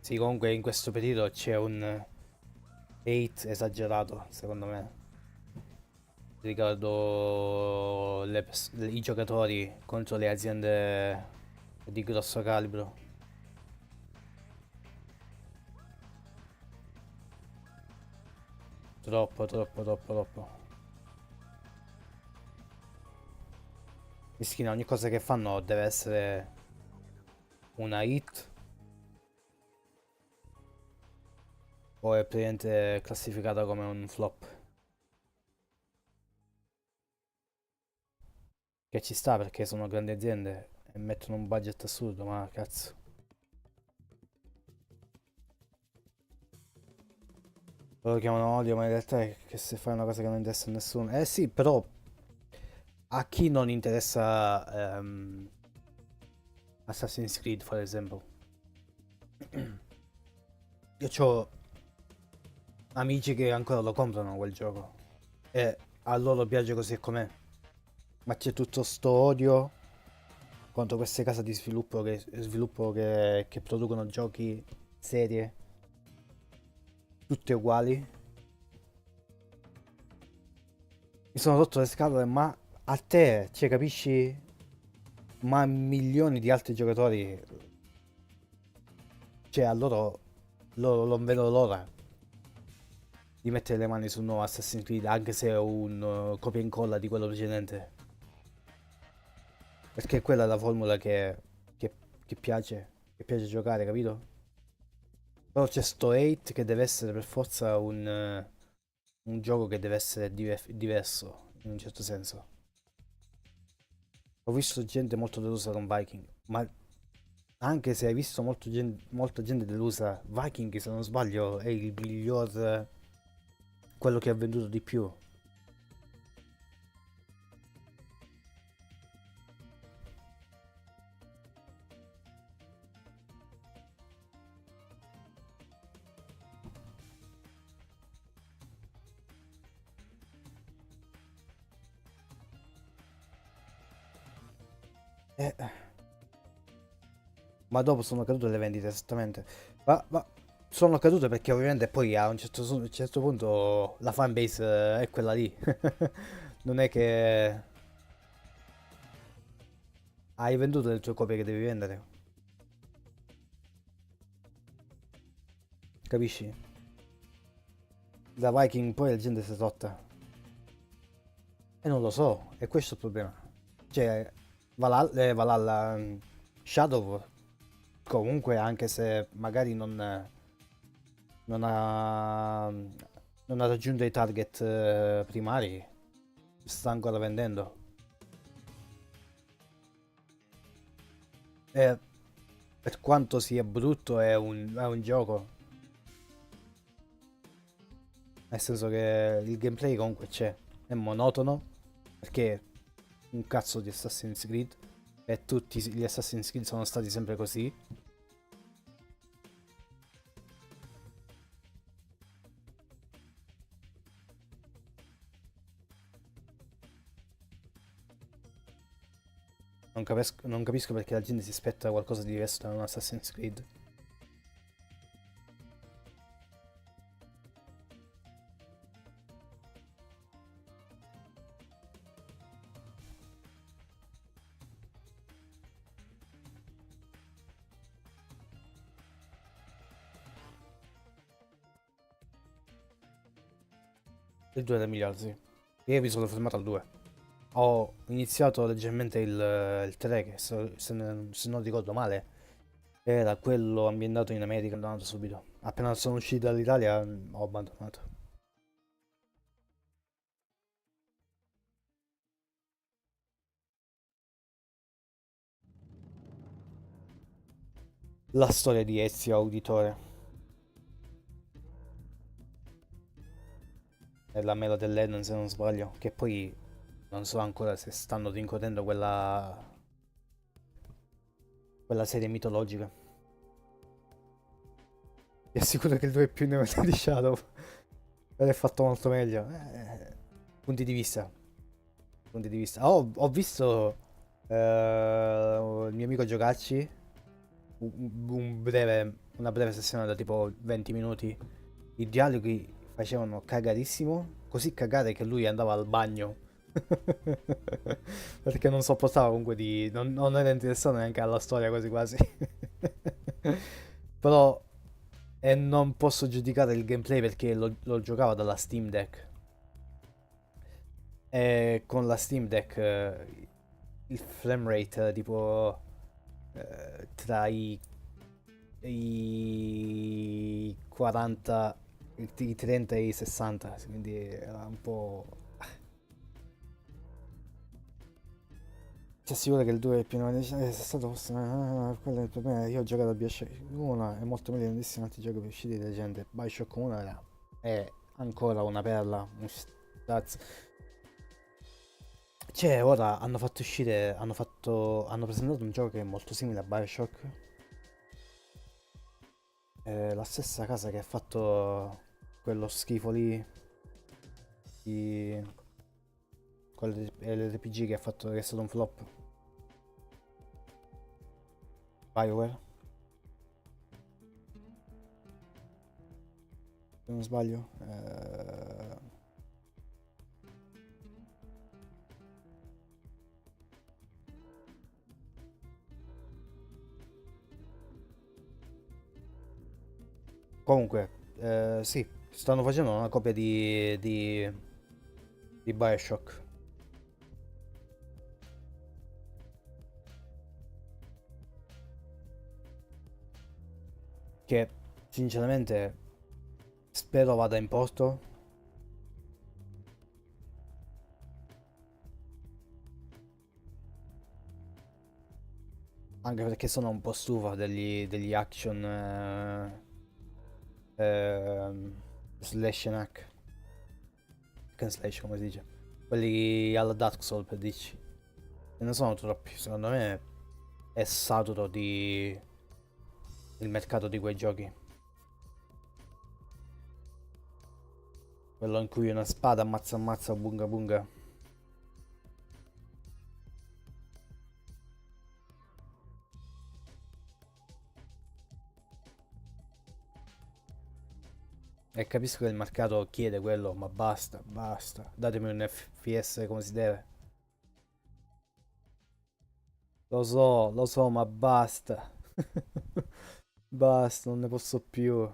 [SPEAKER 5] Sì, comunque in questo periodo c'è un hate esagerato, secondo me, riguardo i giocatori contro le aziende di grosso calibro. Troppo, troppo, troppo, troppo. Mischina, ogni cosa che fanno deve essere una hit o è praticamente classificata come un flop. Che ci sta perché sono grandi aziende e mettono un budget assurdo, ma cazzo. Loro chiamano odio, ma in realtà è che se fai una cosa che non interessa a nessuno. Eh sì, però a chi non interessa Assassin's Creed, per esempio. Io ho amici che ancora lo comprano quel gioco e a loro piace così com'è. Ma c'è tutto sto odio contro queste case di sviluppo che producono giochi, serie, tutte uguali. Mi sono rotto le scatole, ma a te, cioè capisci? Ma milioni di altri giocatori, cioè a loro non vedo l'ora di mettere le mani sul nuovo Assassin's Creed, anche se è un copia e incolla di quello precedente. Perché quella è la formula che piace giocare, capito? Però c'è sto hate che deve essere per forza un gioco che deve essere diverso, in un certo senso. Ho visto gente molto delusa con Viking, ma anche se hai visto molta gente delusa, Viking, se non sbaglio, è il miglior, quello che ha venduto di più. Ma dopo sono cadute le vendite, esattamente. Ma sono cadute perché ovviamente poi a un certo punto la fanbase è quella lì. Non è che hai venduto le tue copie che devi vendere. Capisci? da Viking poi la gente si è rotta. E non lo so, è questo il problema. Cioè, Valhalla Shadow comunque, anche se magari non ha, non ha raggiunto i target primari, sta ancora vendendo. E per quanto sia brutto è un gioco. Nel senso che il gameplay comunque c'è, è monotono, perché è un cazzo di Assassin's Creed e tutti gli Assassin's Creed sono stati sempre così. Non capisco perché la gente si aspetta qualcosa di diverso da un Assassin's Creed. Il 2 è migliore, sì. Io mi sono fermato al 2. Ho iniziato leggermente il 3, che se non ricordo male era quello ambientato in America, ho abbandonato subito. Appena sono uscito dall'Italia ho abbandonato. La storia di Ezio Auditore e la mela dell'Eden, se non sbaglio, che poi non so ancora se stanno rincorrendo quella serie mitologica. Ti assicuro che il 2 è più innovato di Shadow ed è fatto molto meglio. Punti di vista. Punti di vista. Ho visto il mio amico giocarci una breve sessione da tipo 20 minuti. I dialoghi facevano cagarissimo, così cagare che lui andava al bagno perché non sopportava comunque non era interessato neanche alla storia, quasi quasi. Però non posso giudicare il gameplay perché lo giocava dalla Steam Deck e con la Steam Deck il frame rate era tipo tra i 40, i 30 e i 60, quindi era un po'. Ti assicuro che il 2 è più è stato forse quello è il problema. Io ho giocato a Bioshock 1, è molto meglio di tantissimi altri giochi per uscire di gente. Bioshock 1 è ancora una perla, un stazzo. Cioè, ora hanno fatto uscire, hanno presentato un gioco che è molto simile a Bioshock. La stessa casa che ha fatto quello schifo lì di l'RPG che ha fatto, che è stato un flop. BioWare, se non sbaglio. Comunque, sì, stanno facendo una copia di Bioshock. Che sinceramente spero vada in porto. Anche perché sono un po' stufa degli action slash and hack. Hack and slash, come si dice. Quelli alla Dark Souls, per dirci. E non sono troppi. Secondo me è saturo di il mercato di quei giochi. Quello in cui una spada ammazza bunga bunga. E capisco che il mercato chiede quello, ma basta, basta. Datemi un FPS come si deve. Lo so, ma basta. Basta, non ne posso più.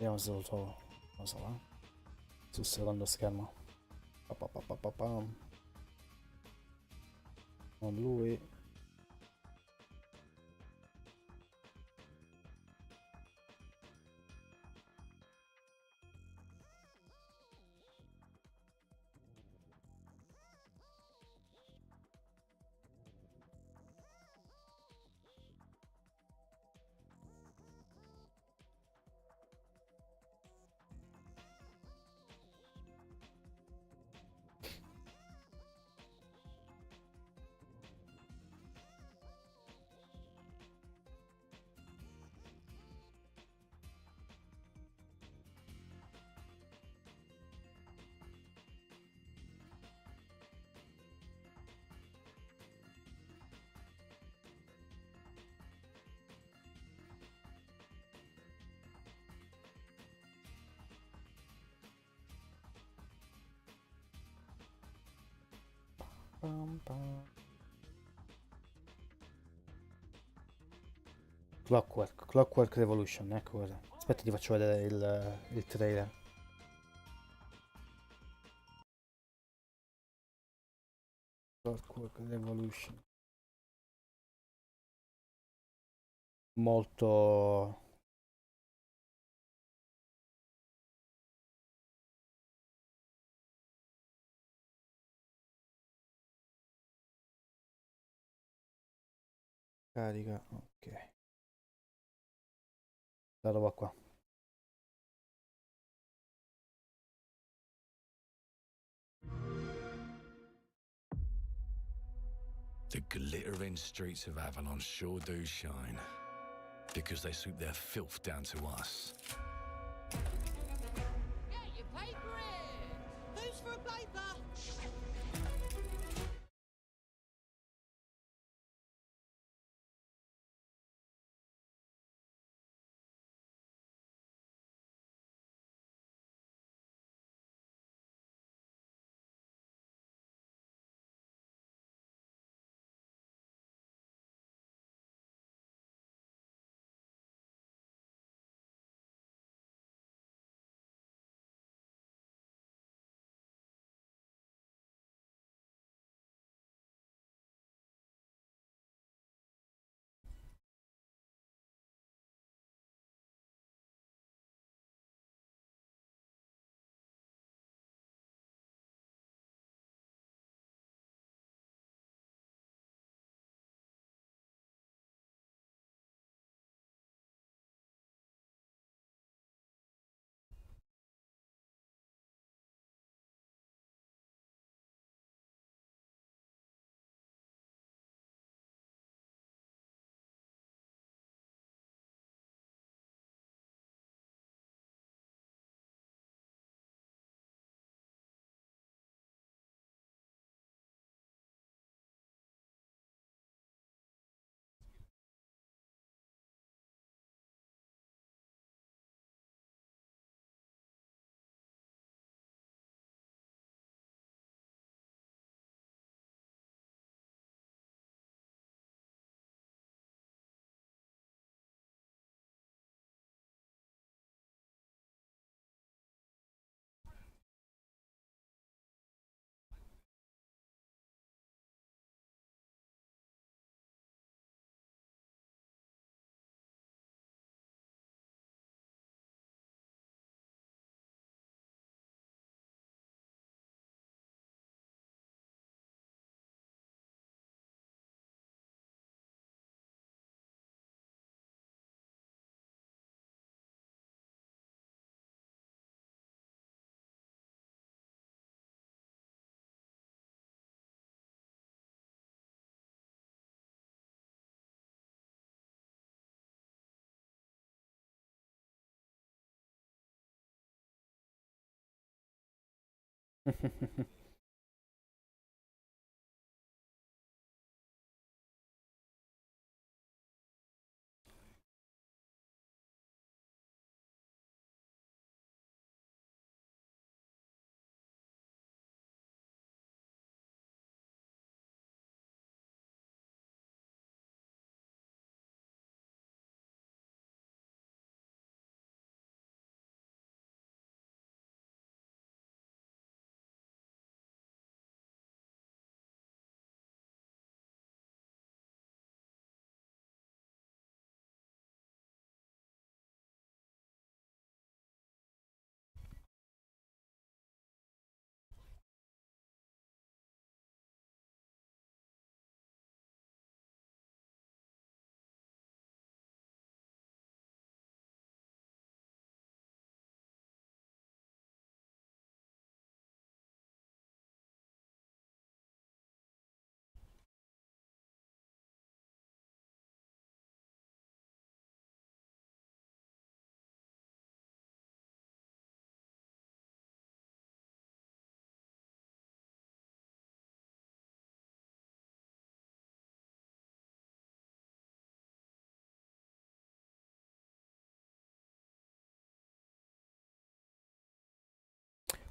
[SPEAKER 5] Vediamo se lo trovo. Non so, sul secondo schermo. Non lui. Clockwork Revolution, ecco guarda. Aspetta, ti faccio vedere il trailer. Clockwork Revolution. Molto... Carica, ok. La roba qua.
[SPEAKER 6] The glittering streets of Avalon sure do shine, because they sweep their filth down to us.
[SPEAKER 7] Get your paper in! Who's for a paper?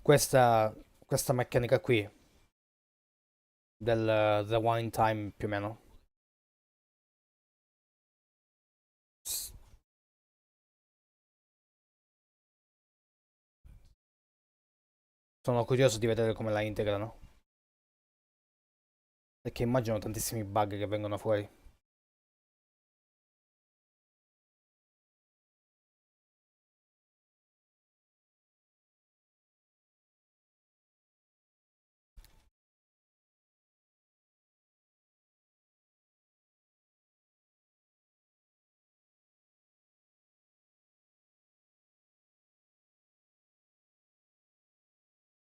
[SPEAKER 5] questa meccanica qui del rewind time più o meno. Sono curioso di vedere come la integrano. Perché immagino tantissimi bug che vengono fuori.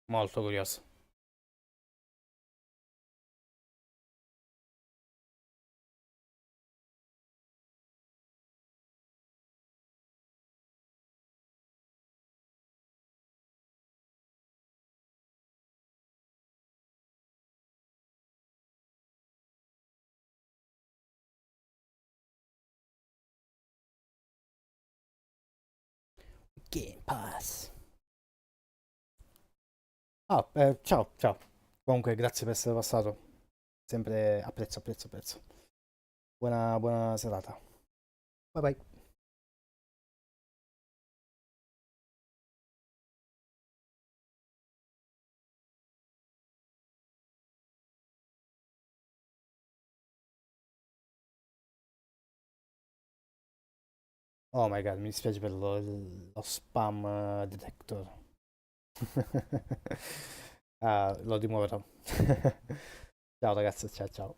[SPEAKER 5] Molto curioso. Game Pass. Ah, ciao, ciao. Comunque, grazie per essere passato. Sempre apprezzo, apprezzo, apprezzo. Buona serata. Bye bye. Oh my god, mi dispiace per lo spam detector. Ah, lo rimuoverò. Ciao ragazzi, ciao ciao.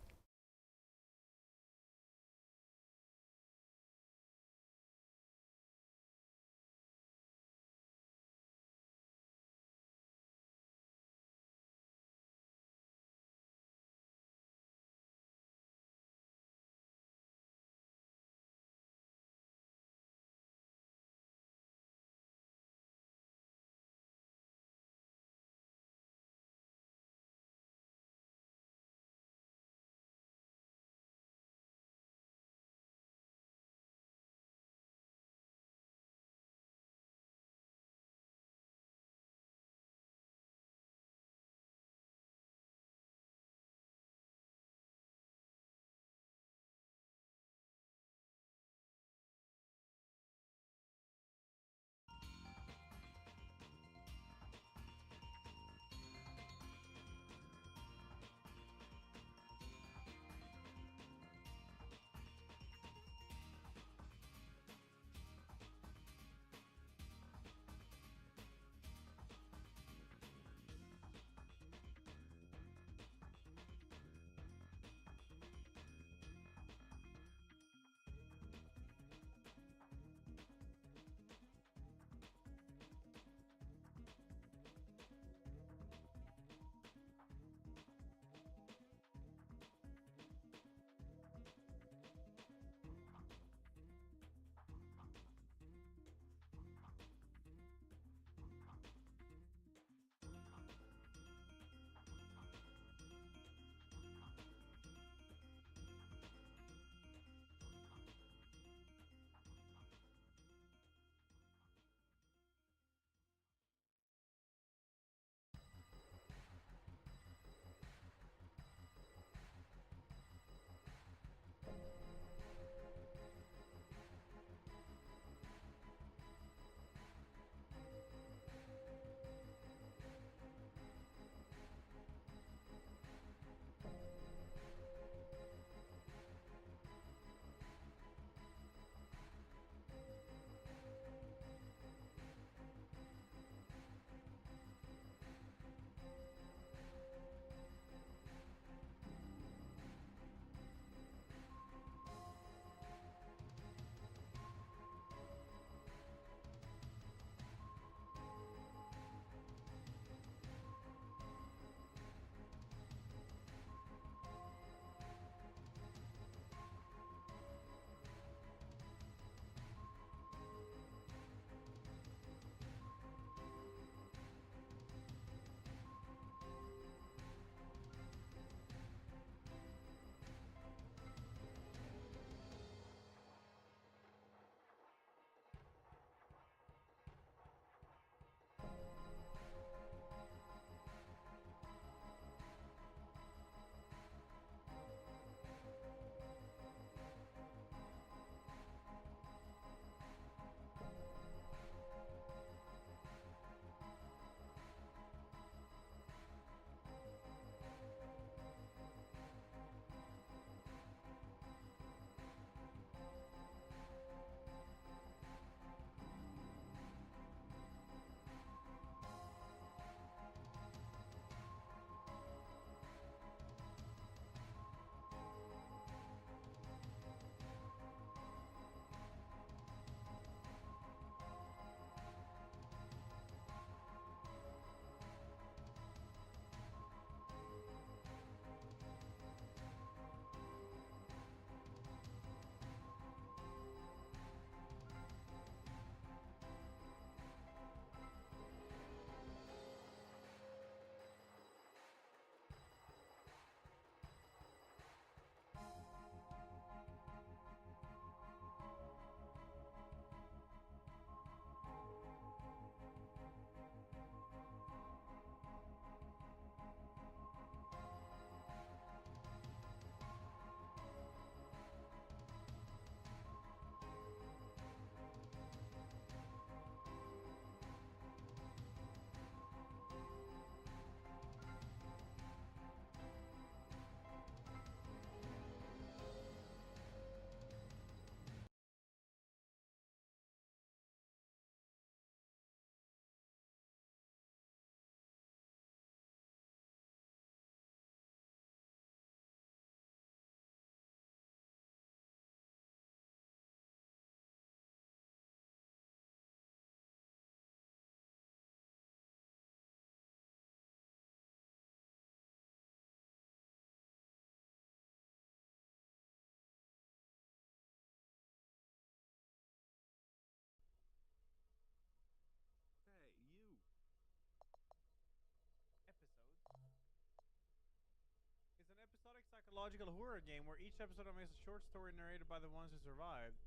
[SPEAKER 8] psychological horror game where each episode is a short story narrated by the ones who survived.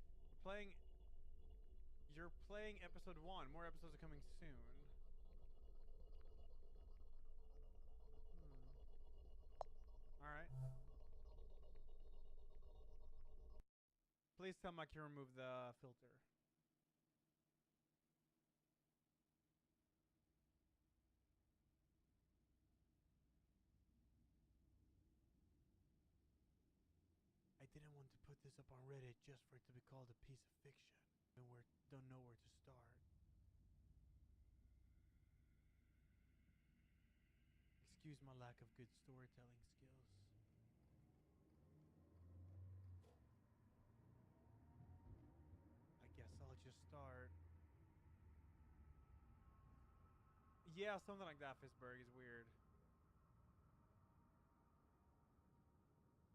[SPEAKER 8] You're playing episode 1. More episodes are coming soon. Alright. Please tell me I can remove the filter. I didn't want to put this up on Reddit just for it to be called a piece of fiction. And we don't know where to start. Excuse my lack of good storytelling skills. I guess I'll just start. Yeah, something like that, Fistberg, is weird.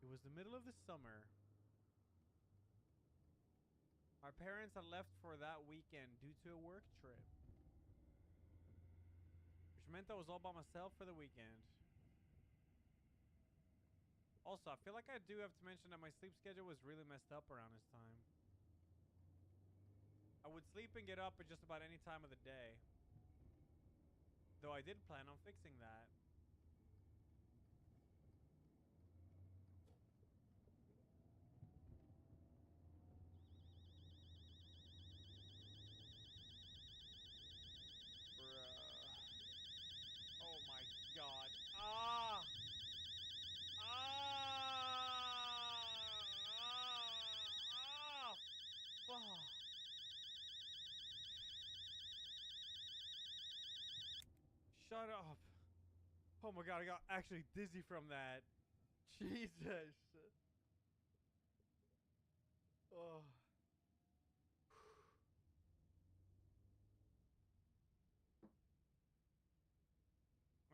[SPEAKER 8] It was the middle of the summer. My parents had left for that weekend due to a work trip, which meant I was all by myself for the weekend. Also, I feel like I do have to mention that my sleep schedule was really messed up around this time. I would sleep and get up at just about any time of the day. Though I did plan on fixing that. Oh my god. Ah! Fuck. Shut up. Oh my god, I got actually dizzy from that. Jesus. Oh.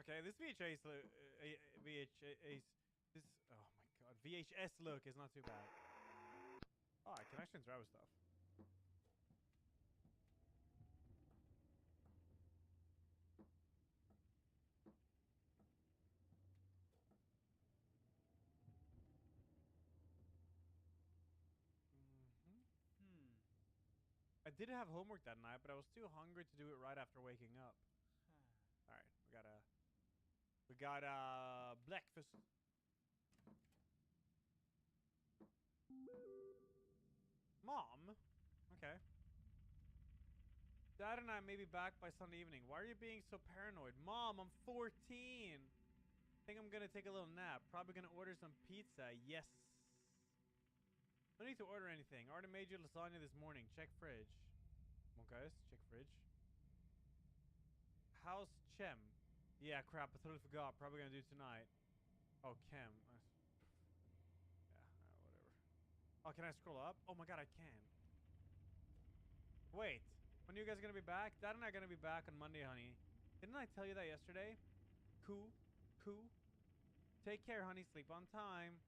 [SPEAKER 8] Okay, this VHS look, this, oh my god, VHS look is not too bad. Oh, I can actually interact with stuff. I did have homework that night, but I was too hungry to do it right after waking up. Alright, we got breakfast. Mom? Okay. Dad and I may be back by Sunday evening. Why are you being so paranoid? Mom, I'm 14. Think I'm gonna take a little nap. Probably gonna order some pizza. Yes. No need to order anything. Already made you lasagna this morning. Check fridge. Come on, guys. Check fridge. How's Chem? Yeah, crap. I totally forgot. Probably gonna do it tonight. Oh, Chem. Yeah, whatever. Oh, can I scroll up? Oh my god, I can. Wait. When are you guys gonna be back? Dad and I are gonna be back on Monday, honey. Didn't I tell you that yesterday? Cool. Cool. Take care, honey. Sleep on time.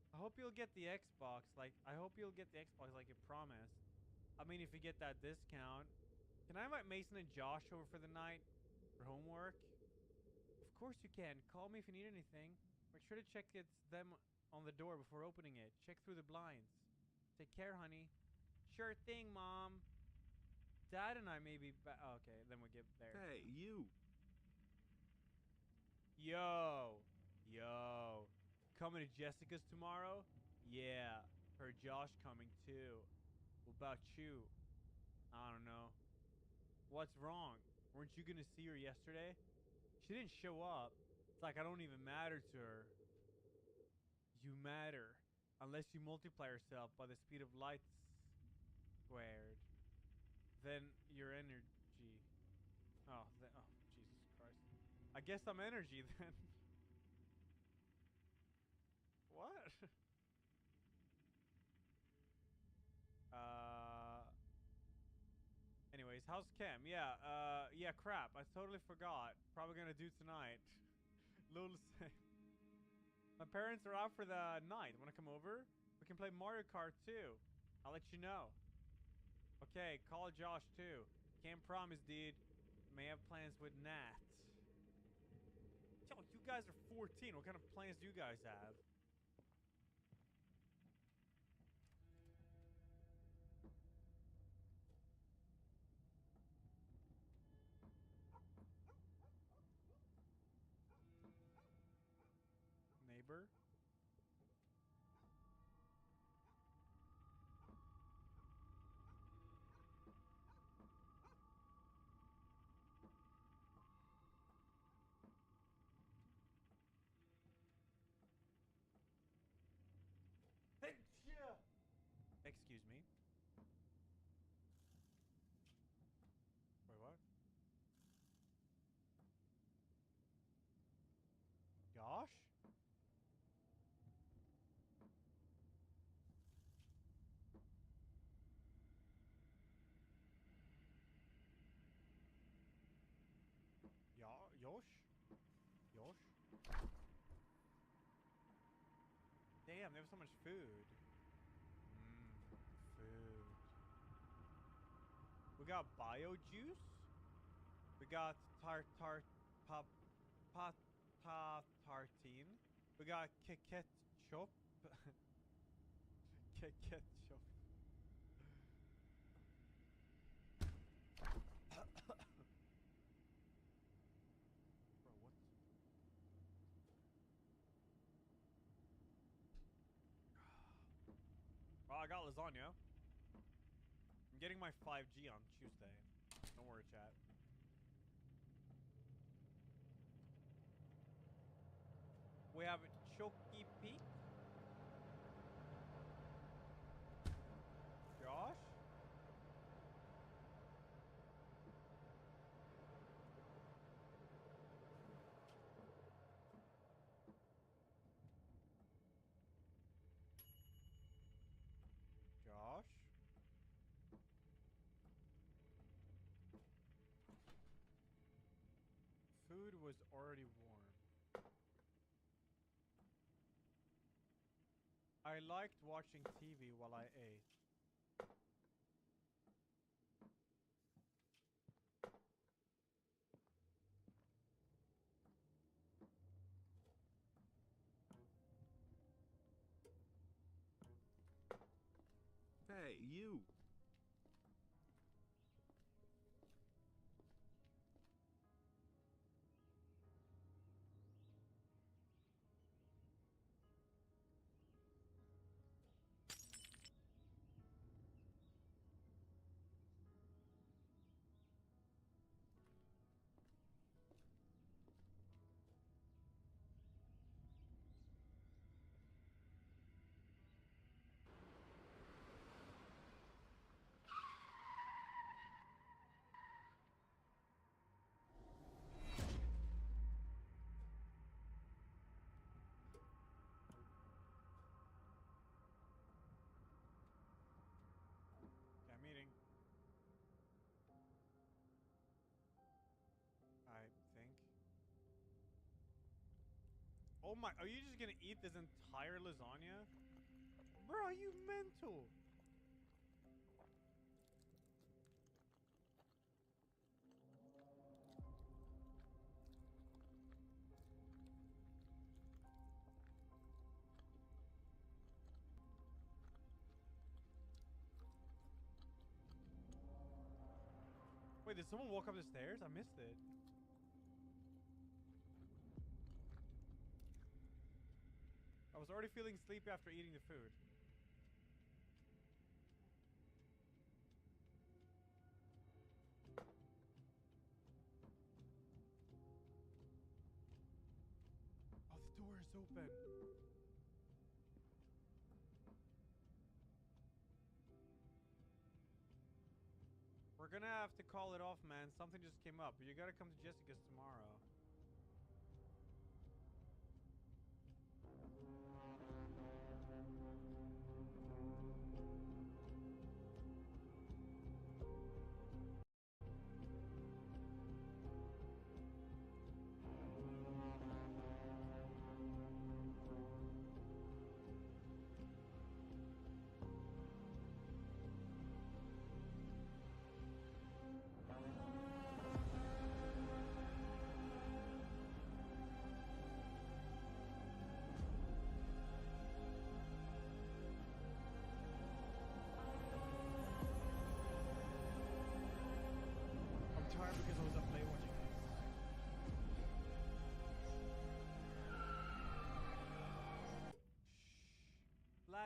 [SPEAKER 8] I hope you'll get the Xbox like you promised. I mean, if you get that discount. Can I invite Mason and Josh over for the night? For homework? Of course you can. Call me if you need anything. Make sure to check it's them on the door before opening it. Check through the blinds. Take care, honey. Sure thing, Mom. Dad and I may be back. Oh, okay, then we get there.
[SPEAKER 9] Hey, you.
[SPEAKER 8] Yo. Coming to Jessica's tomorrow? Yeah. Her Josh coming too. What about you? I don't know. What's wrong? Weren't you gonna see her yesterday? She didn't show up. It's like I don't even matter to her. You matter. Unless you multiply yourself by the speed of light squared. Then your energy. Oh, Jesus Christ. I guess I'm energy then. What? Anyways, how's Cam? Yeah, crap. I totally forgot. Probably gonna do tonight. Little same. My parents are out for the night. Wanna come over? We can play Mario Kart too. I'll let you know. Okay, call Josh too. Can't promise, dude. May have plans with Nat. Yo, you guys are 14. What kind of plans do you guys have? YouTuber. Excuse me. Wait, what? Gosh? Yosh? Yosh? Damn, they have so much food. Food. We got bio juice. We got tartine. We got ketchup. Ketchup. Bro, what? Well, I got lasagna. I'm getting my 5G on Tuesday. Don't worry, chat. We have Choky Peak. Josh? Josh? Food was already warm. I liked watching TV while I ate.
[SPEAKER 9] Hey, you!
[SPEAKER 8] I'm eating. I think. Oh my, are you just gonna eat this entire lasagna? Bro, are you mental? Wait, did someone walk up the stairs? I missed it. I was already feeling sleepy after eating the food. Oh, the door is open. We're gonna have to call it off, man. Something just came up. You gotta come to Jessica's tomorrow. Tired because I was up late watching this.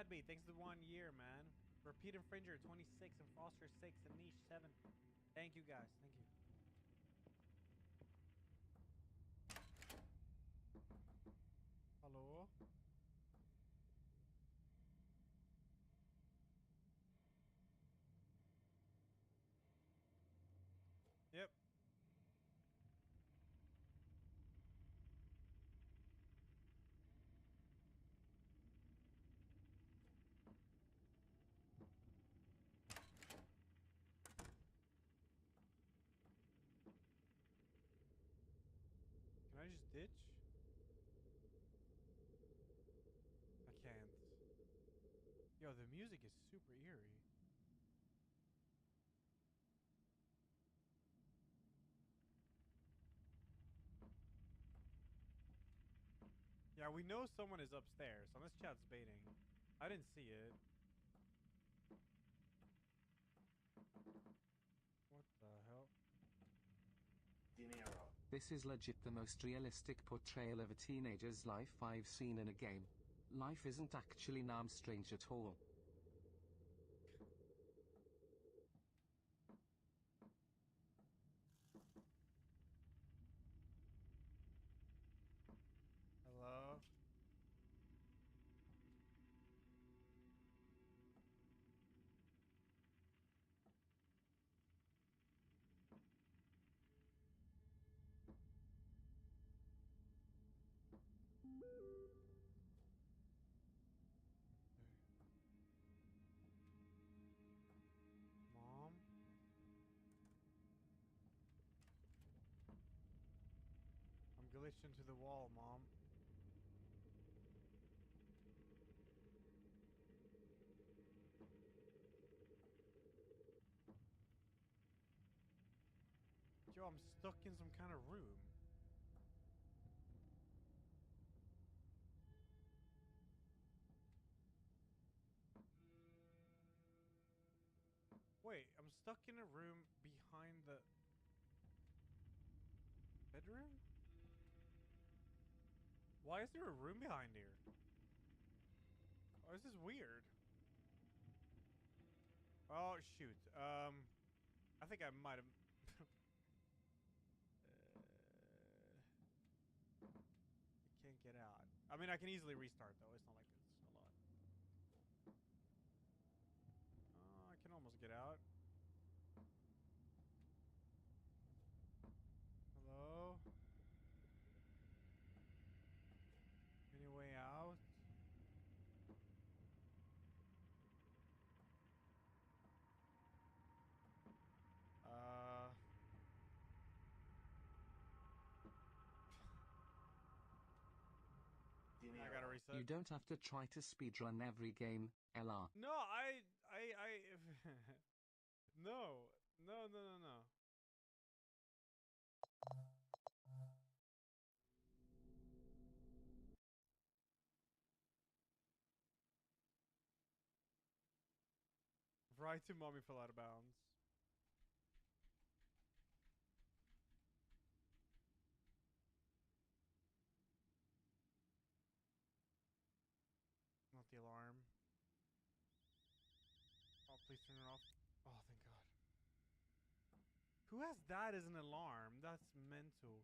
[SPEAKER 8] Sadby, thanks for the 1 year, man. Repeat Infringer 26 and Foster 6 and Niche 7. Thank you guys. Thank you. Hello? Yep. Can I just ditch? I can't. Yo, the music is super eerie. Yeah, we know someone is upstairs, unless chat's baiting. I didn't see it. What the hell?
[SPEAKER 10] This is legit the most realistic portrayal of a teenager's life I've seen in a game. Life isn't actually Nam strange at all.
[SPEAKER 8] Hello? Mom? I'm glitched into the wall, Mom. Yo, I'm stuck in some kind of room. Wait, I'm stuck in a room behind the bedroom? Why is there a room behind here? Oh, this is weird. Oh, shoot. I think I might have... I can't get out. I mean, I can easily restart, though. It's not like it's a lot. I can almost get out. Hello? Any way out? I gotta reset.
[SPEAKER 10] You don't have to try to speedrun every game, LR.
[SPEAKER 8] No, no. No. Right to mommy fell out of bounds. Not the alarm. Oh, please turn it off. Oh, thank God. Who has that as an alarm? That's mental.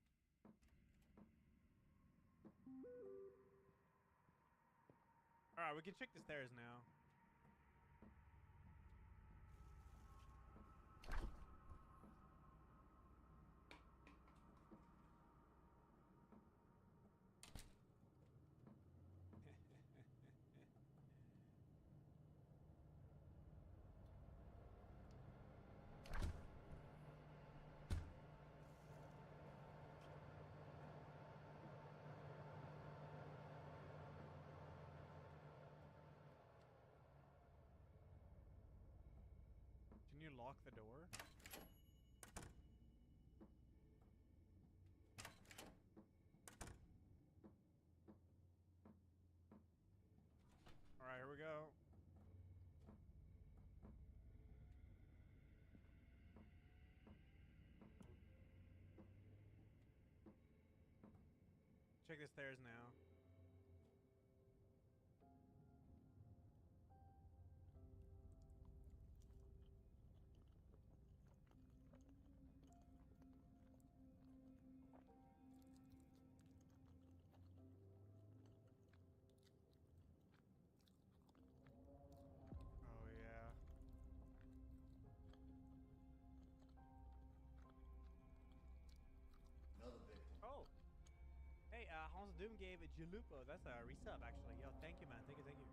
[SPEAKER 8] Alright, we can check the stairs now. Can you lock the door? Alright, here we go. Check the stairs now. Doom gave a Jalupo. That's a resub, actually. Yo, thank you, man. Thank you, thank you.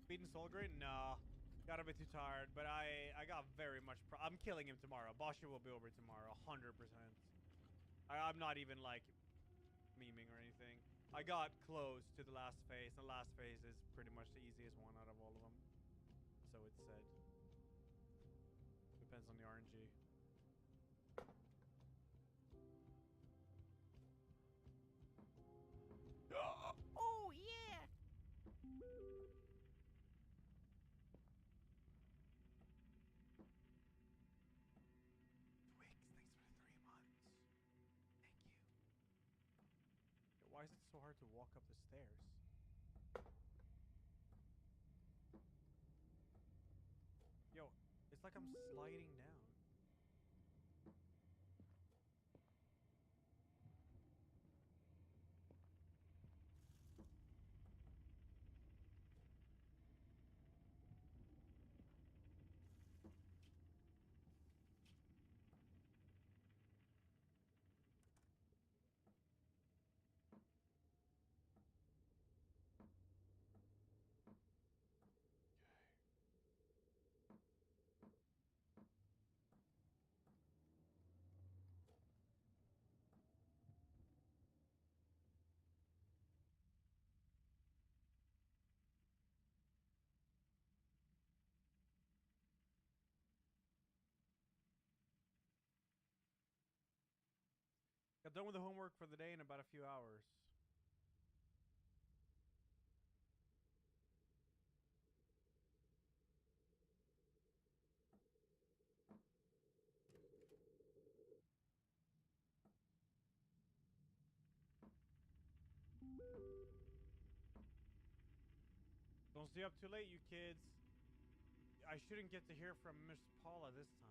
[SPEAKER 8] Beating Solgren? Nah. Got a bit too tired, but I got very much... I'm killing him tomorrow. Bosher will be over tomorrow, 100%. I'm not even, like, memeing or anything. I got close to the last phase. The last phase is pretty much the easiest one out of all of them. So it's said. Depends on the RNG.
[SPEAKER 7] Oh, yeah!
[SPEAKER 8] Why is it so hard to walk up the stairs? Yo, it's like I'm sliding down. Got done with the homework for the day in about a few hours. Don't stay up too late, you kids. I shouldn't get to hear from Miss Paula this time.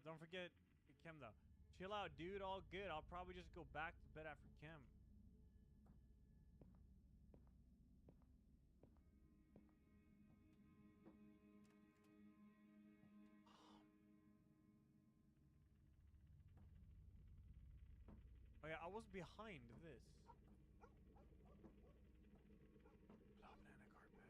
[SPEAKER 8] Don't forget Kim though. Chill out, dude. All good. I'll probably just go back to bed after Kim. Oh yeah, I was behind this. Banana carpet.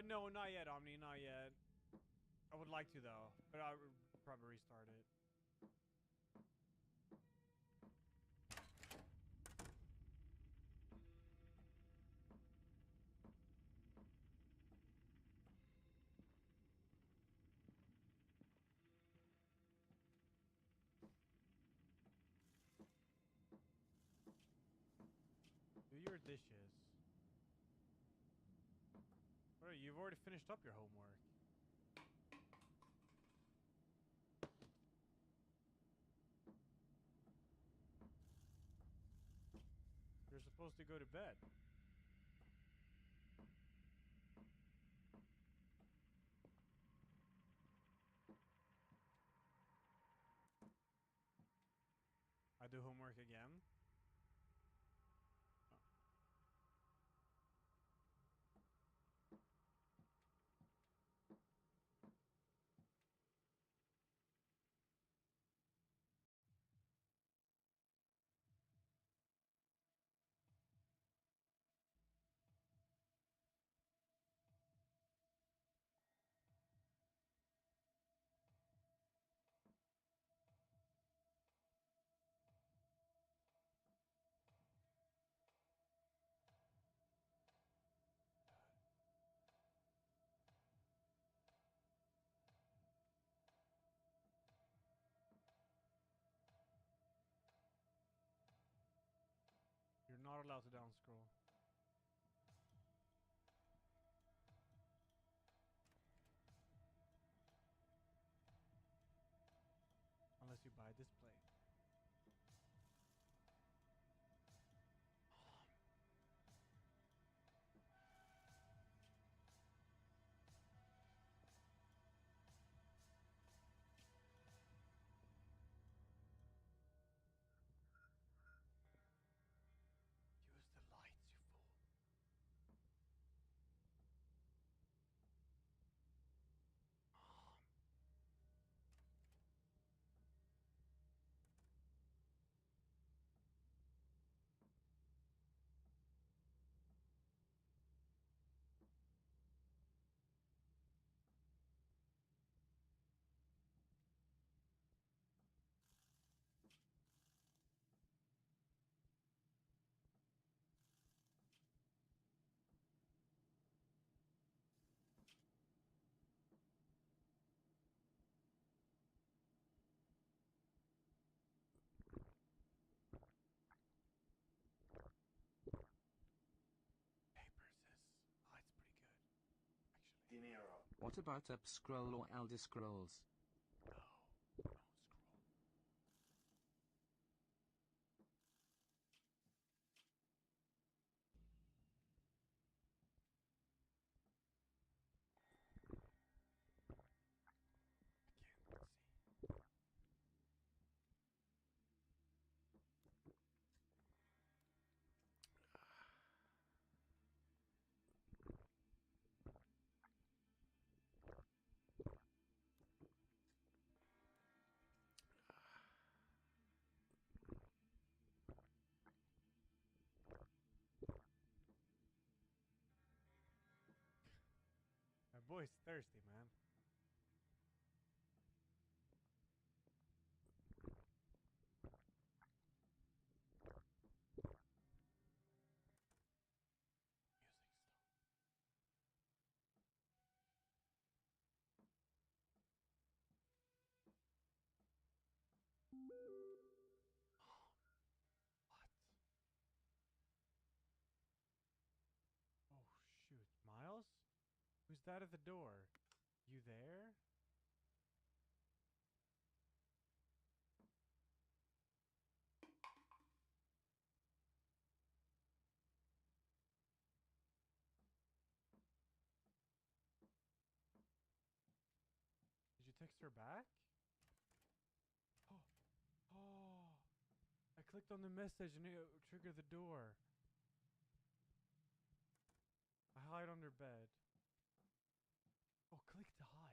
[SPEAKER 8] No, not yet, Omni, not yet. I would like to though, but I'll probably restart it. Do your dishes. Bro, you've already finished up your homework. You're supposed to go to bed. I do homework again. You're not allowed to down scroll. Unless you buy this plate.
[SPEAKER 10] What about Up Scroll or Elder Scrolls?
[SPEAKER 8] My boy's thirsty, man. Oh shoot, Miles? Who's that at the door? You there? Did you text her back? Oh, oh! I clicked on the message and it triggered the door. I hide under bed. Oh, click to hide.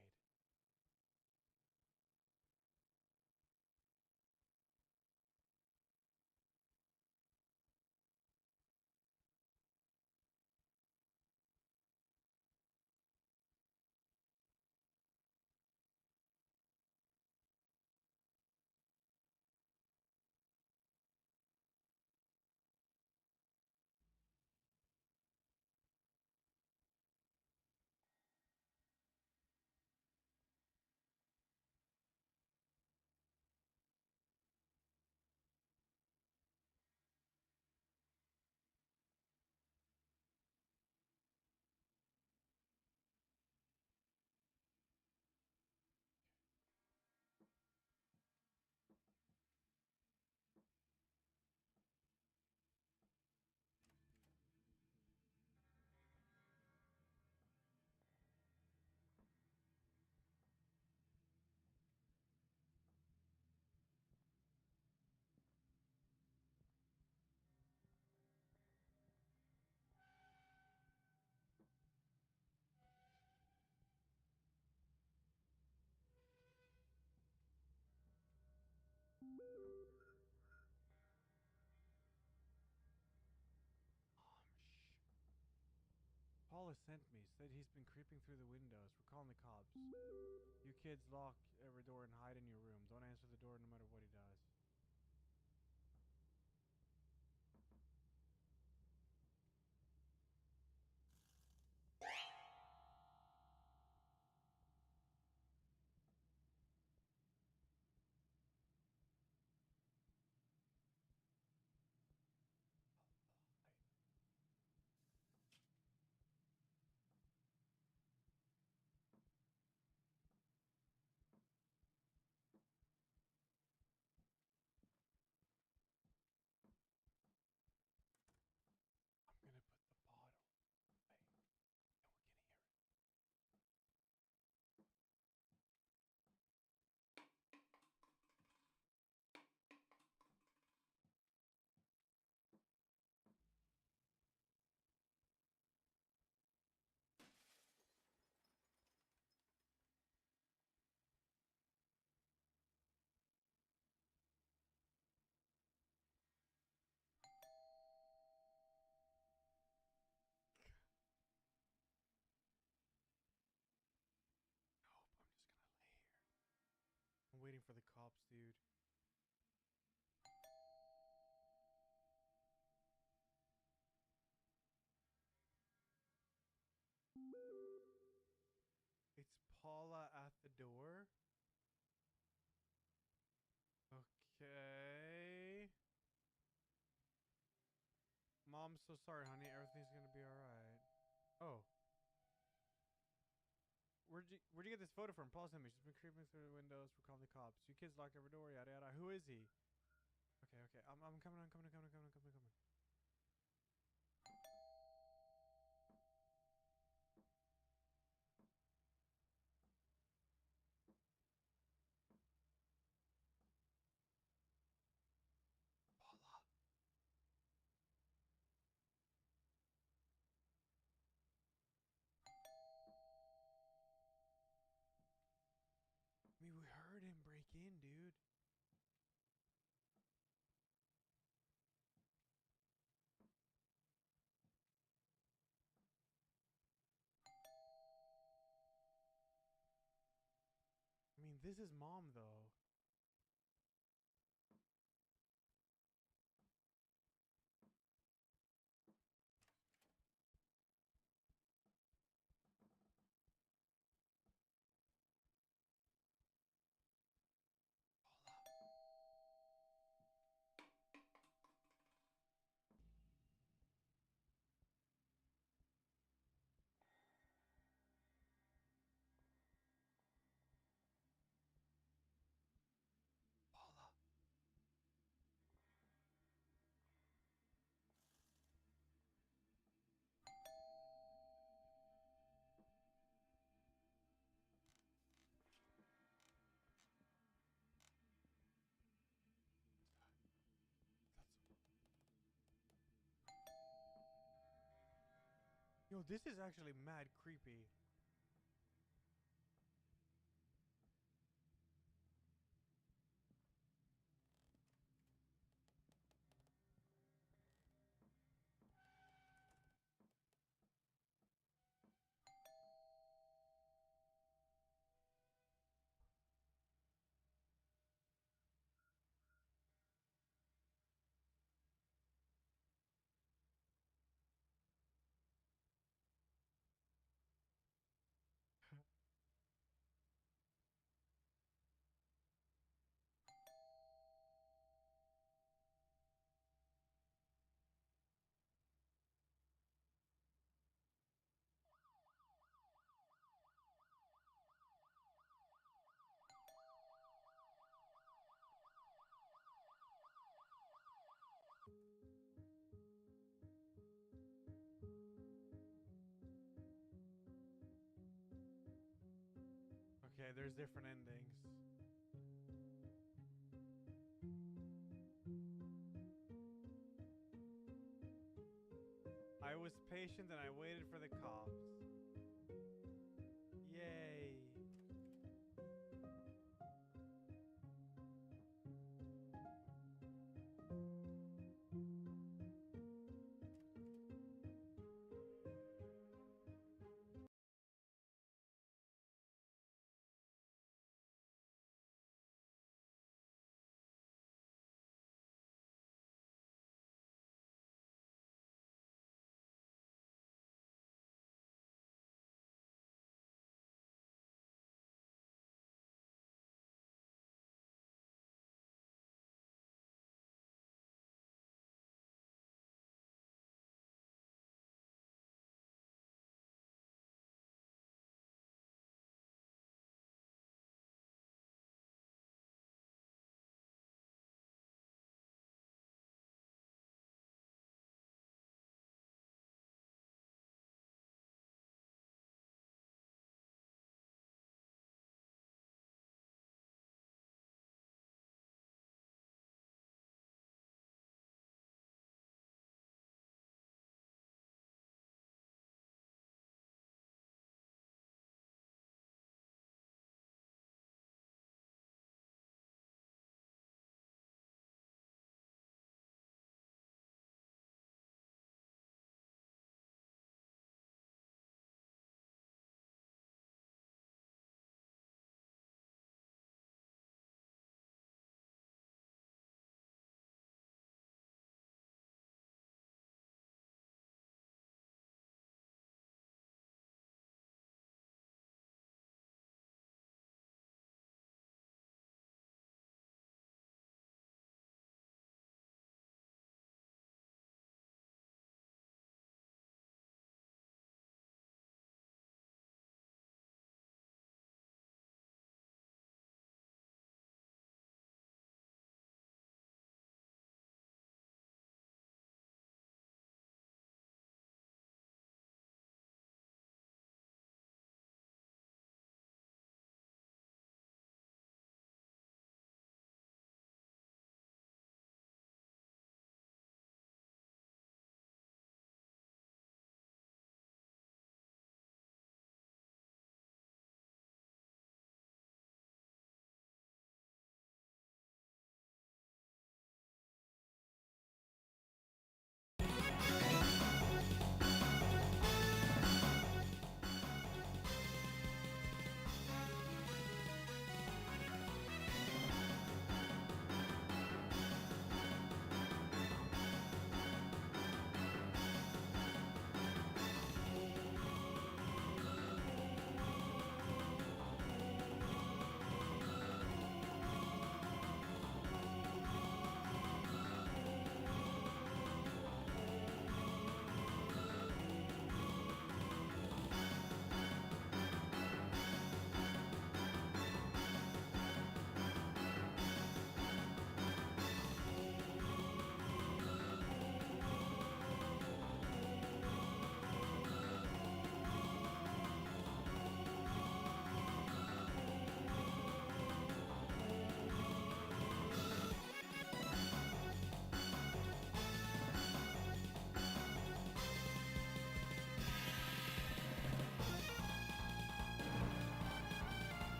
[SPEAKER 8] Paula sent me, said he's been creeping through the windows. We're calling the cops. You kids lock every door and hide in your room. Don't answer the door no matter what he does. I'm gonna put the bottle away, and we're gonna hear it. I'm waiting for the cops, dude. It's Paula at the door. Okay. Mom, so sorry, honey. Everything's gonna be alright. Oh. where'd you get this photo from? Paul's image. She's been creeping through the windows. We're calling the cops. You kids locked every door. Yada yada. Who is he? Okay, okay. I'm coming. I'm coming. Coming. Coming. Coming. Coming. I mean, we heard him break in, dude. I mean, this is mom, though. Yo, this is actually mad creepy. Okay, there's different endings. I was patient and I waited for the cops.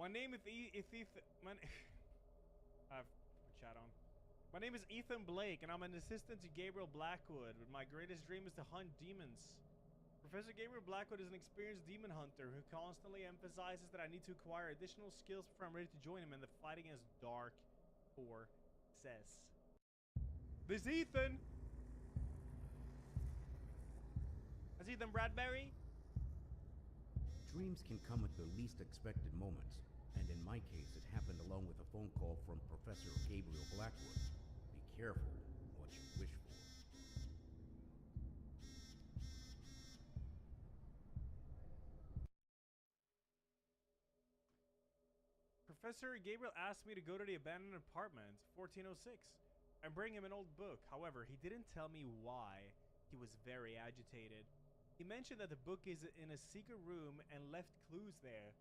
[SPEAKER 8] My name is Ethan. I have chat on. My name is Ethan Blake, and I'm an assistant to Gabriel Blackwood. But my greatest dream is to hunt demons. Professor Gabriel Blackwood is an experienced demon hunter who constantly emphasizes that I need to acquire additional skills before I'm ready to join him in the fight against Dark Forces. This Ethan. That's Ethan Bradbury.
[SPEAKER 11] Dreams can come at the least expected moments, and in my case, it happened along with a phone call from Professor Gabriel Blackwood. Be careful what you wish for.
[SPEAKER 8] Professor Gabriel asked me to go to the abandoned apartment, 1406, and bring him an old book. However, he didn't tell me why. He was very agitated. He mentioned that the book is in a secret room and left clues there.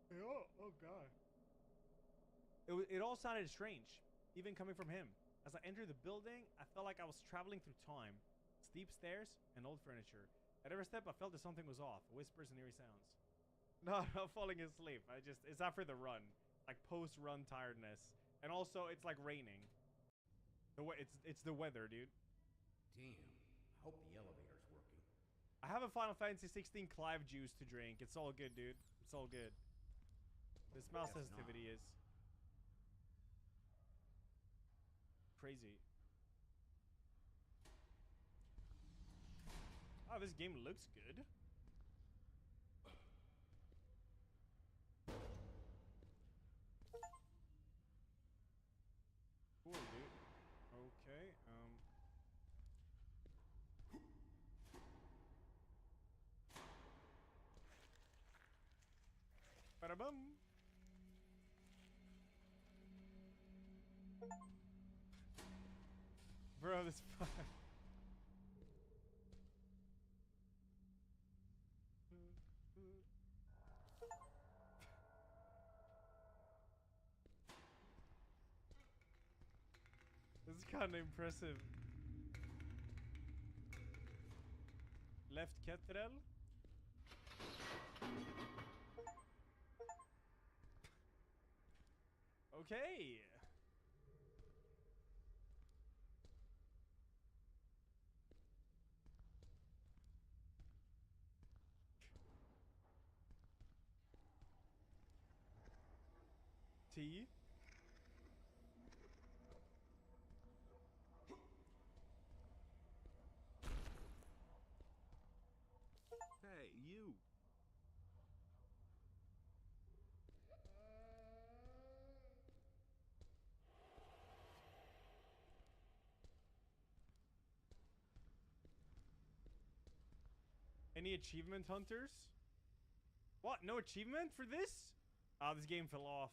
[SPEAKER 8] Oh God. It all sounded strange, even coming from him. As I entered the building, I felt like I was traveling through time. Steep stairs and old furniture. At every step, I felt that something was off. Whispers and eerie sounds. No, I'm not falling asleep. It's after the run. Like post-run tiredness. And also, it's like raining. It's the weather, dude.
[SPEAKER 11] Damn. I hope the elevator's working.
[SPEAKER 8] I have a Final Fantasy 16 Clive juice to drink. It's all good, dude. It's all good. The smell sensitivity is crazy. Oh, this game looks good. Cool, dude. Okay, Bada-bum. Bro, this fun. This is kind of impressive. Left Ketrel. Okay. T.
[SPEAKER 9] Hey, you.
[SPEAKER 8] Any achievement hunters? What? No achievement for this? Ah, this game fell off.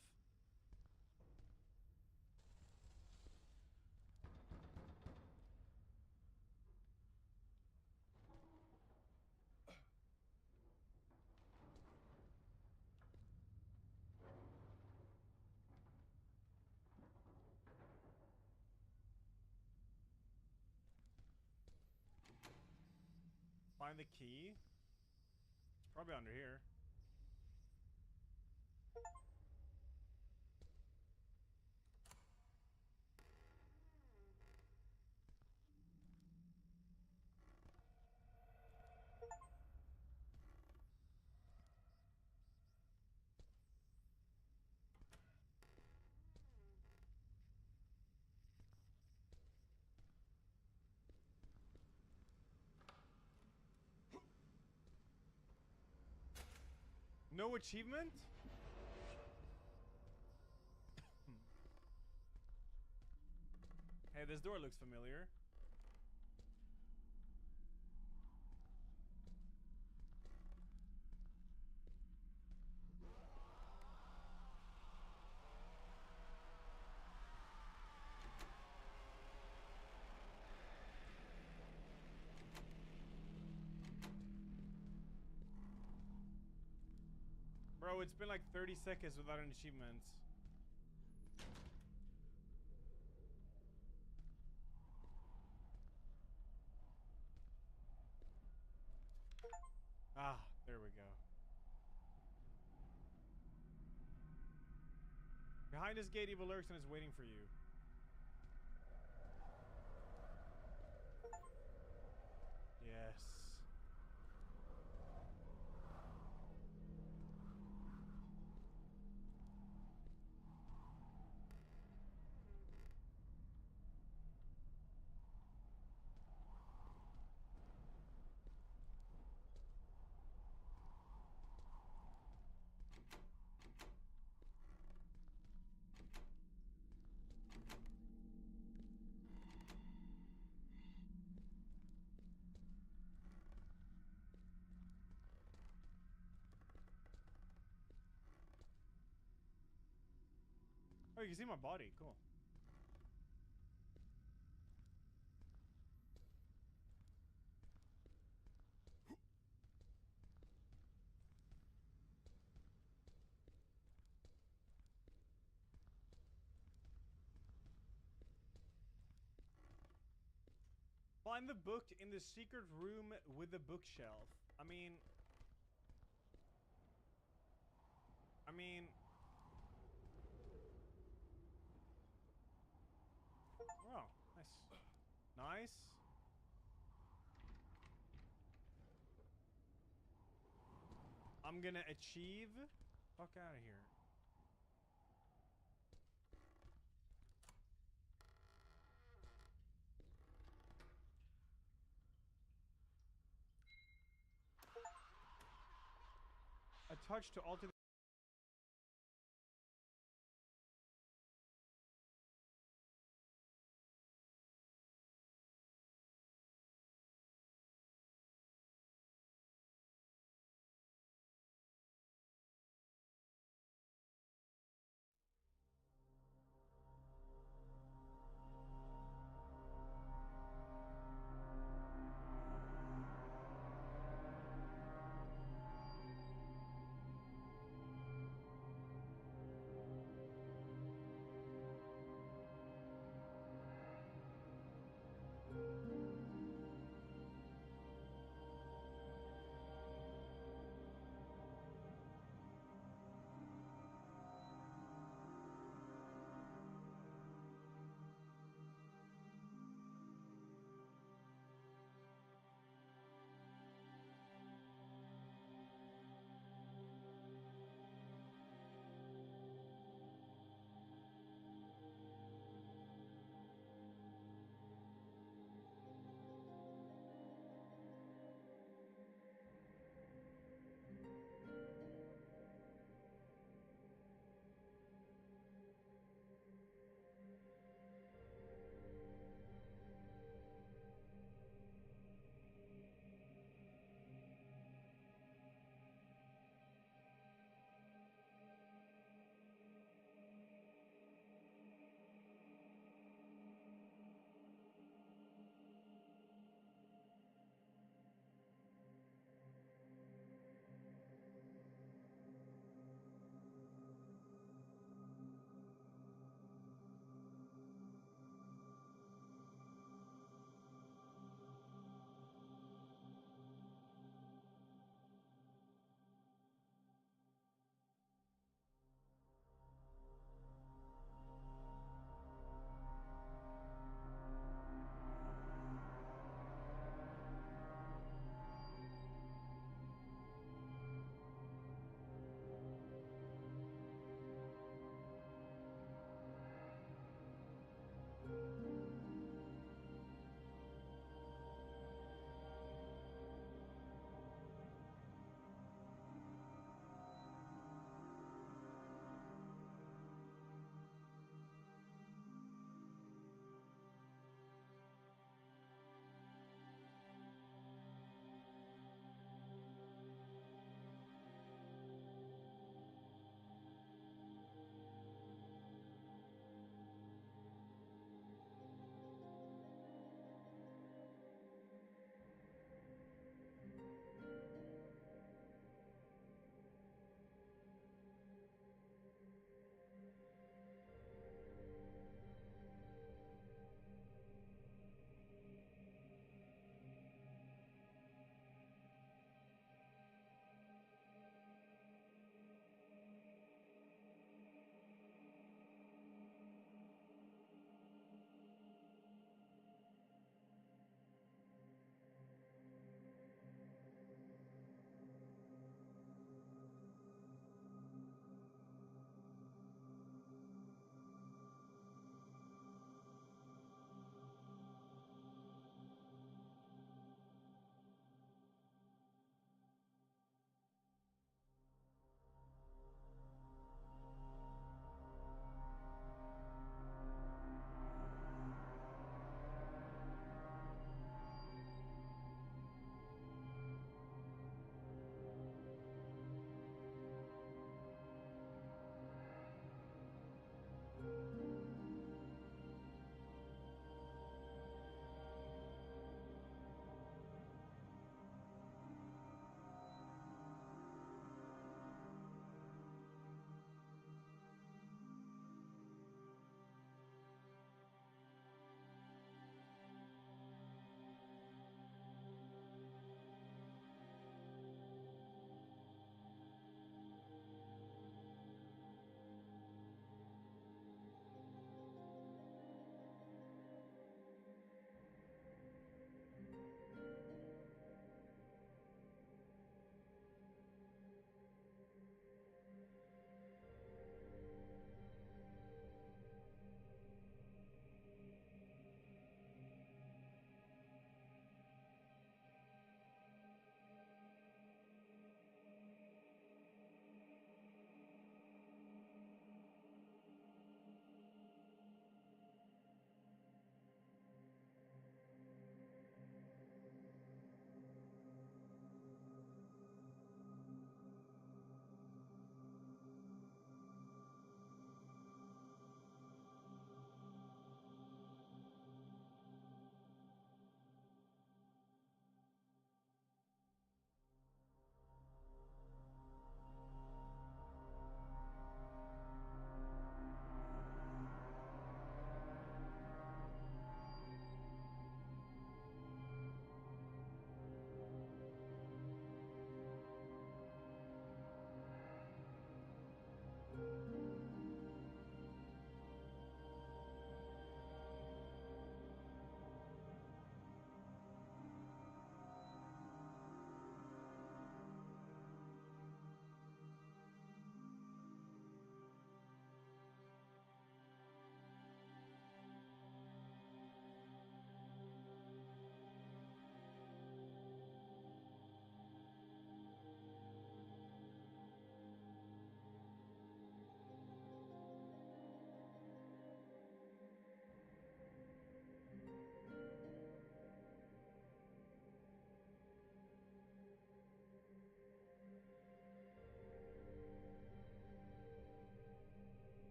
[SPEAKER 8] Find the key. It's probably under here. No achievement? Hey, this door looks familiar. Bro, it's been like 30 seconds without an achievement. Ah, there we go. Behind this gate, evil lurks and is waiting for you. Yes. Oh, you can see my body. Cool. Find the book in the secret room with the bookshelf. I mean... Oh, nice. Nice. I'm gonna achieve... Fuck out of here. A touch to alter the...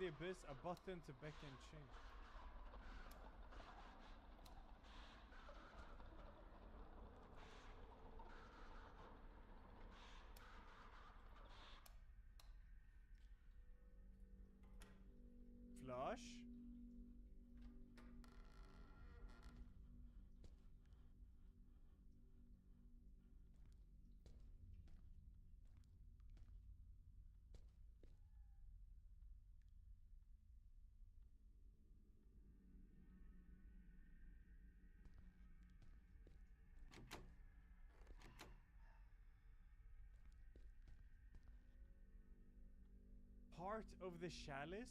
[SPEAKER 8] the abyss, a button to beckon change. Flush. Part of the chalice?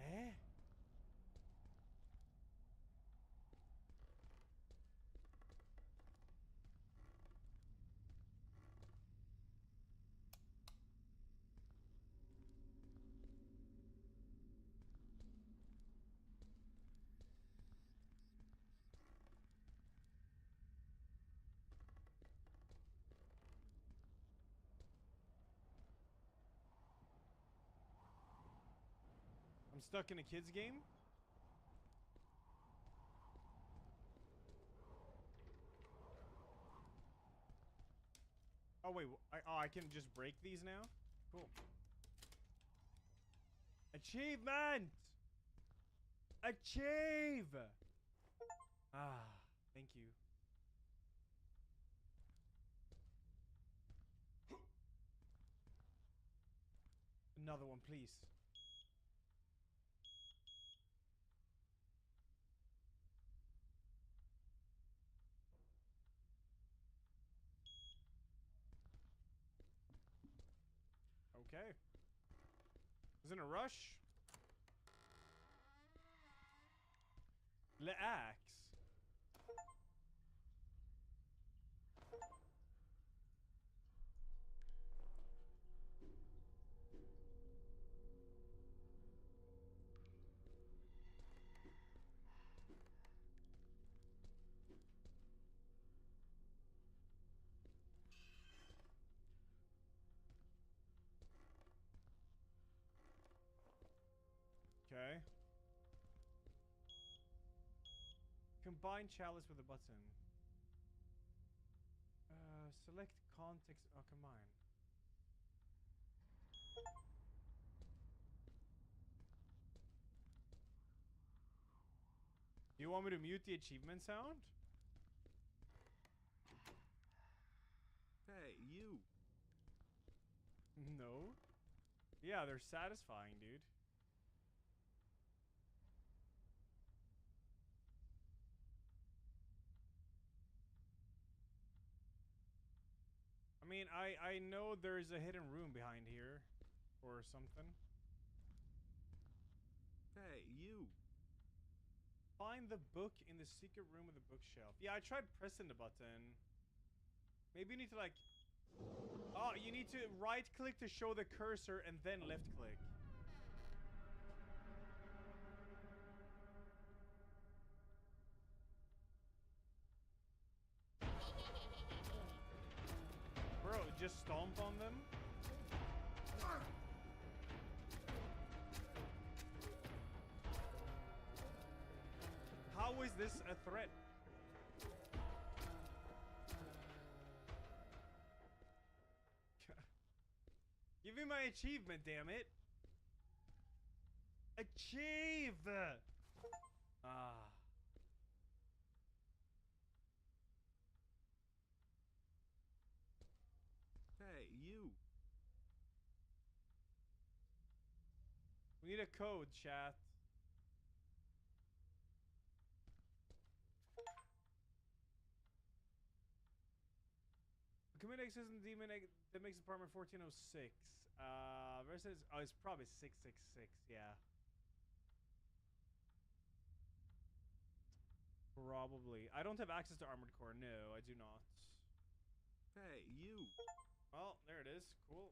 [SPEAKER 8] Eh? I'm stuck in a kid's game? Oh wait, I can just break these now? Cool. Achievement! Achieve! Ah, thank you. Another one, please. Okay. Was in a rush. Le axe. Okay. Combine chalice with a button. Select context. Oh, combine. You want me to mute the achievement sound?
[SPEAKER 9] Hey, you.
[SPEAKER 8] No. Yeah, they're satisfying, dude. I mean, I know there's a hidden room behind here or something.
[SPEAKER 9] Hey, you.
[SPEAKER 8] Find the book in the secret room of the bookshelf. Yeah, I tried pressing the button. Maybe you need to like... Oh, you need to right click to show the cursor and then left click. Bro, just stomp on them? How is this a threat? Give me my achievement, damn it. Achieve! Ah.
[SPEAKER 9] Hey, you.
[SPEAKER 8] We need a code, chat. Commit access and demon that makes apartment 1406. Versus it's probably 666, yeah. Probably. I don't have access to Armored Core. No, I do not.
[SPEAKER 9] Hey, you.
[SPEAKER 8] Well, there it is. Cool.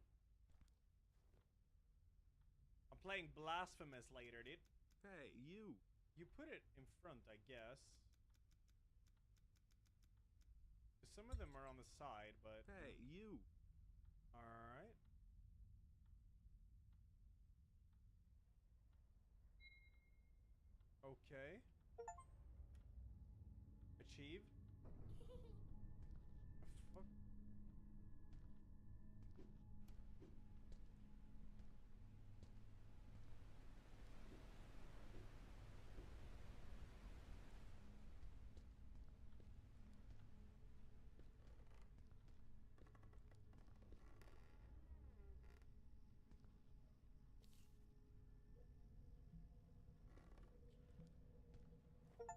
[SPEAKER 8] I'm playing Blasphemous later, dude.
[SPEAKER 9] Hey, you.
[SPEAKER 8] You put it in front, I guess. Some of them are on the side, but...
[SPEAKER 9] Hey, you.
[SPEAKER 8] Alright. Okay. Achieve. Fuck.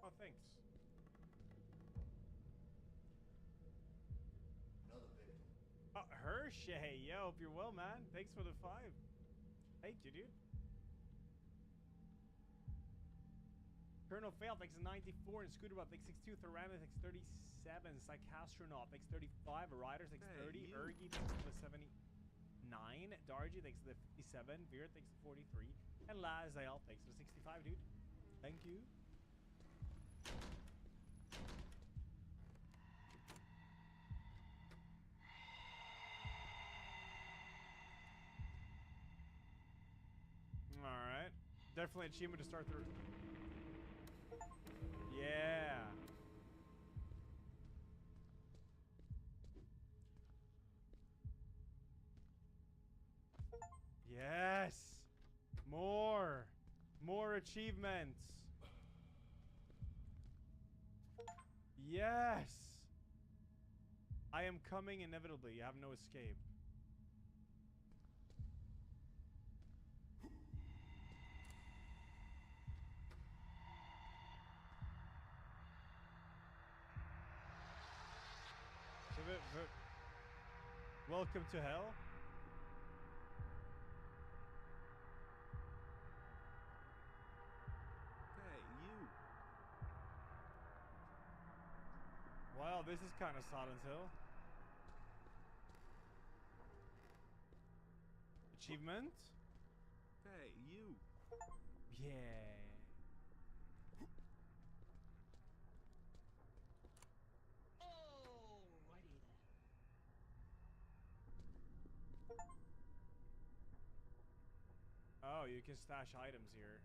[SPEAKER 8] Oh, thanks. Hershey, yo, hope you're well, man. Thanks for the 5. Thank you, dude. Colonel Fail, thanks 94, and Scooterbob, thanks 62, Theramic, thanks 37, Psychastronaut, thanks 35, Riders, thanks 30, Ergy, thanks for the 79, Dargy, thanks for the 57, Veer, thanks for 43, and Lazael, thanks for the 65, dude. Thank you. Alright. Definitely achievement to start the... Yeah. Yes. More. More achievements. Yes. I am coming inevitably. You have no escape. Welcome to hell.
[SPEAKER 9] Hey, you.
[SPEAKER 8] Wow, this is kind of Silent Hill. Achievement?
[SPEAKER 9] Hey, you.
[SPEAKER 8] Yeah. Oh, you can stash items here.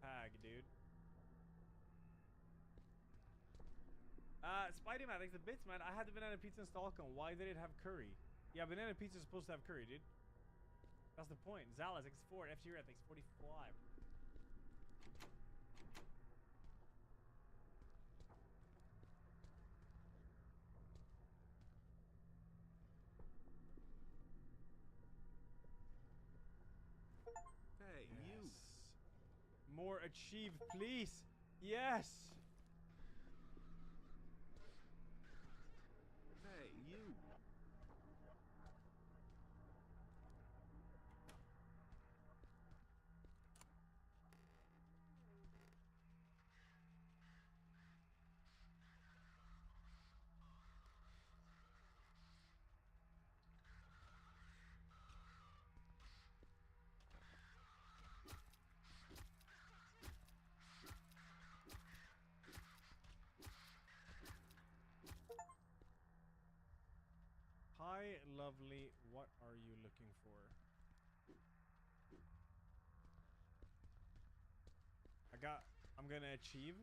[SPEAKER 8] Tag, dude. Spider-Man, thanks the bits, man. I had the banana pizza in Stockholm. Why did it have curry? Yeah, banana pizza is supposed to have curry, dude. That's the point. Zala, thanks 4. FG Red, thanks 45.
[SPEAKER 9] Hey, you.
[SPEAKER 8] More achieved, please. Yes.
[SPEAKER 9] Hey, you.
[SPEAKER 8] Hi, lovely. What are you looking for? I'm gonna achieve.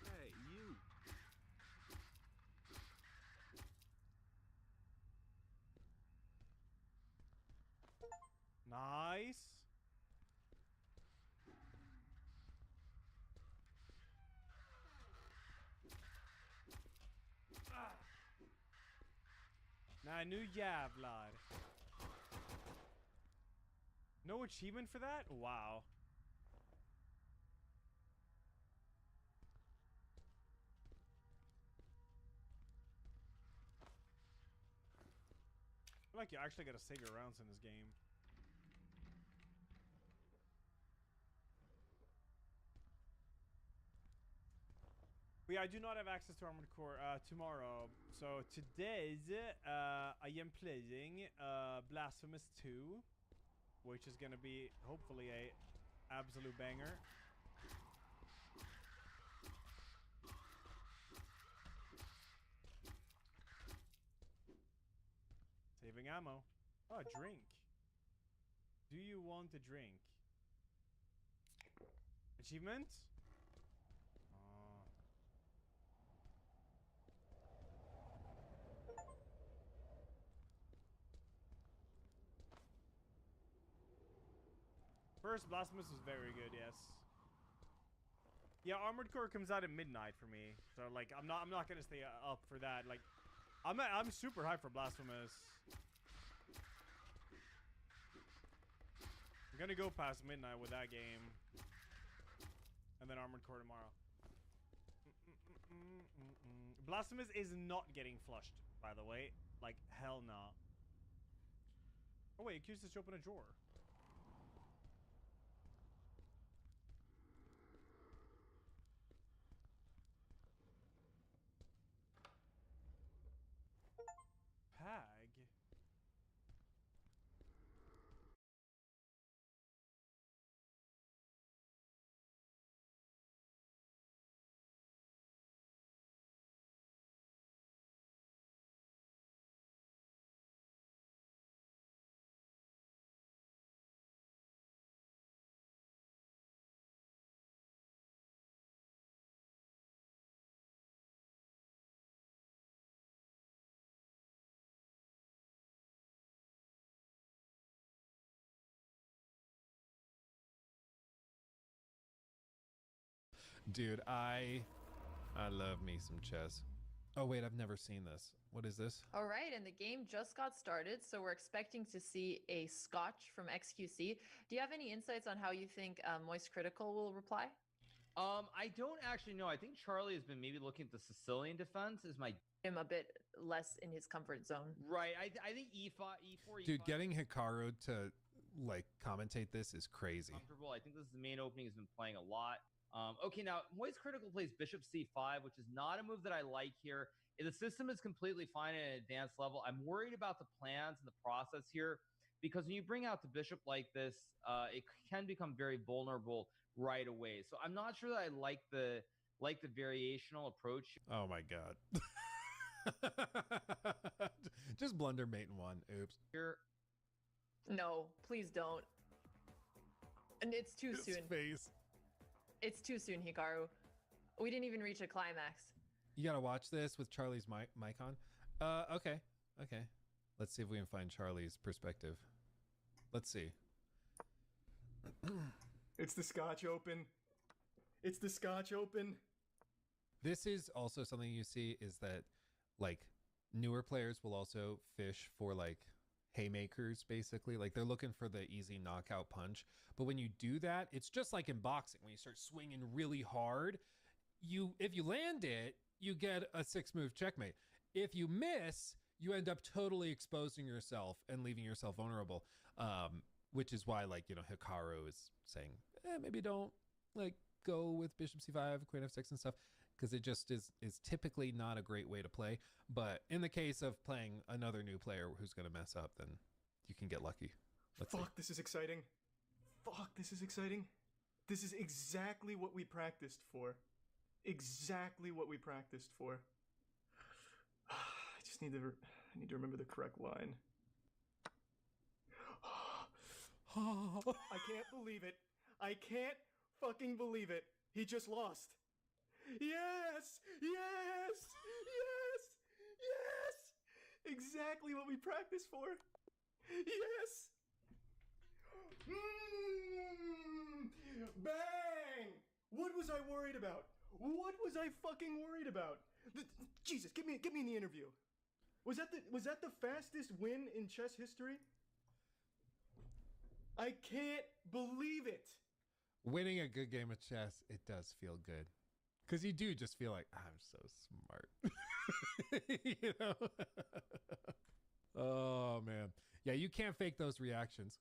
[SPEAKER 9] Hey, you.
[SPEAKER 8] Nice. Nah, nu jävlar. No achievement for that? Wow. I feel like you actually gotta save your rounds in this game. I do not have access to Armored Core tomorrow. So today's I am playing Blasphemous 2, which is gonna be hopefully a absolute banger. Saving ammo. Oh, drink. Do you want a drink? Achievement? First, Blasphemous was very good, yes. Yeah, Armored Core comes out at midnight for me, so like I'm not gonna stay up for that. Like, I'm super hyped for Blasphemous. I'm gonna go past midnight with that game, and then Armored Core tomorrow. Blasphemous is not getting flushed, by the way. Like, hell no. Oh wait, accused us to open a drawer. Pag.
[SPEAKER 12] Dude, I love me some chess. Oh wait, I've never seen this. What is this?
[SPEAKER 13] All right, and the game just got started, so we're expecting to see a scotch from XQC. Do you have any insights on how you think Moist Critical will reply?
[SPEAKER 14] I don't actually know. I think Charlie has been maybe looking at the Sicilian defense is my
[SPEAKER 13] him a bit less in his comfort zone.
[SPEAKER 14] Right. I think E5, E4,
[SPEAKER 12] Dude,
[SPEAKER 14] E5
[SPEAKER 12] getting Hikaru to like commentate this is crazy.
[SPEAKER 14] comfortable. I think this is the main opening. He's been playing a lot. Okay, now Moist Critical plays Bishop C5, which is not a move that I like here. The system is completely fine at an advanced level. I'm worried about the plans and the process here because when you bring out the bishop like this, it can become very vulnerable right away. So I'm not sure that I like the variational approach.
[SPEAKER 12] Oh my god. Just blunder mate in one. Oops.
[SPEAKER 14] Here.
[SPEAKER 13] No, please don't. And it's too
[SPEAKER 12] His
[SPEAKER 13] soon.
[SPEAKER 12] face.
[SPEAKER 13] It's too soon, Hikaru. We didn't even reach a climax.
[SPEAKER 12] You gotta watch this with Charlie's mic on. Okay. Let's see if we can find Charlie's perspective. Let's see.
[SPEAKER 15] It's the Scotch Open. It's the Scotch Open.
[SPEAKER 12] This is also something you see is that like newer players will also fish for like haymakers, basically. Like they're looking for the easy knockout punch. But when you do that, it's just like in boxing. When you start swinging really hard, if you land it, you get a 6-move checkmate. If you miss, you end up totally exposing yourself and leaving yourself vulnerable. Which is why, like, you know, Hikaru is saying, maybe don't like go with Bishop C5, Queen F6 and stuff, because it just is typically not a great way to play. But in the case of playing another new player who's going to mess up, then you can get lucky.
[SPEAKER 15] This is exciting. Fuck, this is exciting. This is exactly what we practiced for. Exactly what we practiced for. I need to remember the correct line. I can't believe it. I can't fucking believe it. He just lost. Yes! Yes! Yes! Yes! Exactly what we practiced for. Yes! Bang! What was I worried about? What was I fucking worried about? Jesus, get me in the interview. Was that the fastest win in chess history? I can't believe it.
[SPEAKER 12] Winning a good game of chess, it does feel good. Because you do just feel like, I'm so smart. You know? Oh, man. Yeah, you can't fake those reactions.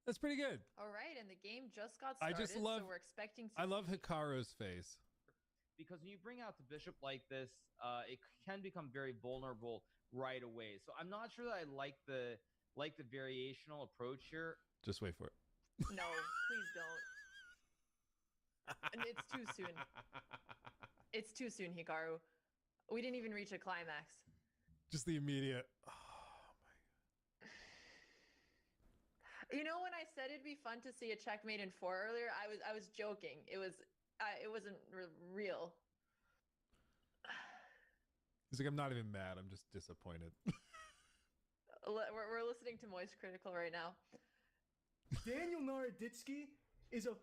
[SPEAKER 12] That's pretty good.
[SPEAKER 13] All right, and the game just got
[SPEAKER 12] I
[SPEAKER 13] started,
[SPEAKER 12] just love.
[SPEAKER 13] so we're expecting to
[SPEAKER 12] I love
[SPEAKER 13] see-
[SPEAKER 12] Hikaru's face.
[SPEAKER 14] Because when you bring out the bishop like this, it can become very vulnerable right away. So I'm not sure that I like the variational approach here.
[SPEAKER 12] Just wait for it.
[SPEAKER 13] No, please don't. And it's too soon. It's too soon, Hikaru. We didn't even reach a climax.
[SPEAKER 12] Just the immediate.
[SPEAKER 13] You know, when I said it'd be fun to see a checkmate in 4 earlier, I was joking. It wasn't real.
[SPEAKER 12] He's like, I'm not even mad. I'm just disappointed.
[SPEAKER 13] We're listening to Moist Critical right now.
[SPEAKER 15] Daniel Naroditsky is a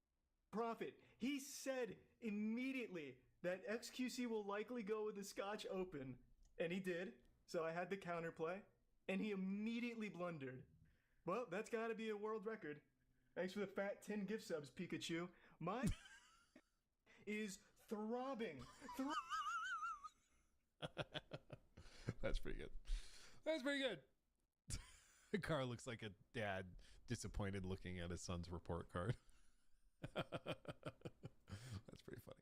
[SPEAKER 15] prophet. He said immediately that XQC will likely go with the Scotch Open, and he did. So I had the counterplay, and he immediately blundered. Well, that's got to be a world record. Thanks for the fat 10 gift subs, Pikachu. My is throbbing.
[SPEAKER 12] That's pretty good. That's pretty good. The car looks like a dad disappointed looking at his son's report card. That's pretty funny.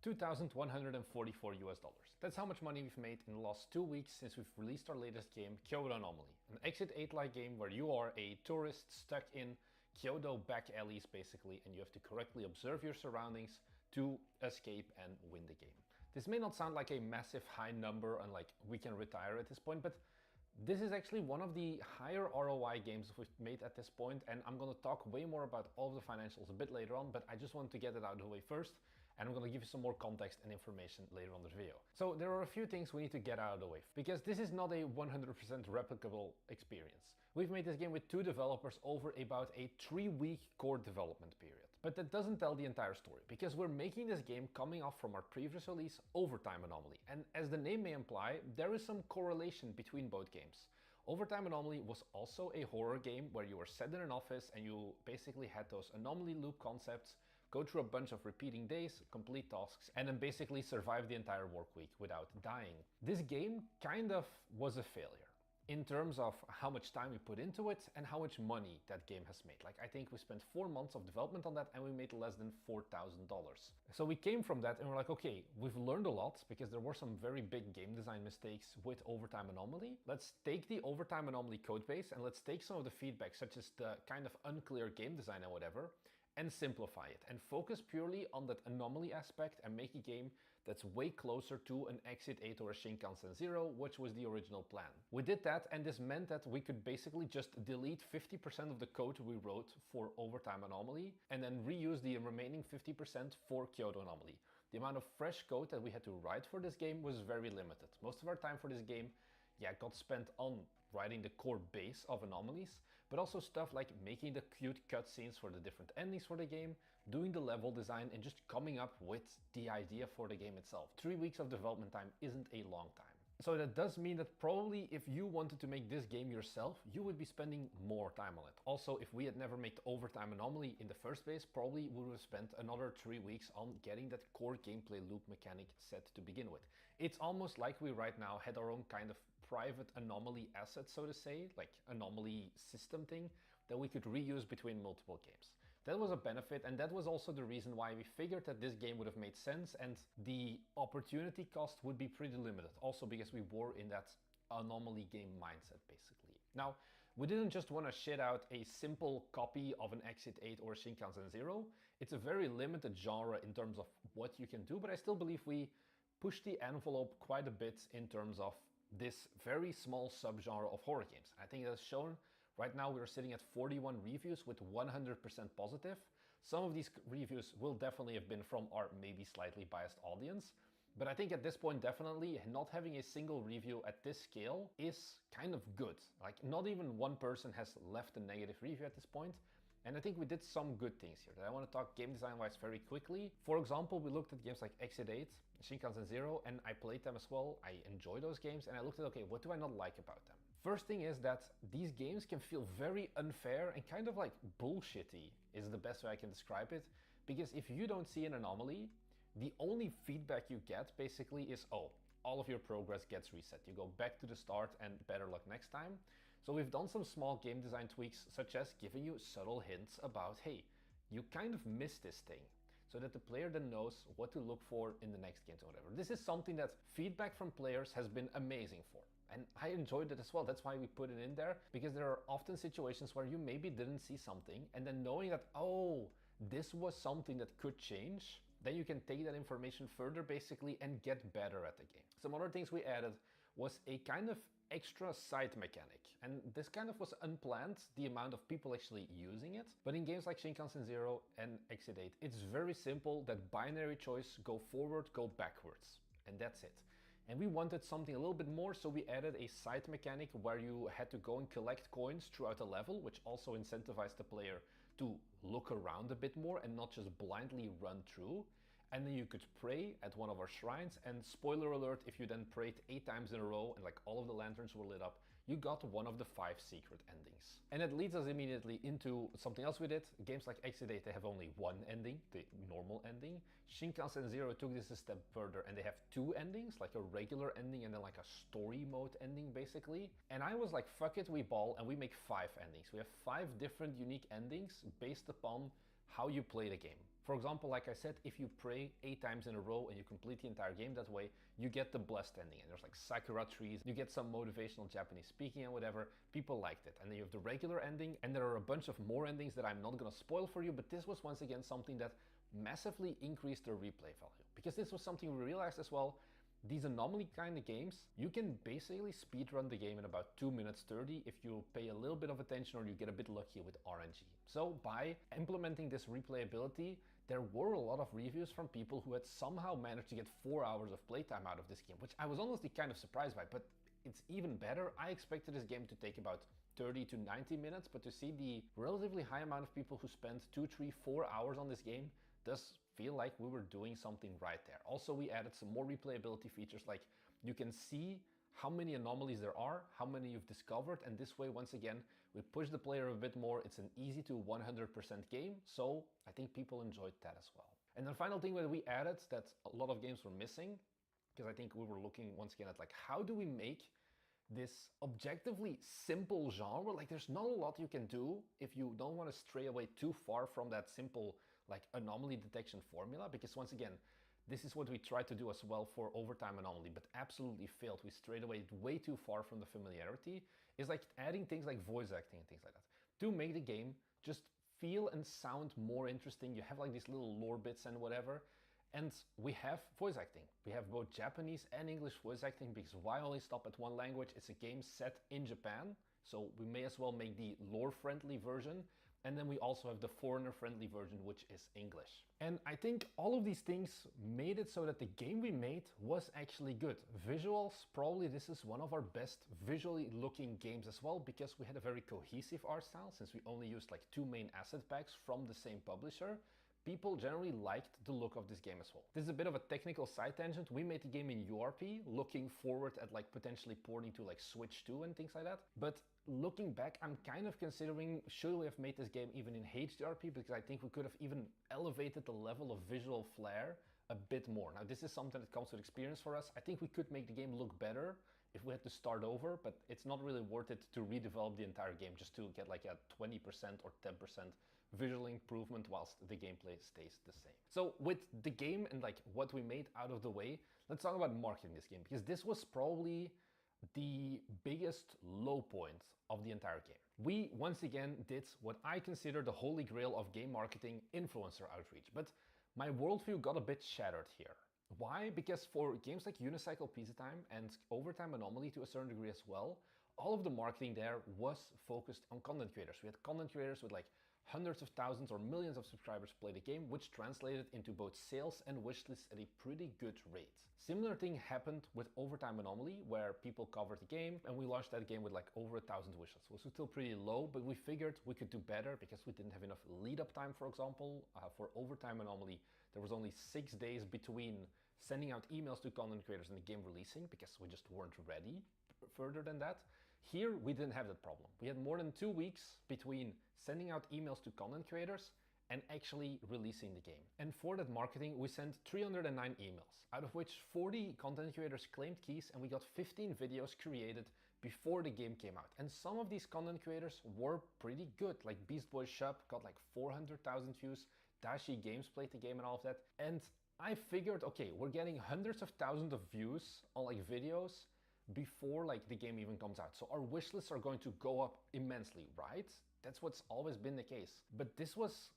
[SPEAKER 16] $2,144. That's how much money we've made in the last 2 weeks since we've released our latest game, Kyoto Anomaly. An Exit 8-like game where you are a tourist stuck in Kyoto back alleys basically, and you have to correctly observe your surroundings to escape and win the game. This may not sound like a massive high number and like we can retire at this point, but this is actually one of the higher ROI games we've made at this point, and I'm going to talk way more about all of the financials a bit later on, but I just wanted to get it out of the way first. And I'm going to give you some more context and information later on the video. So there are a few things we need to get out of the way, because this is not a 100% replicable experience. We've made this game with 2 developers over about a 3-week core development period. But that doesn't tell the entire story, because we're making this game coming off from our previous release, Overtime Anomaly. And as the name may imply, there is some correlation between both games. Overtime Anomaly was also a horror game where you were set in an office and you basically had those anomaly loop concepts, go through a bunch of repeating days, complete tasks, and then basically survive the entire work week without dying. This game kind of was a failure in terms of how much time we put into it and how much money that game has made. Like, I think we spent 4 months of development on that and we made less than $4,000. So we came from that and we're like, okay, we've learned a lot because there were some very big game design mistakes with Overtime Anomaly. Let's take the Overtime Anomaly codebase and let's take some of the feedback, such as the kind of unclear game design and whatever, and simplify it and focus purely on that anomaly aspect and make a game that's way closer to an Exit 8 or a Shinkansen 0, which was the original plan. We did that, and this meant that we could basically just delete 50% of the code we wrote for Overtime Anomaly and then reuse the remaining 50% for Kyoto Anomaly. The amount of fresh code that we had to write for this game was very limited. Most of our time for this game, got spent on writing the core base of anomalies, but also stuff like making the cute cutscenes for the different endings for the game, doing the level design, and just coming up with the idea for the game itself. 3 weeks of development time isn't a long time. So that does mean that probably if you wanted to make this game yourself, you would be spending more time on it. Also, if we had never made Overtime Anomaly in the first place, probably we would have spent another 3 weeks on getting that core gameplay loop mechanic set to begin with. It's almost like we right now had our own kind of private anomaly asset, so to say, like anomaly system thing that we could reuse between multiple games. That was a benefit, and that was also the reason why we figured that this game would have made sense and the opportunity cost would be pretty limited, also because we were in that anomaly game mindset basically. Now, we didn't just want to shit out a simple copy of an Exit 8 or Shinkansen 0. It's a very limited genre in terms of what you can do, but I still believe we pushed the envelope quite a bit in terms of this very small subgenre of horror games. I think that's shown. Right now we're sitting at 41 reviews with 100% positive. Some of these reviews will definitely have been from our maybe slightly biased audience, but I think at this point definitely not having a single review at this scale is kind of good. Like not even one person has left a negative review at this point. And I think we did some good things here that I want to talk game design wise very quickly. For example, we looked at games like Exit 8, Shinkansen Zero, and I played them as well. I enjoy those games and I looked at, okay, what do I not like about them? First thing is that these games can feel very unfair and kind of like bullshitty is the best way I can describe it. Because if you don't see an anomaly, the only feedback you get basically is, oh, all of your progress gets reset. You go back to the start and better luck next time. So we've done some small game design tweaks, such as giving you subtle hints about, hey, you kind of missed this thing, so that the player then knows what to look for in the next games or whatever. This is something that feedback from players has been amazing for. And I enjoyed it as well. That's why we put it in there, because there are often situations where you maybe didn't see something, and then knowing that, oh, this was something that could change, then you can take that information further basically and get better at the game. Some other things we added was a kind of extra side mechanic, and this kind of was unplanned, the amount of people actually using it, but in games like Shinkansen Zero and Exit 8 it's very simple, that binary choice, go forward, go backwards, and that's it. And we wanted something a little bit more, so we added a side mechanic where you had to go and collect coins throughout the level, which also incentivized the player to look around a bit more and not just blindly run through. And then you could pray at one of our shrines, and spoiler alert, if you then prayed 8 times in a row and like all of the lanterns were lit up, you got one of the 5 secret endings. And it leads us immediately into something else we did. Games like Exit 8, they have only one ending, the normal ending. Shinkansen Zero took this a step further and they have 2 endings, like a regular ending and then like a story mode ending basically. And I was like, fuck it, we ball and we make 5 endings. We have 5 different unique endings based upon how you play the game. For example, like I said, if you pray 8 times in a row and you complete the entire game that way, you get the blessed ending. And there's like sakura trees, you get some motivational Japanese speaking and whatever. People liked it. And then you have the regular ending, and there are a bunch of more endings that I'm not gonna spoil for you, but this was once again something that massively increased the replay value. Because this was something we realized as well. These anomaly kind of games, you can basically speedrun the game in about 2 minutes 30 if you pay a little bit of attention or you get a bit lucky with RNG. So by implementing this replayability, there were a lot of reviews from people who had somehow managed to get 4 hours of playtime out of this game, which I was honestly kind of surprised by, but it's even better. I expected this game to take about 30 to 90 minutes, but to see the relatively high amount of people who spent 2, 3, 4 hours on this game does feel like we were doing something right there. Also, we added some more replayability features, like you can see how many anomalies there are, how many you've discovered, and this way, once again, we push the player a bit more. It's an easy to 100% game, so I think people enjoyed that as well. And the final thing that we added that a lot of games were missing, because I think we were looking once again at like, how do we make this objectively simple genre? Like there's not a lot you can do if you don't want to stray away too far from that simple like anomaly detection formula, because once again, this is what we tried to do as well for Overtime Anomaly, but absolutely failed. We strayed away way too far from the familiarity. Is like adding things like voice acting and things like that to make the game just feel and sound more interesting. You have like these little lore bits and whatever, and we have voice acting. We have both Japanese and English voice acting, because why only stop at one language? It's a game set in Japan, so we may as well make the lore-friendly version. And then we also have the foreigner-friendly version, which is English. And I think all of these things made it so that the game we made was actually good. Visuals, probably this is one of our best visually looking games as well, because we had a very cohesive art style, since we only used like 2 main asset packs from the same publisher. People generally liked the look of this game as well. This is a bit of a technical side tangent. We made the game in URP, looking forward at like potentially porting to like Switch 2 and things like that. But looking back, I'm kind of considering, should we have made this game even in HDRP? Because I think we could have even elevated the level of visual flair a bit more. Now, this is something that comes with experience for us. I think we could make the game look better if we had to start over, but it's not really worth it to redevelop the entire game just to get like a 20% or 10% visual improvement whilst the gameplay stays the same. So with the game and like what we made out of the way, let's talk about marketing this game, because this was probably the biggest low point of the entire game. We once again did what I consider the holy grail of game marketing, influencer outreach, but my worldview got a bit shattered here. Why? Because for games like Unicycle Pizza Time and Overtime Anomaly to a certain degree as well, all of the marketing there was focused on content creators. We had content creators with like hundreds of thousands or millions of subscribers play the game, which translated into both sales and wishlists at a pretty good rate. Similar thing happened with Overtime Anomaly, where people covered the game, and we launched that game with like over 1,000 wishlists. It was still pretty low, but we figured we could do better because we didn't have enough lead-up time, for example. For Overtime Anomaly, there was only 6 days between sending out emails to content creators and the game releasing because we just weren't ready further than that. Here, we didn't have that problem. We had more than 2 weeks between sending out emails to content creators and actually releasing the game. And for that marketing, we sent 309 emails, out of which 40 content creators claimed keys, and we got 15 videos created before the game came out. And some of these content creators were pretty good, like Beast Boy Shop got like 400,000 views, Dashi Games played the game and all of that. And I figured, okay, we're getting hundreds of thousands of views on like videos before like the game even comes out. So our wish lists are going to go up immensely, right? That's what's always been the case. But this was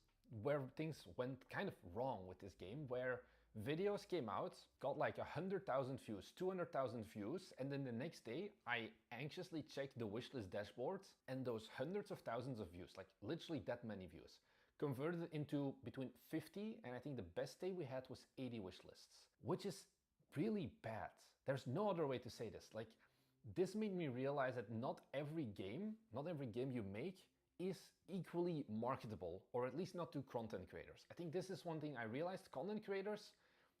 [SPEAKER 16] where things went kind of wrong with this game, where videos came out, got like 100,000 views, 200,000 views, and then the next day I anxiously checked the wishlist dashboards, and those hundreds of thousands of views, like literally that many views, converted into between 50 and I think the best day we had was 80 wishlists, which is really bad. There's no other way to say this. Like, this made me realize that not every game you make is equally marketable, or at least not to content creators. I think this is one thing I realized. Content creators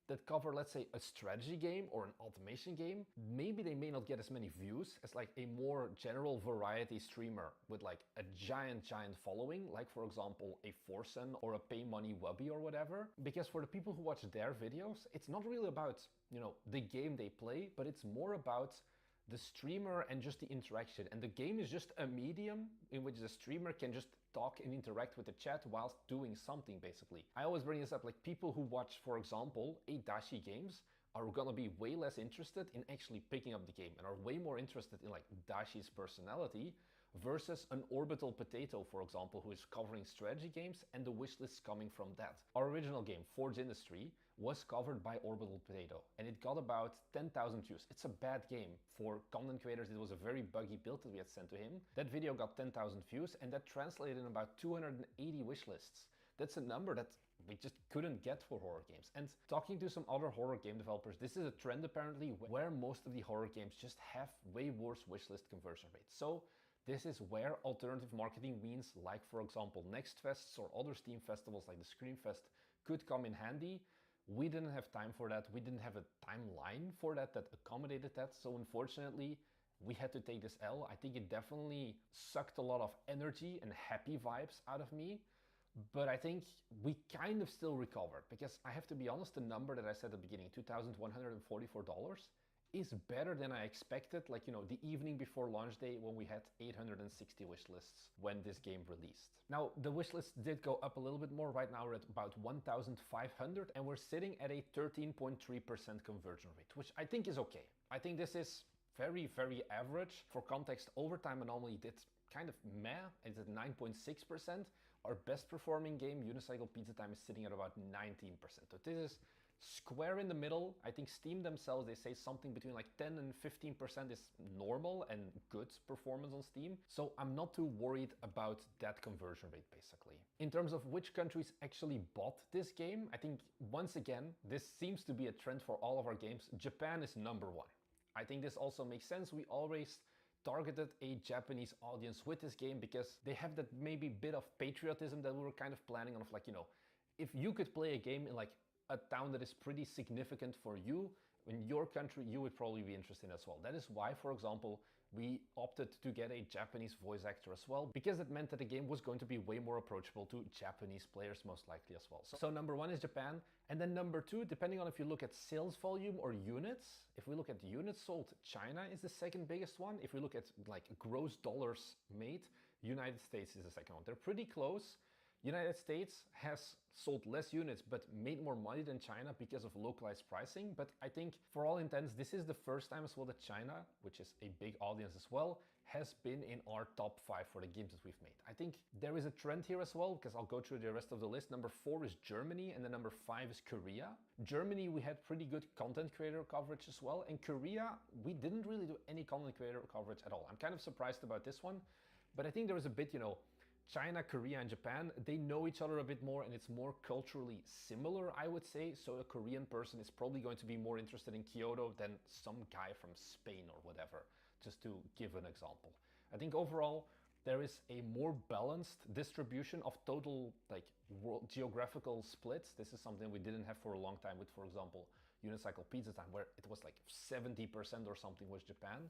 [SPEAKER 16] that cover, let's say, a strategy game or an automation game, maybe they may not get as many views as like a more general variety streamer with like a giant following, like for example a Forsen or a Pay Money Wubby or whatever. Because for the people who watch their videos, it's not really about, you know, the game they play, but it's more about the streamer and just the interaction. And the game is just a medium in which the streamer can just talk and interact with the chat whilst doing something, basically. I always bring this up, like people who watch, for example, a Dashi Games are gonna be way less interested in actually picking up the game and are way more interested in like Dashi's personality versus an Orbital Potato, for example, who is covering strategy games and the wishlist coming from that. Our original game, Forge Industry, was covered by Orbital Potato and it got about 10,000 views. It's a bad game. For content creators, it was a very buggy build that we had sent to him. That video got 10,000 views and that translated in about 280 wishlists. That's a number that we just couldn't get for horror games. And talking to some other horror game developers, this is a trend apparently where most of the horror games just have way worse wishlist conversion rates. So this is where alternative marketing means, like for example Next Fests or other Steam festivals like the Screamfest could come in handy. We didn't have time for that. We didn't have a timeline for that accommodated that. So unfortunately, we had to take this L. I think it definitely sucked a lot of energy and happy vibes out of me. But I think we kind of still recovered, because I have to be honest, the number that I said at the beginning, $2,144, is better than I expected. Like, you know, the evening before launch day when we had 860 wishlists when this game released. Now, the wishlist did go up a little bit more. Right now we're at about 1,500 and we're sitting at a 13.3% conversion rate, which I think is okay. I think this is very, very average. For context, Overtime Anomaly did kind of meh. It's at 9.6%. Our best performing game, Unicycle Pizza Time, is sitting at about 19%. So this is square in the middle. I think Steam themselves, they say something between like 10 and 15% is normal and good performance on Steam. So I'm not too worried about that conversion rate, basically. In terms of which countries actually bought this game, I think once again, this seems to be a trend for all of our games. Japan is number one. I think this also makes sense. We always targeted a Japanese audience with this game because they have that maybe bit of patriotism that we were kind of planning on, of like, you know, if you could play a game in like a town that is pretty significant for you, in your country, you would probably be interested in as well. That is why, for example, we opted to get a Japanese voice actor as well, because it meant that the game was going to be way more approachable to Japanese players most likely as well. So number one is Japan, and then number two, depending on if you look at sales volume or units, if we look at units sold, China is the second biggest one. If we look at like gross dollars made, United States is the second one. They're pretty close. United States has sold less units but made more money than China because of localized pricing. But I think for all intents, this is the first time as well that China, which is a big audience as well, has been in our top 5 for the games that we've made. I think there is a trend here as well, because I'll go through the rest of the list. Number 4 is Germany, and then number 5 is Korea. Germany, we had pretty good content creator coverage as well. And Korea, we didn't really do any content creator coverage at all. I'm kind of surprised about this one, but I think there was a bit, you know, China, Korea, and Japan, they know each other a bit more, and it's more culturally similar, I would say. So a Korean person is probably going to be more interested in Kyoto than some guy from Spain or whatever, just to give an example. I think overall, there is a more balanced distribution of total like geographical splits. This is something we didn't have for a long time with, for example, Unicycle Pizza Time, where it was like 70% or something was Japan.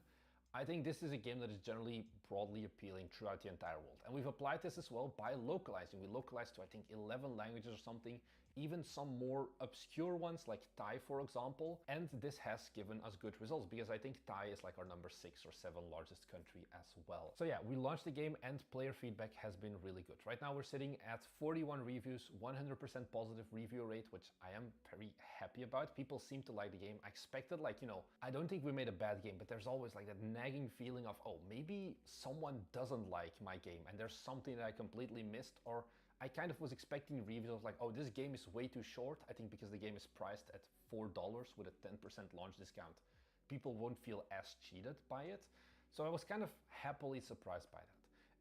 [SPEAKER 16] I think this is a game that is generally broadly appealing throughout the entire world. And we've applied this as well by localizing. We localized to, I think, 11 languages or something, even some more obscure ones like Thai, for example. And this has given us good results, because I think Thai is like our number 6 or 7 largest country as well. So yeah, we launched the game and player feedback has been really good. Right now we're sitting at 41 reviews, 100% positive review rate, which I am very happy about. People seem to like the game. I expected, like, you know, I don't think we made a bad game, but there's always like that nagging feeling of, oh, maybe someone doesn't like my game and there's something that I completely missed. Or I kind of was expecting reviews of like, oh, this game is way too short. I think because the game is priced at $4 with a 10% launch discount, people won't feel as cheated by it. So I was kind of happily surprised by that.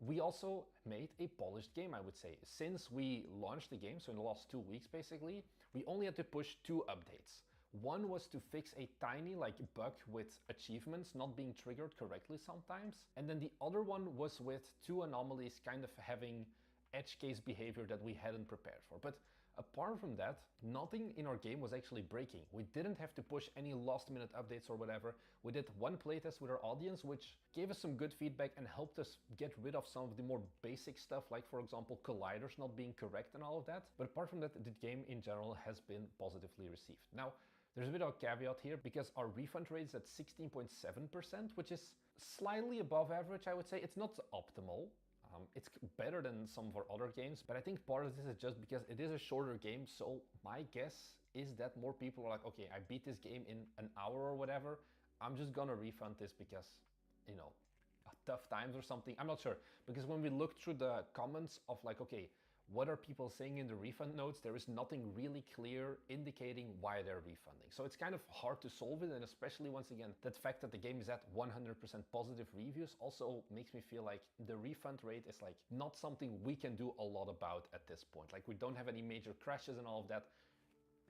[SPEAKER 16] We also made a polished game, I would say. Since we launched the game, so in the last 2 weeks basically, we only had to push 2 updates. One was to fix a tiny like bug with achievements not being triggered correctly sometimes. And then the other one was with 2 anomalies kind of having edge case behavior that we hadn't prepared for. But apart from that, nothing in our game was actually breaking. We didn't have to push any last minute updates or whatever. We did one playtest with our audience, which gave us some good feedback and helped us get rid of some of the more basic stuff, like for example, colliders not being correct and all of that. But apart from that, the game in general has been positively received. Now, there's a bit of a caveat here, because our refund rate is at 16.7%, which is slightly above average, I would say. It's not optimal. It's better than some of our other games, but I think part of this is just because it is a shorter game. So my guess is that more people are like, okay, I beat this game in an hour or whatever. I'm just gonna refund this because, you know, tough times or something. I'm not sure, because when we look through the comments of like, okay, what are people saying in the refund notes, there is nothing really clear indicating why they're refunding. So it's kind of hard to solve it, and especially once again, that fact that the game is at 100% positive reviews also makes me feel like the refund rate is like not something we can do a lot about at this point. Like, we don't have any major crashes and all of that.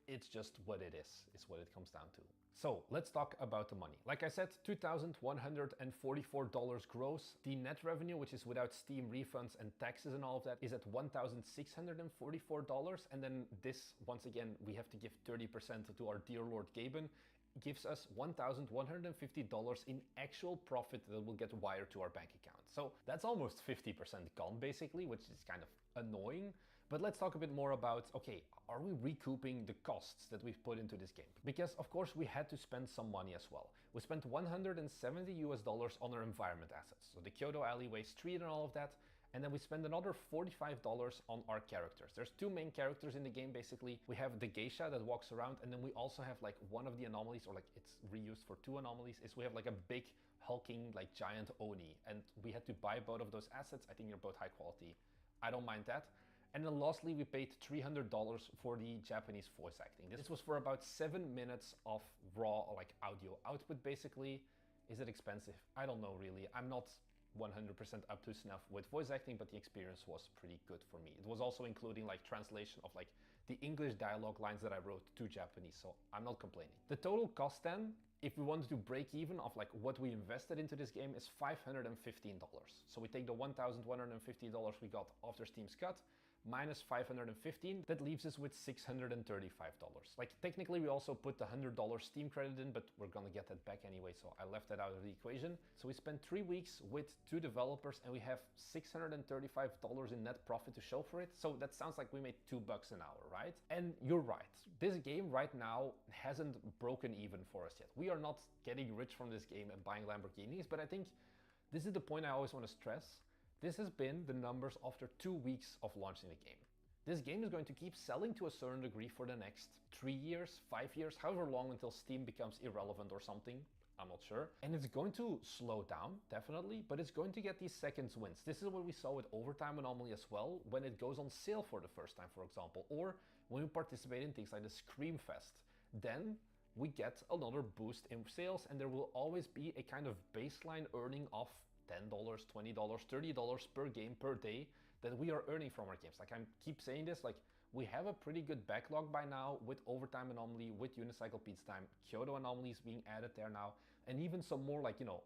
[SPEAKER 16] It's just what it is what it comes down to. So let's talk about the money. Like I said, $2,144 gross. The net revenue, which is without Steam refunds and taxes and all of that, is at $1,644. And then this, once again, we have to give 30% to our dear Lord Gaben, gives us $1,150 in actual profit that will get wired to our bank account. So that's almost 50% gone basically, which is kind of annoying. But let's talk a bit more about, okay, are we recouping the costs that we've put into this game? Because of course we had to spend some money as well. We spent $170 on our environment assets. So the Kyoto alleyway street and all of that. And then we spend another $45 on our characters. There's 2 main characters in the game basically. We have the geisha that walks around, and then we also have like one of the anomalies, or like it's reused for 2 anomalies, is we have like a big hulking like giant Oni. And we had to buy both of those assets. I think they're both high quality. I don't mind that. And then lastly, we paid $300 for the Japanese voice acting. This was for about 7 minutes of raw like audio output basically. Is it expensive? I don't know really. I'm not 100% up to snuff with voice acting, but the experience was pretty good for me. It was also including like translation of like the English dialogue lines that I wrote to Japanese, so I'm not complaining. The total cost then, if we wanted to break even of like what we invested into this game, is $515. So we take the $1,150 we got after Steam's cut, minus $515, that leaves us with $635. Like technically we also put the $100 Steam credit in, but we're gonna get that back anyway, so I left that out of the equation. So we spent 3 weeks with 2 developers and we have $635 in net profit to show for it. So that sounds like we made $2 an hour, right? And you're right, this game right now hasn't broken even for us yet. We are not getting rich from this game and buying Lamborghinis, but I think this is the point I always want to stress. This has been the numbers after 2 weeks of launching the game. This game is going to keep selling to a certain degree for the next 3 years, 5 years, however long until Steam becomes irrelevant or something. I'm not sure. And it's going to slow down, definitely, but it's going to get these seconds wins. This is what we saw with Overtime Anomaly as well, when it goes on sale for the first time, for example, or when we participate in things like the Screamfest. Then we get another boost in sales, and there will always be a kind of baseline earning of $10, $20, $30 per game per day that we are earning from our games. Like I keep saying this, like we have a pretty good backlog by now with Overtime Anomaly, with Unicycle Pizza Time, Kyoto Anomalies being added there now, and even some more like, you know,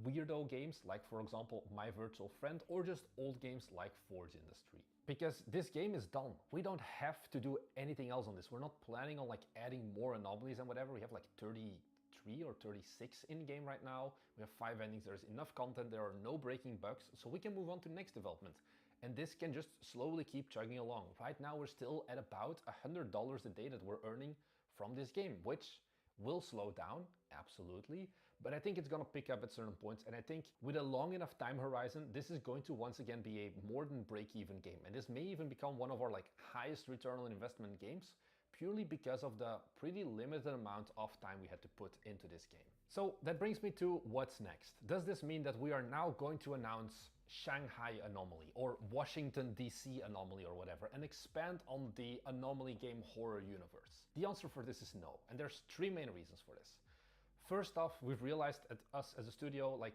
[SPEAKER 16] weirdo games like, for example, My Virtual Friend, or just old games like Forge Industry. Because this game is done. We don't have to do anything else on this. We're not planning on like adding more anomalies and whatever. We have like 33 or 36 in game right now. We have 5 endings. There's enough content. There are no breaking bugs, so we can move on to next development. And this can just slowly keep chugging along. Right now we're still at about $100 a day that we're earning from this game, which will slow down, absolutely, but I think it's gonna pick up at certain points, and I think with a long enough time horizon, this is going to once again be a more than break-even game, and this may even become one of our like highest return on investment games, purely because of the pretty limited amount of time we had to put into this game. So that brings me to what's next. Does this mean that we are now going to announce Shanghai Anomaly or Washington DC Anomaly or whatever and expand on the Anomaly game horror universe? The answer for this is no, and there's 3 main reasons for this. First off, we've realized at us as a studio, like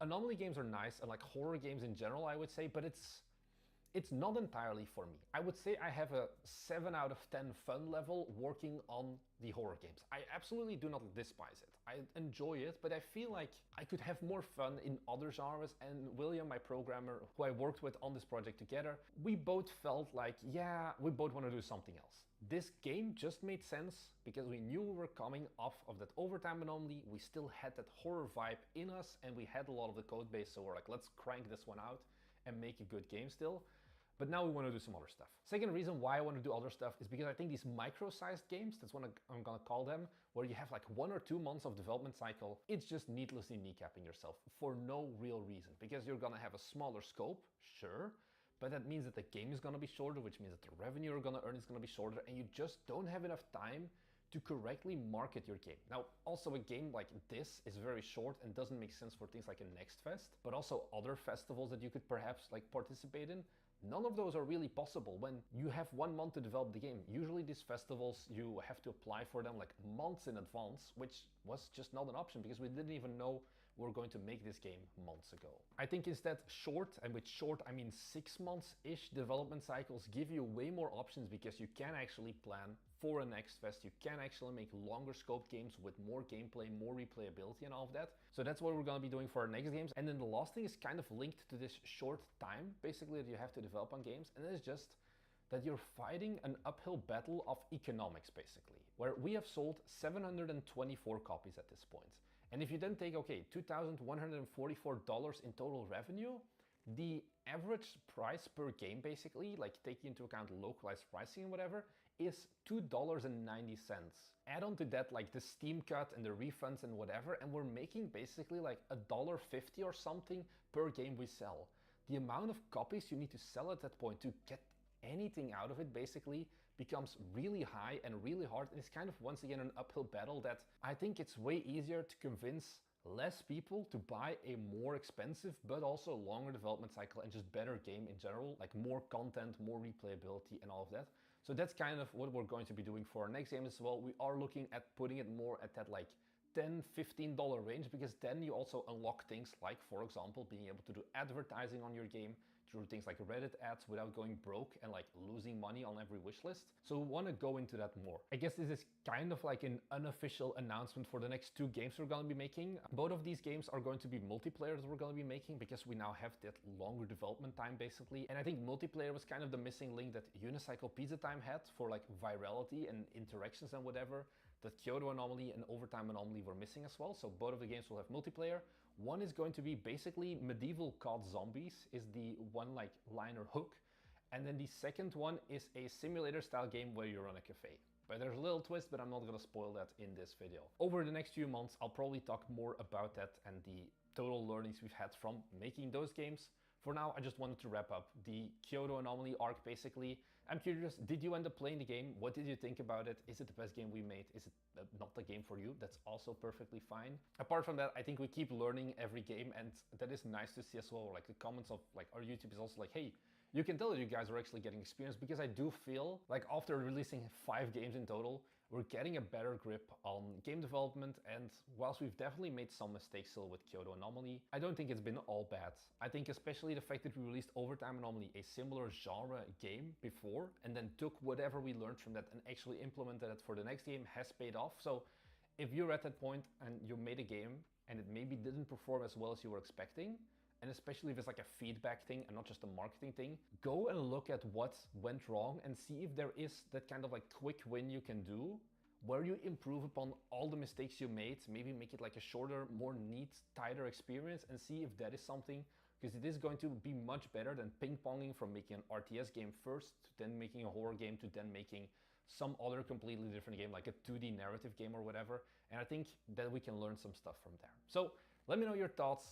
[SPEAKER 16] Anomaly games are nice and like horror games in general, I would say, but it's not entirely for me. I would say I have a 7 out of 10 fun level working on the horror games. I absolutely do not despise it. I enjoy it, but I feel like I could have more fun in other genres, and William, my programmer, who I worked with on this project together, we both felt like, yeah, we both want to do something else. This game just made sense because we knew we were coming off of that Overtime Anomaly, we still had that horror vibe in us, and we had a lot of the code base, so we're like, let's crank this one out and make a good game still. But now we want to do some other stuff. Second reason why I want to do other stuff is because I think these micro-sized games, that's what I'm gonna call them, where you have like 1 or 2 months of development cycle, it's just needlessly kneecapping yourself for no real reason. Because you're gonna have a smaller scope, sure, but that means that the game is gonna be shorter, which means that the revenue you're gonna earn is gonna be shorter, and you just don't have enough time to correctly market your game. Now, also a game like this is very short and doesn't make sense for things like a Next Fest, but also other festivals that you could perhaps like participate in. None of those are really possible when you have 1 month to develop the game. Usually these festivals, you have to apply for them like months in advance, which was just not an option because we didn't even know we were going to make this game months ago. I think instead short, and with short I mean 6 months-ish development cycles, give you way more options because you can actually plan for a Next Fest. You can actually make longer scope games with more gameplay, more replayability and all of that. So that's what we're gonna be doing for our next games. And then the last thing is kind of linked to this short time, basically, that you have to develop on games. And that is just that you're fighting an uphill battle of economics, basically, where we have sold 724 copies at this point. And if you then take, okay, $2,144 in total revenue, the average price per game, basically, like taking into account localized pricing and whatever, is $2.90. Add on to that like the Steam cut and the refunds and whatever, and we're making basically like $1.50 or something per game we sell. The amount of copies you need to sell at that point to get anything out of it basically becomes really high and really hard, and it's kind of once again an uphill battle that I think it's way easier to convince less people to buy a more expensive but also longer development cycle and just better game in general, like more content, more replayability and all of that. So that's kind of what we're going to be doing for our next game as well. We are looking at putting it more at that like $10, $15 range, because then you also unlock things like, for example, being able to do advertising on your game through things like Reddit ads without going broke and like losing money on every wish list. So we want to go into that more. I guess this is kind of like an unofficial announcement for the next 2 games we're going to be making. Both of these games are going to be multiplayer that we're going to be making because we now have that longer development time basically. And I think multiplayer was kind of the missing link that Unicycle Pizza Time had for like virality and interactions and whatever, that Kyoto Anomaly and Overtime Anomaly were missing as well. So both of the games will have multiplayer. One is going to be basically medieval COD zombies is the one like liner hook. And then the second one is a simulator style game where you run a cafe. But there's a little twist, but I'm not gonna spoil that in this video. Over the next few months, I'll probably talk more about that and the total learnings we've had from making those games. For now, I just wanted to wrap up the Kyoto Anomaly arc basically. I'm curious, did you end up playing the game? What did you think about it? Is it the best game we made? Is it not the game for you? That's also perfectly fine. Apart from that, I think we keep learning every game, and that is nice to see as well. Like the comments of like our YouTube is also like, hey, you can tell that you guys are actually getting experience, because I do feel like after releasing 5 games in total, we're getting a better grip on game development, and whilst we've definitely made some mistakes still with Kyoto Anomaly, I don't think it's been all bad. I think especially the fact that we released Overtime Anomaly, a similar genre game before, and then took whatever we learned from that and actually implemented it for the next game has paid off. So if you're at that point and you made a game and it maybe didn't perform as well as you were expecting, and especially if it's like a feedback thing and not just a marketing thing, go and look at what went wrong and see if there is that kind of like quick win you can do where you improve upon all the mistakes you made, maybe make it like a shorter, more neat, tighter experience, and see if that is something, because it is going to be much better than ping-ponging from making an RTS game first, to then making a horror game, to then making some other completely different game, like a 2D narrative game or whatever. And I think that we can learn some stuff from there. So let me know your thoughts.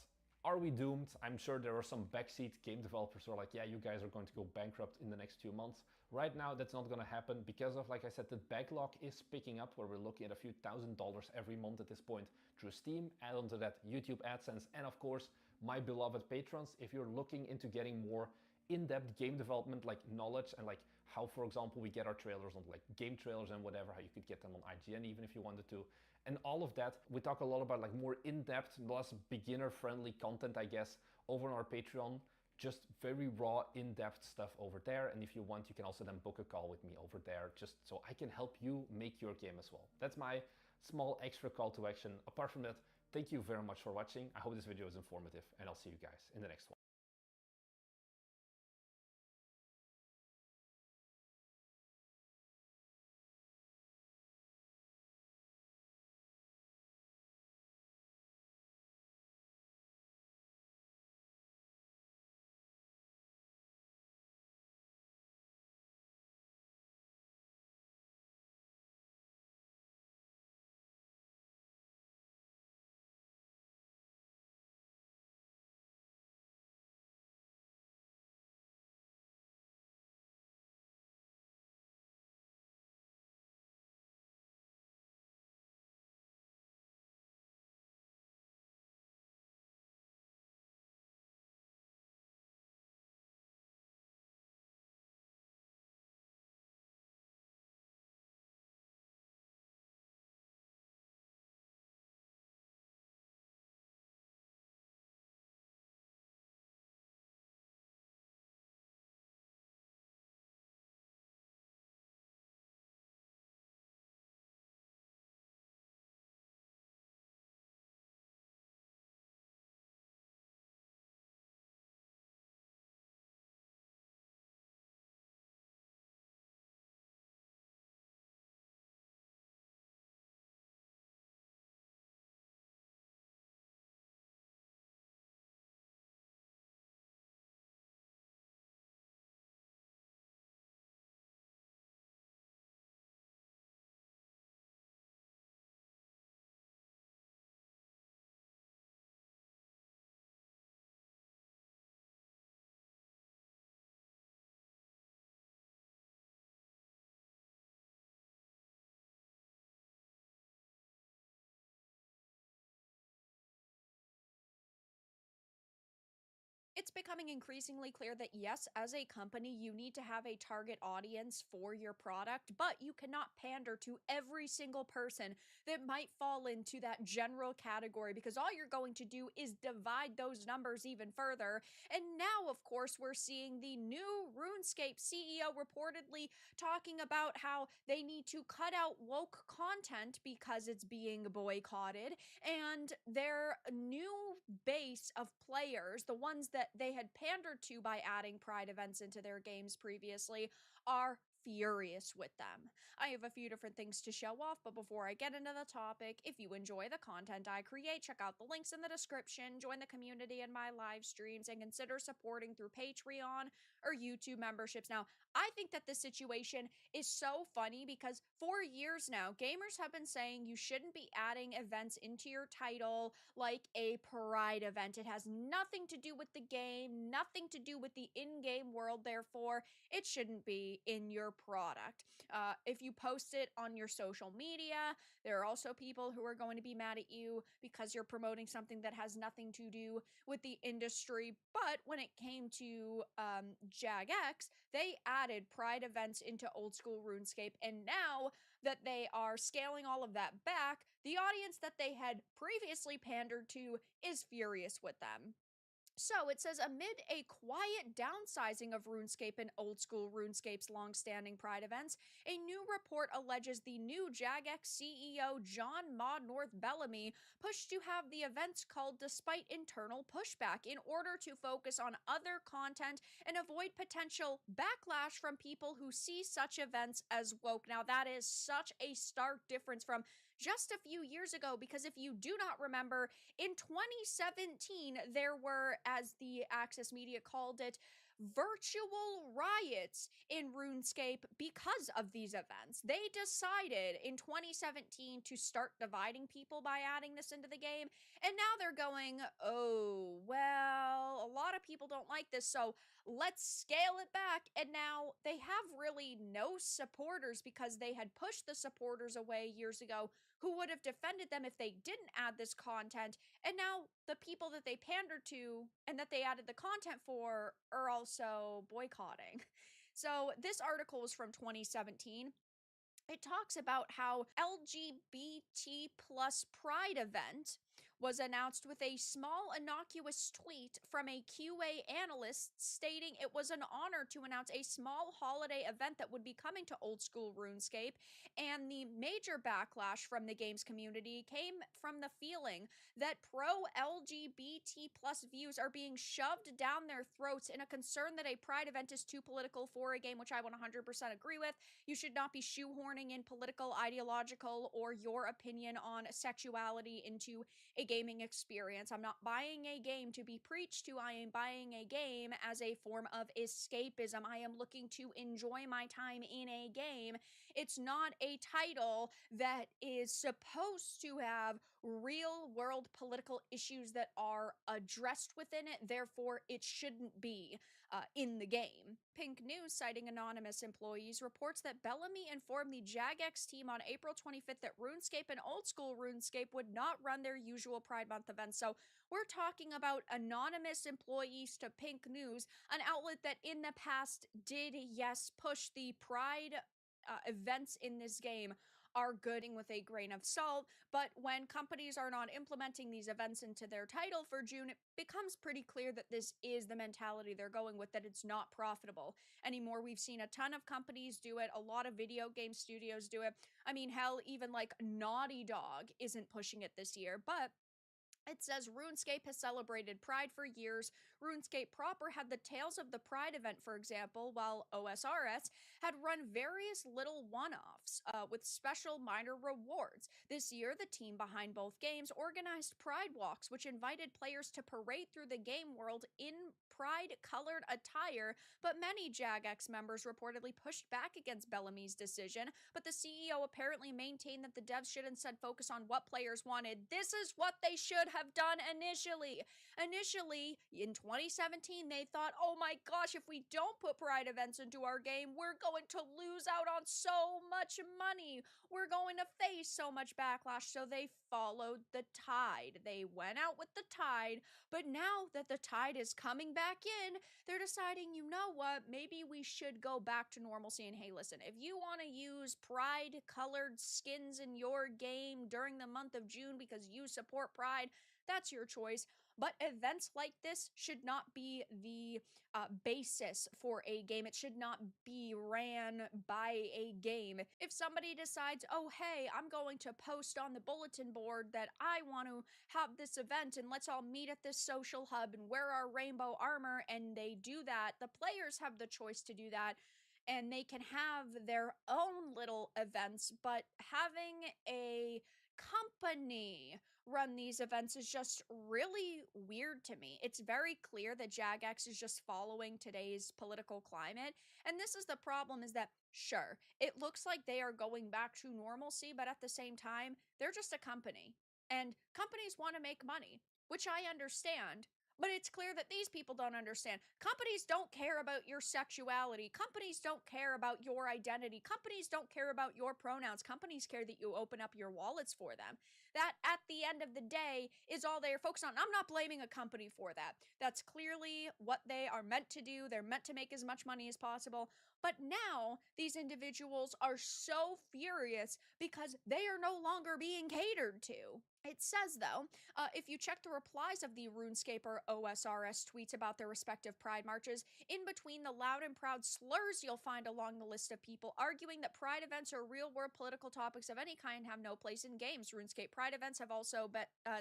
[SPEAKER 16] Are we doomed? I'm sure there are some backseat game developers who are like, yeah, you guys are going to go bankrupt in the next few months. Right now, that's not going to happen because of, like I said, the backlog is picking up, where we're looking at a few $1,000s every month at this point through Steam. Add on to that YouTube AdSense, and of course, my beloved patrons. If you're looking into getting more in-depth game development like knowledge, and like how, for example, we get our trailers on like game trailers and whatever, how you could get them on IGN even if you wanted to, and all of that, we talk a lot about like more in-depth, less beginner-friendly content, I guess, over on our Patreon. Just very raw, in-depth stuff over there. And if you want, you can also then book a call with me over there, just so I can help you make your game as well. That's my small extra call to action. Apart from that, thank you very much for watching. I hope this video was informative, and I'll see you guys in the next one.
[SPEAKER 17] It's becoming increasingly clear that yes, as a company, you need to have a target audience for your product, but you cannot pander to every single person that might fall into that general category, because all you're going to do is divide those numbers even further. And now, of course, we're seeing the new RuneScape CEO reportedly talking about how they need to cut out woke content because it's being boycotted, and their new base of players, the ones that they had pandered to by adding Pride events into their games previously, are furious with them. I have a few different things to show off, but before I get into the topic, if you enjoy the content I create, check out the links in the description, join the community in my live streams, and consider supporting through Patreon or YouTube memberships. Now, I think that this situation is so funny because for years now, gamers have been saying you shouldn't be adding events into your title like a Pride event. It has nothing to do with the game, nothing to do with the in-game world, therefore, it shouldn't be in your product. If you post it on your social media, there are also people who are going to be mad at you because you're promoting something that has nothing to do with the industry. But when it came to JagX, they added Pride events into old school RuneScape, and now that they are scaling all of that back, the audience that they had previously pandered to is furious with them. So it says, amid a quiet downsizing of RuneScape and old school RuneScape's long-standing Pride events, a new report alleges the new Jagex CEO John Maud North Bellamy pushed to have the events culled despite internal pushback in order to focus on other content and avoid potential backlash from people who see such events as woke. Now that is such a stark difference from just a few years ago, because if you do not remember, in 2017, there were, as the Access Media called it, virtual riots in RuneScape because of these events. They decided in 2017 to start dividing people by adding this into the game, and now they're going, oh, well, a lot of people don't like this, so let's scale it back. And now they have really no supporters because they had pushed the supporters away years ago who would have defended them if they didn't add this content. And now the people that they pandered to and that they added the content for are also boycotting. So this article is from 2017. It talks about how LGBT plus Pride event was announced with a small innocuous tweet from a QA analyst stating it was an honor to announce a small holiday event that would be coming to old school RuneScape, and the major backlash from the games community came from the feeling that pro-LGBT plus views are being shoved down their throats in a concern that a Pride event is too political for a game, which I 100% agree with. You should not be shoehorning in political, ideological, or your opinion on sexuality into a gaming experience. I'm not buying a game to be preached to. I am buying a game as a form of escapism. I am looking to enjoy my time in a game. It's not a title that is supposed to have real world political issues that are addressed within it. Therefore, it shouldn't be in the game. Pink News, citing anonymous employees, reports that Bellamy informed the Jagex team on April 25th that RuneScape and old school RuneScape would not run their usual Pride Month events. So we're talking about anonymous employees to Pink News, an outlet that in the past did, yes, push the Pride events in this game are gooding with a grain of salt, but when companies are not implementing these events into their title for June, it becomes pretty clear that this is the mentality they're going with, that it's not profitable anymore. We've seen a ton of companies do it, a lot of video game studios do it. I mean, hell, even like Naughty Dog isn't pushing it this year, but it says RuneScape has celebrated Pride for years. RuneScape proper had the Tales of the Pride event, for example, while OSRS had run various little one-offs with special minor rewards. This year, the team behind both games organized Pride Walks, which invited players to parade through the game world in Pride-colored attire, but many Jagex members reportedly pushed back against Bellamy's decision, but the CEO apparently maintained that the devs should instead focus on what players wanted. This is what they should have done initially. Initially, in 2017, they thought, oh my gosh, if we don't put Pride events into our game, we're going to lose out on so much money. We're going to face so much backlash. So they followed the tide. They went out with the tide, but now that the tide is coming back in, they're deciding, you know what, maybe we should go back to normalcy. And hey, listen, if you want to use Pride colored skins in your game during the month of June because you support Pride, that's your choice. But events like this should not be the basis for a game. It should not be ran by a game. If somebody decides, oh, hey, I'm going to post on the bulletin board that I want to have this event and let's all meet at this social hub and wear our rainbow armor, and they do that, the players have the choice to do that. And they can have their own little events, but having a company run these events is just really weird to me. It's very clear that Jagex is just following today's political climate. And this is the problem, is that, sure, it looks like they are going back to normalcy, but at the same time, they're just a company. And companies want to make money, which I understand. But it's clear that these people don't understand. Companies don't care about your sexuality. Companies don't care about your identity. Companies don't care about your pronouns. Companies care that you open up your wallets for them. That, at the end of the day, is all they are focused on. I'm not blaming a company for that. That's clearly what they are meant to do. They're meant to make as much money as possible. But now, these individuals are so furious because they are no longer being catered to. It says, though, if you check the replies of the RuneScaper OSRS tweets about their respective Pride marches, in between the loud and proud slurs you'll find along the list of people arguing that Pride events or real-world political topics of any kind have no place in games. RuneScape Pride events have also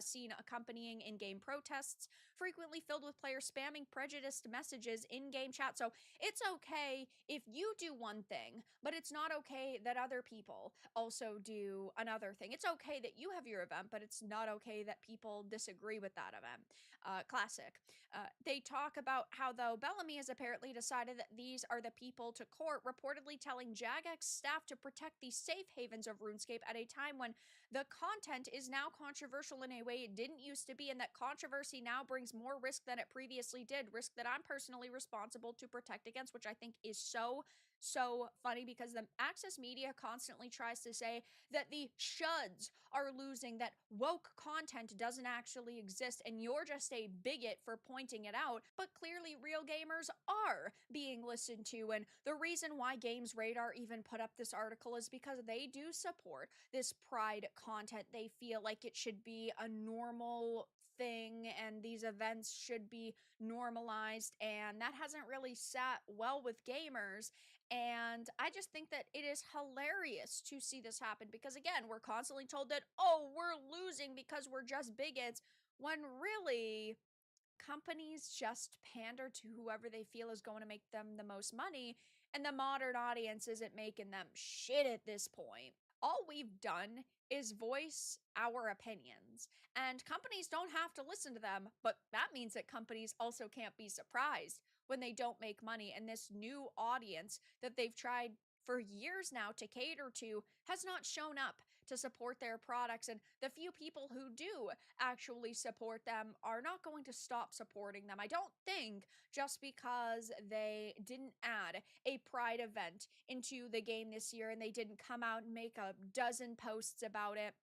[SPEAKER 17] seen accompanying in-game protests, frequently filled with players spamming prejudiced messages in-game chat. So it's okay if you do one thing, but it's not okay that other people also do another thing. It's okay that you have your event, but it's not okay that people disagree with that event. Classic. They talk about how, though, Bellamy has apparently decided that these are the people to court, reportedly telling Jagex staff to protect the safe havens of RuneScape at a time when the content is now controversial in a way it didn't used to be, and that controversy now brings more risk than it previously did, risk that I'm personally responsible to protect against, which I think is so funny, because the Access Media constantly tries to say that the shoulds are losing, that woke content doesn't actually exist, and you're just a bigot for pointing it out. But clearly real gamers are being listened to, and the reason why Games Radar even put up this article is because they do support this Pride content. They feel like it should be a normal thing and these events should be normalized, and that hasn't really sat well with gamers. And I just think that it is hilarious to see this happen, because again, we're constantly told that, oh, we're losing because we're just bigots, when really companies just pander to whoever they feel is going to make them the most money, and the modern audience isn't making them shit at this point. All we've done is voice our opinions, and companies don't have to listen to them, but that means that companies also can't be surprised when they don't make money, and this new audience that they've tried for years now to cater to has not shown up to support their products, and the few people who do actually support them are not going to stop supporting them. I don't think just because they didn't add a Pride event into the game this year and they didn't come out and make a dozen posts about it.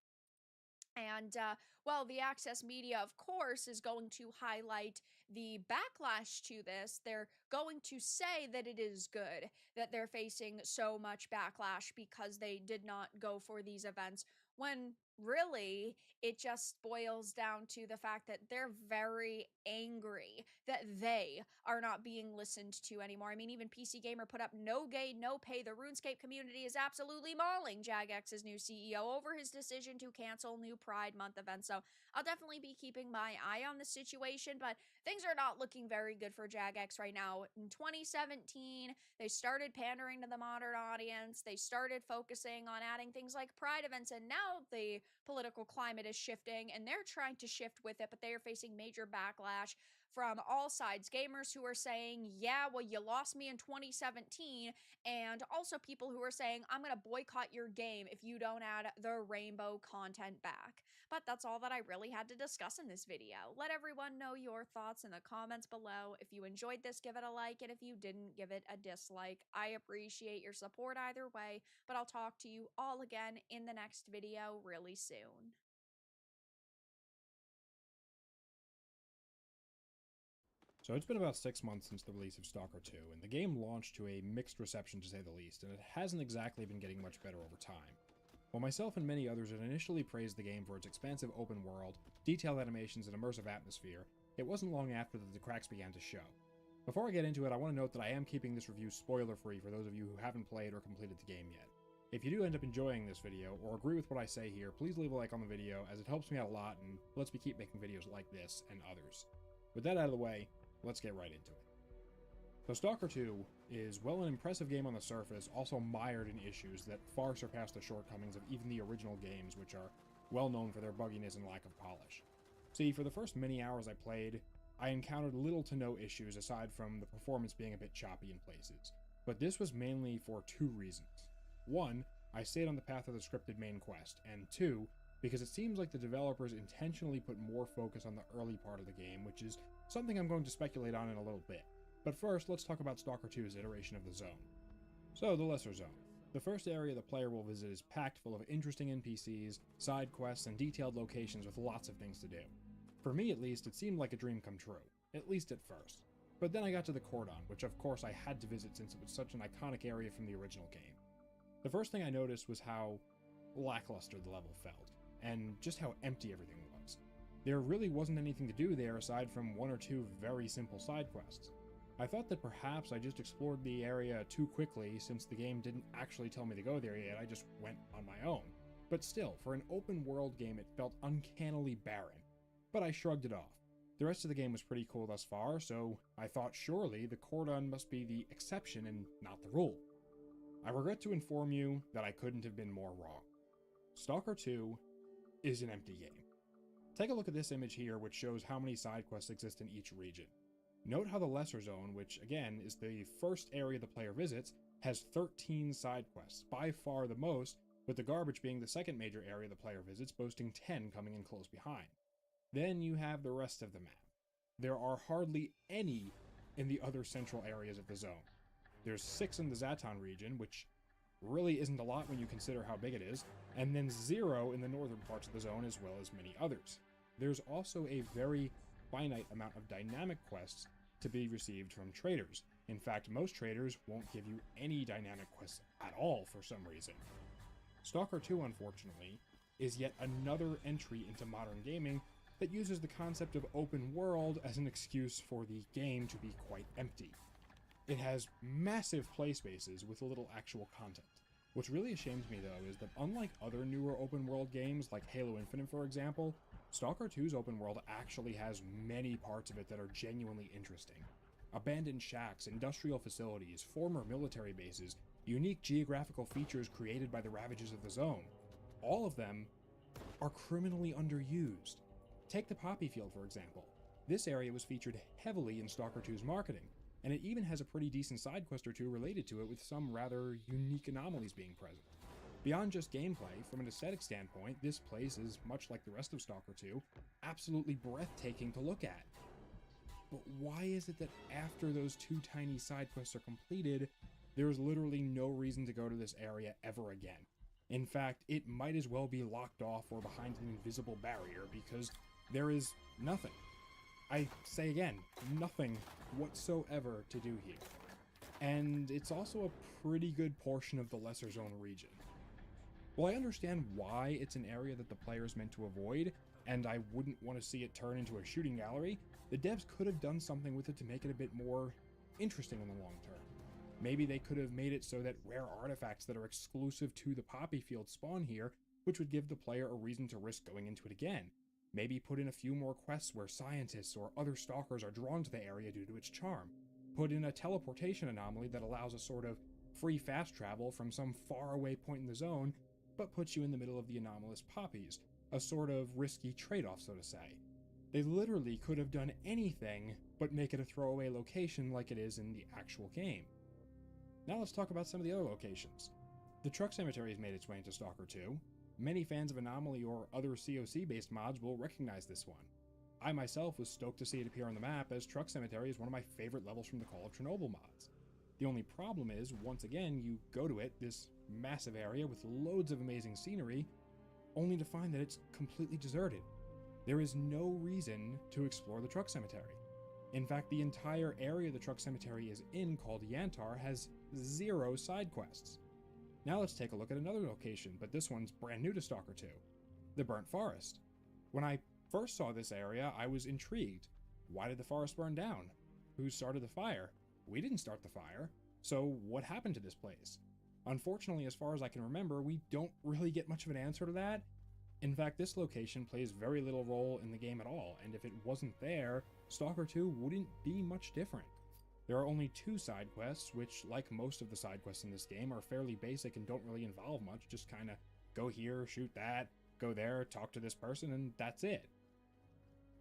[SPEAKER 17] And, well, the Access Media, of course, is going to highlight the backlash to this. They're going to say that it is good that they're facing so much backlash because they did not go for these events, when really it just boils down to the fact that they're very angry that they are not being listened to anymore. I mean, even PC Gamer put up no gain, no pay. The RuneScape community is absolutely mauling Jagex's new CEO over his decision to cancel new Pride Month events. So I'll definitely be keeping my eye on the situation, but things are not looking very good for Jagex right now. In 2017, they started pandering to the modern audience. They started focusing on adding things like Pride events, and now the political climate is shifting, and they're trying to shift with it, but they are facing major backlash from all sides. Gamers who are saying, yeah, well, you lost me in 2017, and also people who are saying, I'm going to boycott your game if you don't add the rainbow content back. But that's all that I really had to discuss in this video. Let everyone know your thoughts in the comments below. If you enjoyed this, give it a like, and if you didn't, give it a dislike. I appreciate your support either way, but I'll talk to you all again in the next video really soon.
[SPEAKER 18] So it's been about 6 months since the release of Stalker 2, and the game launched to a mixed reception to say the least, and it hasn't exactly been getting much better over time. While myself and many others had initially praised the game for its expansive open world, detailed animations, and immersive atmosphere, it wasn't long after that the cracks began to show. Before I get into it, I want to note that I am keeping this review spoiler-free for those of you who haven't played or completed the game yet. If you do end up enjoying this video, or agree with what I say here, please leave a like on the video, as it helps me out a lot and lets me keep making videos like this and others. With that out of the way, let's get right into it. So Stalker 2 is, well, an impressive game on the surface, also mired in issues that far surpass the shortcomings of even the original games, which are well known for their bugginess and lack of polish. See, for the first many hours I played, I encountered little to no issues aside from the performance being a bit choppy in places, but this was mainly for two reasons. One, I stayed on the path of the scripted main quest, and two, because it seems like the developers intentionally put more focus on the early part of the game, which is something I'm going to speculate on in a little bit. But first, let's talk about Stalker 2's iteration of the zone. So, the Lesser Zone. The first area the player will visit is packed full of interesting NPCs, side quests, and detailed locations with lots of things to do. For me at least, it seemed like a dream come true, at least at first. But then I got to the Cordon, which of course I had to visit since it was such an iconic area from the original game. The first thing I noticed was how lackluster the level felt, and just how empty everything was. There really wasn't anything to do there aside from one or two very simple side quests. I thought that perhaps I just explored the area too quickly since the game didn't actually tell me to go there yet, I just went on my own. But still, for an open world game it felt uncannily barren. But I shrugged it off. The rest of the game was pretty cool thus far, so I thought surely the Cordon must be the exception and not the rule. I regret to inform you that I couldn't have been more wrong. Stalker 2 is an empty game. Take a look at this image here, which shows how many side quests exist in each region. Note how the Lesser Zone, which again is the first area the player visits, has 13 side quests, by far the most, with the garbage being the second major area the player visits, boasting 10 coming in close behind. Then you have the rest of the map. There are hardly any in the other central areas of the zone. There's 6 in the Zaton region, which really isn't a lot when you consider how big it is, and then 0 in the northern parts of the zone as well as many others. There's also a very finite amount of dynamic quests to be received from traders. In fact, most traders won't give you any dynamic quests at all for some reason. Stalker 2, unfortunately, is yet another entry into modern gaming that uses the concept of open world as an excuse for the game to be quite empty. It has massive play spaces with little actual content. What really ashames me though is that unlike other newer open world games like Halo Infinite for example, Stalker 2's open world actually has many parts of it that are genuinely interesting. Abandoned shacks, industrial facilities, former military bases, unique geographical features created by the ravages of the zone. All of them are criminally underused. Take the Poppy Field for example. This area was featured heavily in Stalker 2's marketing, and it even has a pretty decent side quest or two related to it with some rather unique anomalies being present. Beyond just gameplay, from an aesthetic standpoint, this place is, much like the rest of Stalker 2, absolutely breathtaking to look at. But why is it that after those 2 tiny side quests are completed, there is literally no reason to go to this area ever again? In fact, it might as well be locked off or behind an invisible barrier because there is nothing. I say again, nothing whatsoever to do here. And it's also a pretty good portion of the Lesser Zone region. While I understand why it's an area that the player is meant to avoid, and I wouldn't want to see it turn into a shooting gallery, the devs could have done something with it to make it a bit more interesting in the long term. Maybe they could have made it so that rare artifacts that are exclusive to the Poppy Field spawn here, which would give the player a reason to risk going into it again. Maybe put in a few more quests where scientists or other stalkers are drawn to the area due to its charm. Put in a teleportation anomaly that allows a sort of free fast travel from some faraway point in the zone, but puts you in the middle of the anomalous poppies, a sort of risky trade-off, so to say. They literally could have done anything but make it a throwaway location like it is in the actual game. Now let's talk about some of the other locations. The Truck Cemetery has made its way into Stalker 2. Many fans of Anomaly or other COC-based mods will recognize this one. I myself was stoked to see it appear on the map, as Truck Cemetery is one of my favorite levels from the Call of Chernobyl mods. The only problem is, once again, you go to it, this massive area with loads of amazing scenery, only to find that it's completely deserted. There is no reason to explore the Truck Cemetery. In fact, the entire area the Truck Cemetery is in, called Yantar, has 0 side quests. Now let's take a look at another location, but this one's brand new to Stalker 2. The Burnt Forest. When I first saw this area, I was intrigued. Why did the forest burn down? Who started the fire? We didn't start the fire. So what happened to this place? Unfortunately, as far as I can remember, we don't really get much of an answer to that. In fact, this location plays very little role in the game at all, and if it wasn't there, Stalker 2 wouldn't be much different. There are only 2 side quests, which, like most of the side quests in this game, are fairly basic and don't really involve much, just kinda go here, shoot that, go there, talk to this person, and that's it.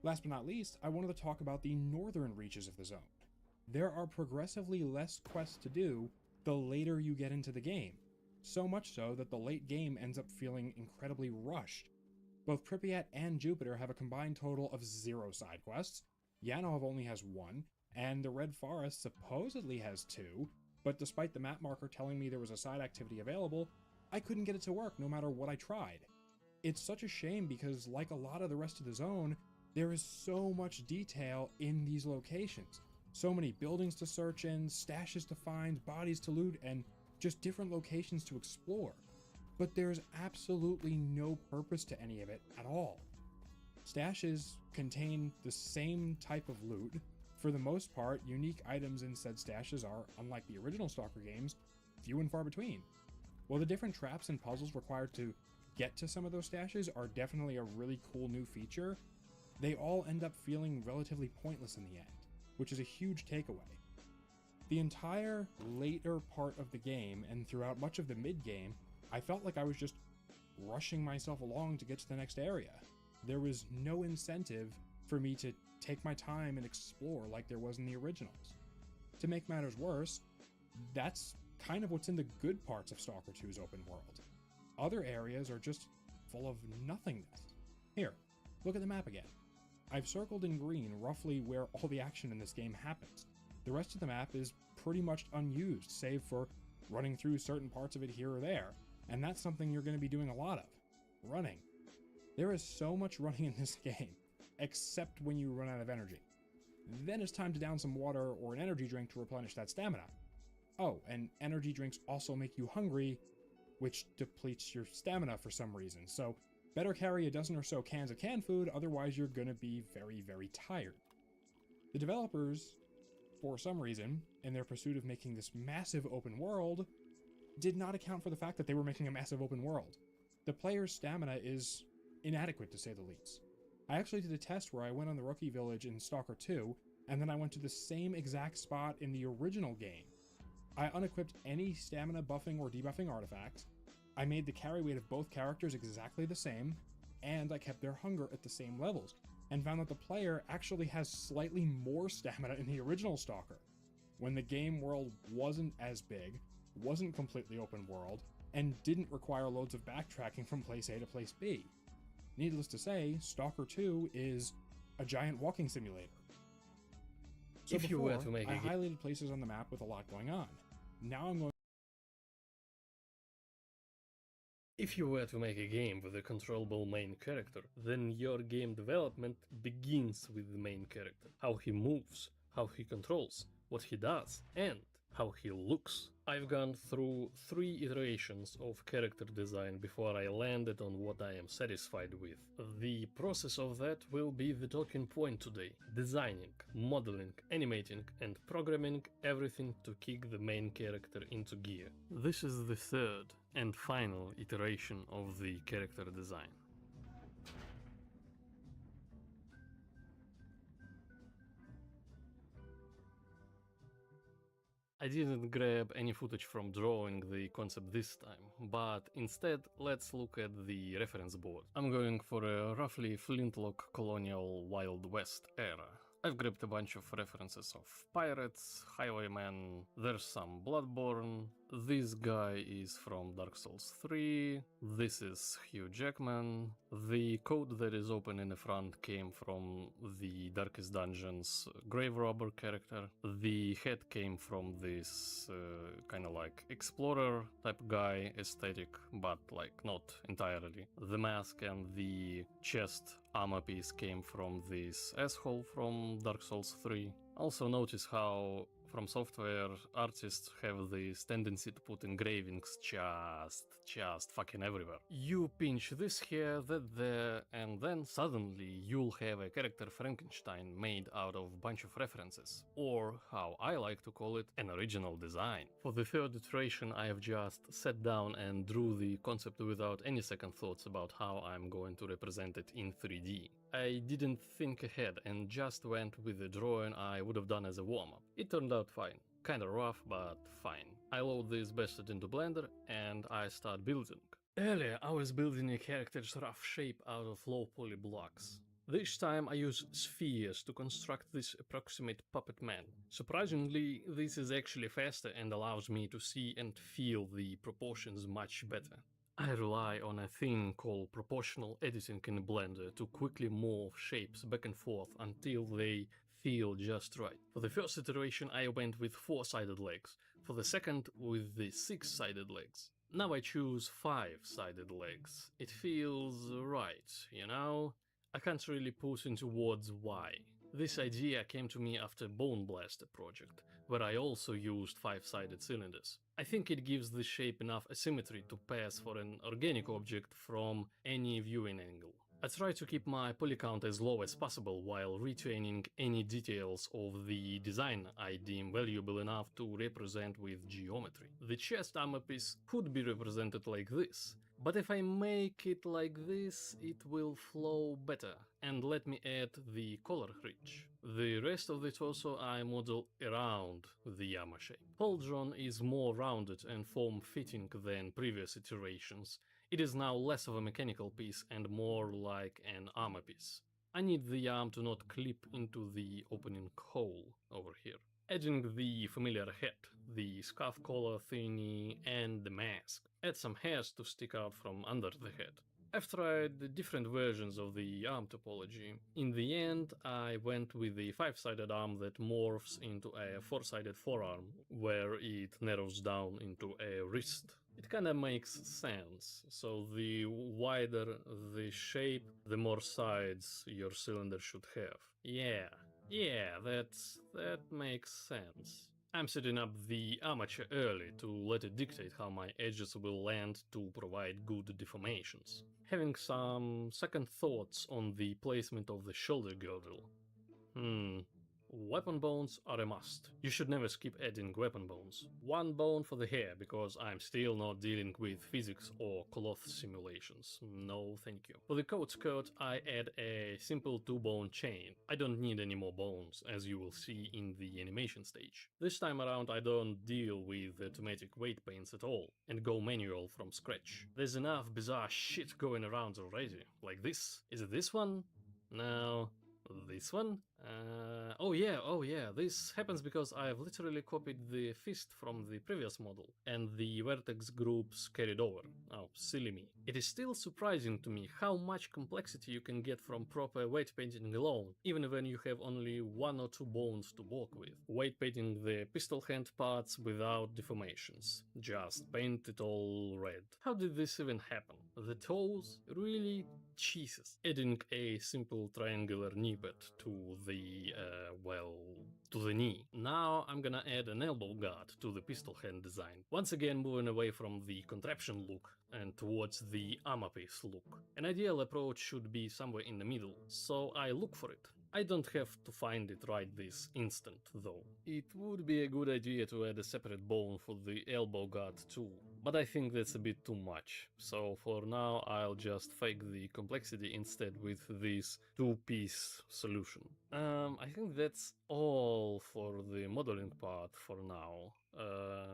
[SPEAKER 18] Last but not least, I wanted to talk about the northern reaches of the zone. There are progressively less quests to do the later you get into the game, so much so that the late game ends up feeling incredibly rushed. Both Pripyat and Jupiter have a combined total of 0 side quests, Yanov only has 1, and the Red Forest supposedly has 2, but despite the map marker telling me there was a side activity available, I couldn't get it to work no matter what I tried. It's such a shame because, like a lot of the rest of the zone, there is so much detail in these locations. So many buildings to search in, stashes to find, bodies to loot, and just different locations to explore. But there's absolutely no purpose to any of it at all. Stashes contain the same type of loot. For the most part, unique items in said stashes are, unlike the original Stalker games, few and far between. While the different traps and puzzles required to get to some of those stashes are definitely a really cool new feature, they all end up feeling relatively pointless in the end, which is a huge takeaway. The entire later part of the game and throughout much of the mid-game, I felt like I was just rushing myself along to get to the next area. There was no incentive for me to take my time and explore like there was in the originals. To make matters worse, that's kind of what's in the good parts of Stalker 2's open world. Other areas are just full of nothingness. Here, look at the map again. I've circled in green roughly where all the action in this game happens. The rest of the map is pretty much unused, save for running through certain parts of it here or there, and that's something you're going to be doing a lot of. Running. There is so much running in this game, except when you run out of energy. Then it's time to down some water or an energy drink to replenish that stamina. Oh, and energy drinks also make you hungry, which depletes your stamina for some reason, so better carry a dozen or so cans of canned food, otherwise you're gonna be very, very tired. The developers, for some reason, in their pursuit of making this massive open world, did not account for the fact that they were making a massive open world. The player's stamina is inadequate, to say the least. I actually did a test where I went on the Rookie Village in Stalker 2, and then I went to the same exact spot in the original game. I unequipped any stamina buffing or debuffing artifacts, I made the carry weight of both characters exactly the same, and I kept their hunger at the same levels, and found that the player actually has slightly more stamina in the original Stalker, when the game world wasn't as big, wasn't completely open world, and didn't require loads of backtracking from place A to place B. Needless to say, Stalker 2 is a giant walking simulator. So
[SPEAKER 19] If you were to make
[SPEAKER 18] I
[SPEAKER 19] a
[SPEAKER 18] highlighted places on the map with a lot going on. Now I'm going
[SPEAKER 19] If you were to make a game with a controllable main character, then your game development begins with the main character. How he moves, how he controls, what he does, and how he looks. I've gone through 3 iterations of character design before I landed on what I am satisfied with. The process of that will be the talking point today. Designing, modeling, animating, and programming everything to kick the main character into gear. This is the 3rd and final iteration of the character design. I didn't grab any footage from drawing the concept this time, but instead let's look at the reference board. I'm going for a roughly flintlock colonial Wild West era. I've grabbed a bunch of references of pirates, highwaymen, there's some Bloodborne, this guy is from Dark Souls 3, this is Hugh Jackman, the code that is open in the front came from the Darkest Dungeon's Grave Robber character, the head came from this kinda like explorer type guy aesthetic, but like not entirely. The mask and the chest armor piece came from this asshole from Dark Souls 3. Also notice how From Software artists have this tendency to put engravings just fucking everywhere. You pinch this here, that there, and then suddenly you'll have a character Frankenstein made out of a bunch of references. Or, how I like to call it, an original design. For the 3rd iteration I have just sat down and drew the concept without any second thoughts about how I'm going to represent it in 3D. I didn't think ahead and just went with the drawing I would have done as a warm-up. It turned out fine. Kinda rough, but fine. I load this bastard into Blender and I start building. Earlier, I was building a character's rough shape out of low poly blocks. This time I use spheres to construct this approximate puppet man. Surprisingly, this is actually faster and allows me to see and feel the proportions much better. I rely on a thing called proportional editing in Blender to quickly morph shapes back and forth until they feel just right. For the first iteration I went with 4-sided legs, for the second with the 6-sided legs. Now I choose 5-sided legs. It feels right, you know? I can't really put into words why. This idea came to me after Bone Blaster project, where I also used 5-sided cylinders. I think it gives the shape enough asymmetry to pass for an organic object from any viewing angle. I try to keep my poly count as low as possible while retaining any details of the design I deem valuable enough to represent with geometry. The chest armor piece could be represented like this, but if I make it like this, it will flow better, and let me add the color ridge. The rest of the torso I model around the armor shape. Pauldron is more rounded and form-fitting than previous iterations. It is now less of a mechanical piece and more like an armor piece. I need the arm to not clip into the opening hole over here. Adding the familiar hat, the scarf collar thingy and the mask. Add some hairs to stick out from under the head. I've tried different versions of the arm topology. In the end, I went with the 5-sided arm that morphs into a 4-sided forearm, where it narrows down into a wrist. It kinda makes sense, so the wider the shape, the more sides your cylinder should have. Yeah, that makes sense. I'm setting up the armature early to let it dictate how my edges will land to provide good deformations. Having some second thoughts on the placement of the shoulder girdle. Weapon bones are a must. You should never skip adding weapon bones. One bone for the hair, because I'm still not dealing with physics or cloth simulations. No thank you. For the coat skirt, I add a simple 2-bone chain. I don't need any more bones, as you will see in the animation stage. This time around I don't deal with automatic weight paints at all, and go manual from scratch. There's enough bizarre shit going around already. Like this. Is it this one? No. This one? Oh yeah, this happens because I've literally copied the fist from the previous model, and the vertex groups carried over. Oh, silly me. It is still surprising to me how much complexity you can get from proper weight painting alone, even when you have only 1 or 2 bones to work with. Weight painting the pistol hand parts without deformations. Just paint it all red. How did this even happen? The toes? Really? Jesus. Adding a simple triangular knee pad to the knee. Now I'm gonna add an elbow guard to the pistol hand design. Once again moving away from the contraption look and towards the armor piece look. An ideal approach should be somewhere in the middle, so I look for it. I don't have to find it right this instant, though. It would be a good idea to add a separate bone for the elbow guard too, but I think that's a bit too much, so for now I'll just fake the complexity instead with this 2-piece solution. I think that's all for the modeling part for now.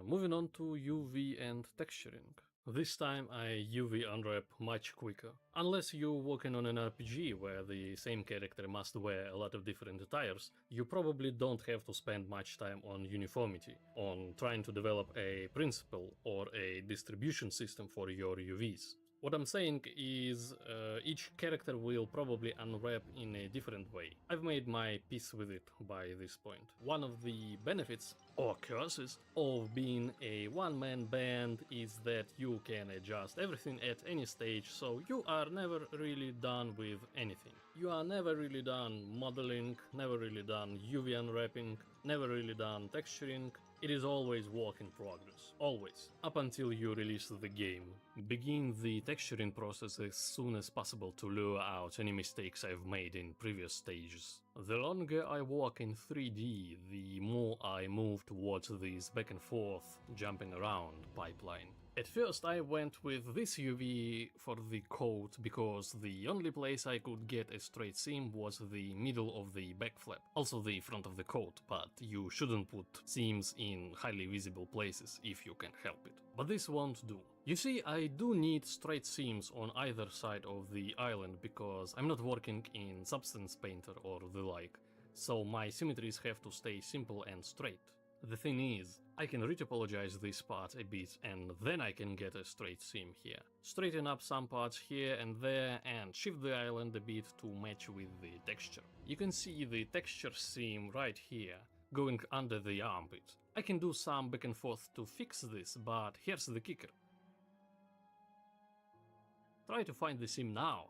[SPEAKER 19] Moving on to UV and texturing. This time I UV unwrap much quicker. Unless you're working on an RPG where the same character must wear a lot of different attires, you probably don't have to spend much time on uniformity, on trying to develop a principle or a distribution system for your UVs. What I'm saying is, each character will probably unwrap in a different way. I've made my peace with it by this point. One of the benefits, or curses, of being a one-man band is that you can adjust everything at any stage, so you are never really done with anything. You are never really done modeling, never really done UV unwrapping, never really done texturing. It is always work in progress, always, up until you release the game. Begin the texturing process as soon as possible to lure out any mistakes I've made in previous stages. The longer I work in 3D, the more I move towards this back and forth, jumping around pipeline. At first I went with this UV for the coat because the only place I could get a straight seam was the middle of the back flap, also the front of the coat, but you shouldn't put seams in in highly visible places if you can help it. But this won't do. You see, I do need straight seams on either side of the island because I'm not working in Substance Painter or the like, so my symmetries have to stay simple and straight. The thing is, I can retopologize this part a bit and then I can get a straight seam here. Straighten up some parts here and there and shift the island a bit to match with the texture. You can see the texture seam right here, going under the armpit. I can do some back and forth to fix this, but here's the kicker. Try to find the seam now.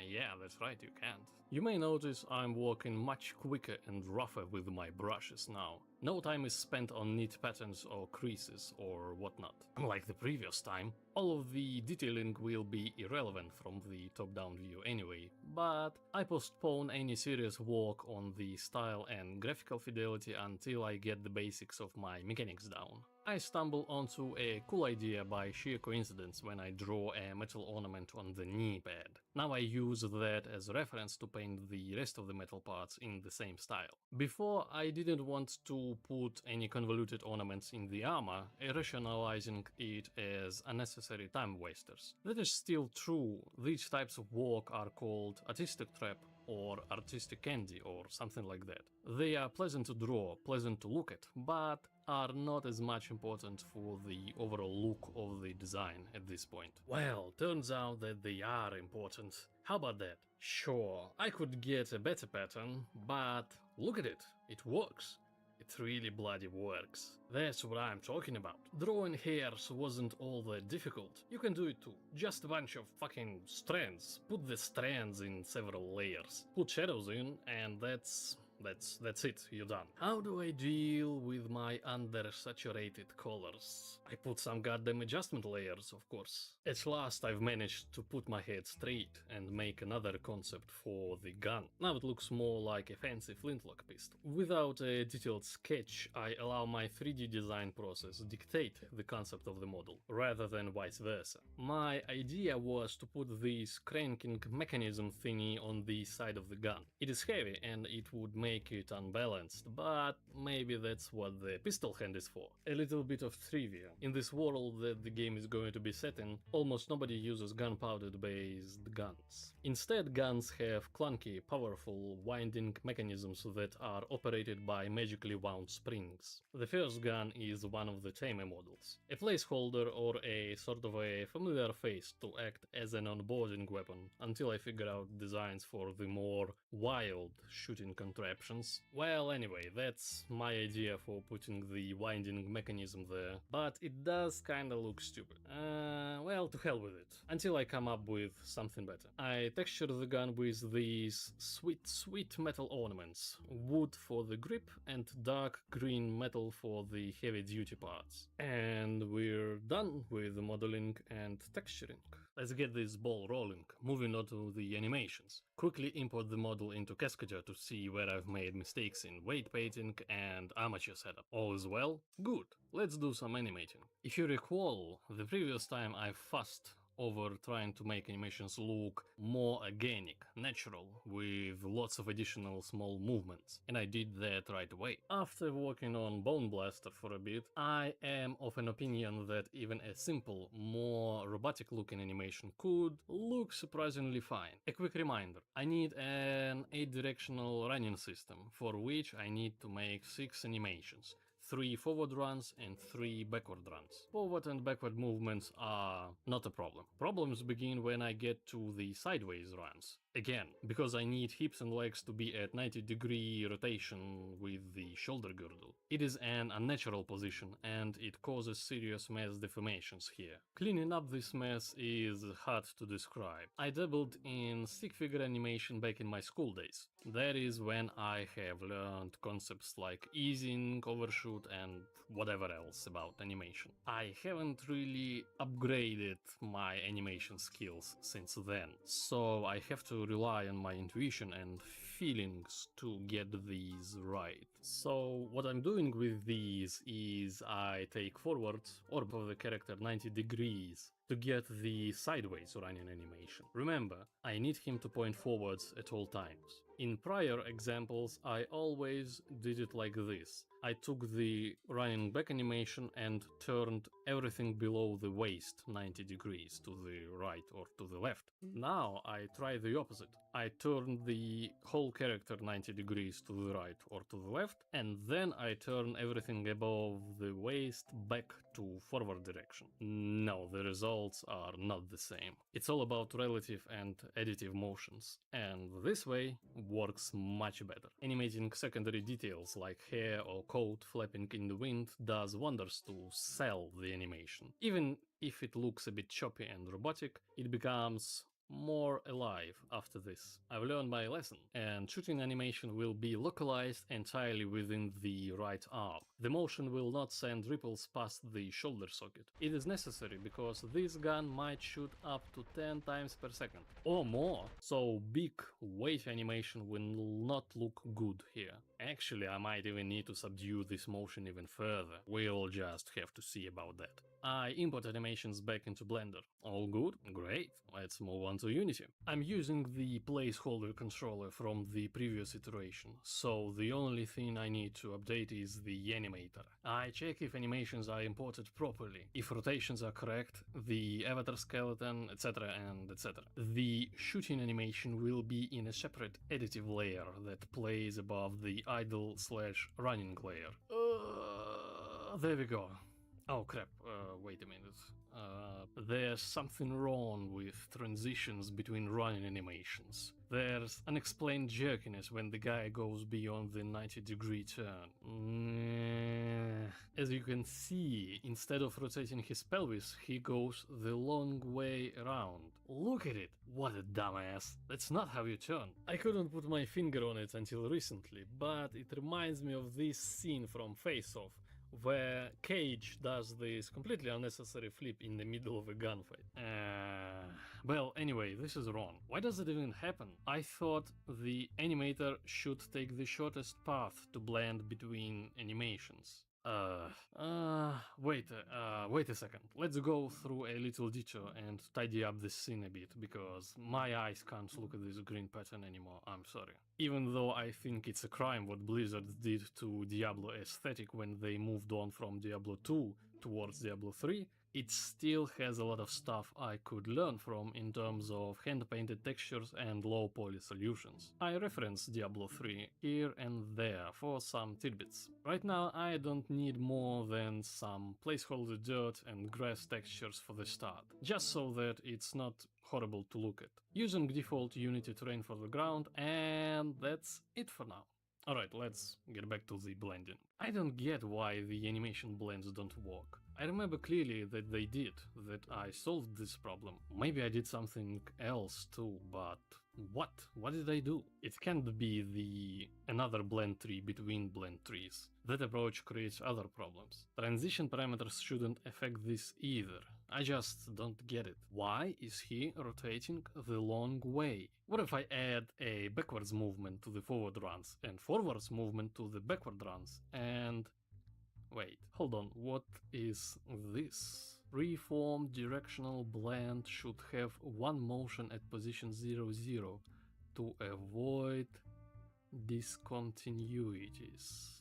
[SPEAKER 19] Yeah, that's right, you can't. You may notice I'm working much quicker and rougher with my brushes now. No time is spent on neat patterns or creases or whatnot. Unlike the previous time, all of the detailing will be irrelevant from the top-down view anyway, but I postpone any serious work on the style and graphical fidelity until I get the basics of my mechanics down. I stumble onto a cool idea by sheer coincidence when I draw a metal ornament on the knee pad. Now I use that as a reference to paint the rest of the metal parts in the same style. Before, I didn't want to put any convoluted ornaments in the armor, rationalizing it as unnecessary time wasters. That is still true. These types of work are called artistic trap or artistic candy or something like that. They are pleasant to draw, pleasant to look at, but are not as much important for the overall look of the design at this point. Well, turns out that they are important. How about that? Sure, I could get a better pattern, but look at it, it works. It really bloody works. That's what I'm talking about. Drawing hairs wasn't all that difficult. You can do it too. Just a bunch of fucking strands. Put the strands in several layers. Put shadows in, and that's it, you're done. How do I deal with my undersaturated colors? I put some goddamn adjustment layers, of course. At last I've managed to put my head straight and make another concept for the gun. Now it looks more like a fancy flintlock pistol. Without a detailed sketch, I allow my 3D design process dictate the concept of the model, rather than vice versa. My idea was to put this cranking mechanism thingy on the side of the gun. It is heavy and it would make it unbalanced, but maybe that's what the pistol hand is for. A little bit of trivia. In this world that the game is going to be set in, almost nobody uses gunpowder-based guns. Instead, guns have clunky, powerful, winding mechanisms that are operated by magically wound springs. The first gun is one of the tamer models, a placeholder or a sort of a familiar face to act as an onboarding weapon until I figure out designs for the more wild shooting contraptions. Well, anyway, that's my idea for putting the winding mechanism there, but it does kinda look stupid. Well, to hell with it, until I come up with something better. I texture the gun with these sweet metal ornaments, wood for the grip and dark green metal for the heavy duty parts. And we're done with the modeling and texturing. Let's get this ball rolling. Moving on to the animations. Quickly import the model into Cascadeur to see where I've made mistakes in weight painting and armature setup. All is well? Good. Let's do some animating. If you recall, the previous time I fussed over trying to make animations look more organic, natural, with lots of additional small movements, and I did that right away. After working on Bone Blaster for a bit, I am of an opinion that even a simple, more robotic looking animation could look surprisingly fine. A quick reminder, I need an 8-directional running system, for which I need to make 6 animations. 3 forward runs and 3 backward runs. Forward and backward movements are not a problem. Problems begin when I get to the sideways runs. Again, because I need hips and legs to be at 90-degree rotation with the shoulder girdle. It is an unnatural position and it causes serious mass deformations here. Cleaning up this mess is hard to describe. I dabbled in stick figure animation back in my school days. That is when I have learned concepts like easing, overshoot and whatever else about animation. I haven't really upgraded my animation skills since then, so I have to rely on my intuition and feelings to get these right. So what I'm doing with these is I take forward orb of the character 90 degrees to get the sideways running animation. Remember, I need him to point forwards at all times. In prior examples, I always did it like this. I took the running back animation and turned everything below the waist 90 degrees to the right or to the left. Now I try the opposite. I turn the whole character 90 degrees to the right or to the left, and then I turn everything above the waist back to forward direction. No, the results are not the same. It's all about relative and additive motions, and this way works much better. Animating secondary details like hair or coat flapping in the wind does wonders to sell the animation. Even if it looks a bit choppy and robotic, it becomes more alive after this. I've learned my lesson, and shooting animation will be localized entirely within the right arm. The motion will not send ripples past the shoulder socket. It is necessary because this gun might shoot up to 10 times per second or more, so big wave animation will not look good here. Actually, I might even need to subdue this motion even further. We'll just have to see about that. I import animations back into Blender. All good? Great. Let's move on to Unity. I'm using the placeholder controller from the previous iteration, so the only thing I need to update is the animator. I check if animations are imported properly, if rotations are correct, the avatar skeleton, etc. and etc. The shooting animation will be in a separate additive layer that plays above the idle/running layer. There we go. Oh crap, wait a minute. There's something wrong with transitions between running animations. There's unexplained jerkiness when the guy goes beyond the 90-degree turn. As you can see, instead of rotating his pelvis, he goes the long way around. Look at it! What a dumbass. That's not how you turn. I couldn't put my finger on it until recently, but it reminds me of this scene from Face Off, where Cage does this completely unnecessary flip in the middle of a gunfight. Well, anyway, this is wrong. Why does it even happen? I thought the animator should take the shortest path to blend between animations. Wait a second. Let's go through a little detour and tidy up this scene a bit, because my eyes can't look at this green pattern anymore, I'm sorry. Even though I think it's a crime what Blizzard did to Diablo aesthetic when they moved on from Diablo 2 towards Diablo 3, it still has a lot of stuff I could learn from in terms of hand-painted textures and low-poly solutions. I reference Diablo 3 here and there for some tidbits. Right now I don't need more than some placeholder dirt and grass textures for the start, just so that it's not horrible to look at. Using default Unity terrain for the ground, and that's it for now. Alright, let's get back to the blending. I don't get why the animation blends don't work. I remember clearly that they did, that I solved this problem. Maybe I did something else too, but what? What did I do? It can't be another blend tree between blend trees. That approach creates other problems. Transition parameters shouldn't affect this either. I just don't get it. Why is he rotating the long way? What if I add a backwards movement to the forward runs and forwards movement to the backward runs and... Wait, hold on, what is this? Freeform directional blend should have one motion at position 0, 0 to avoid discontinuities.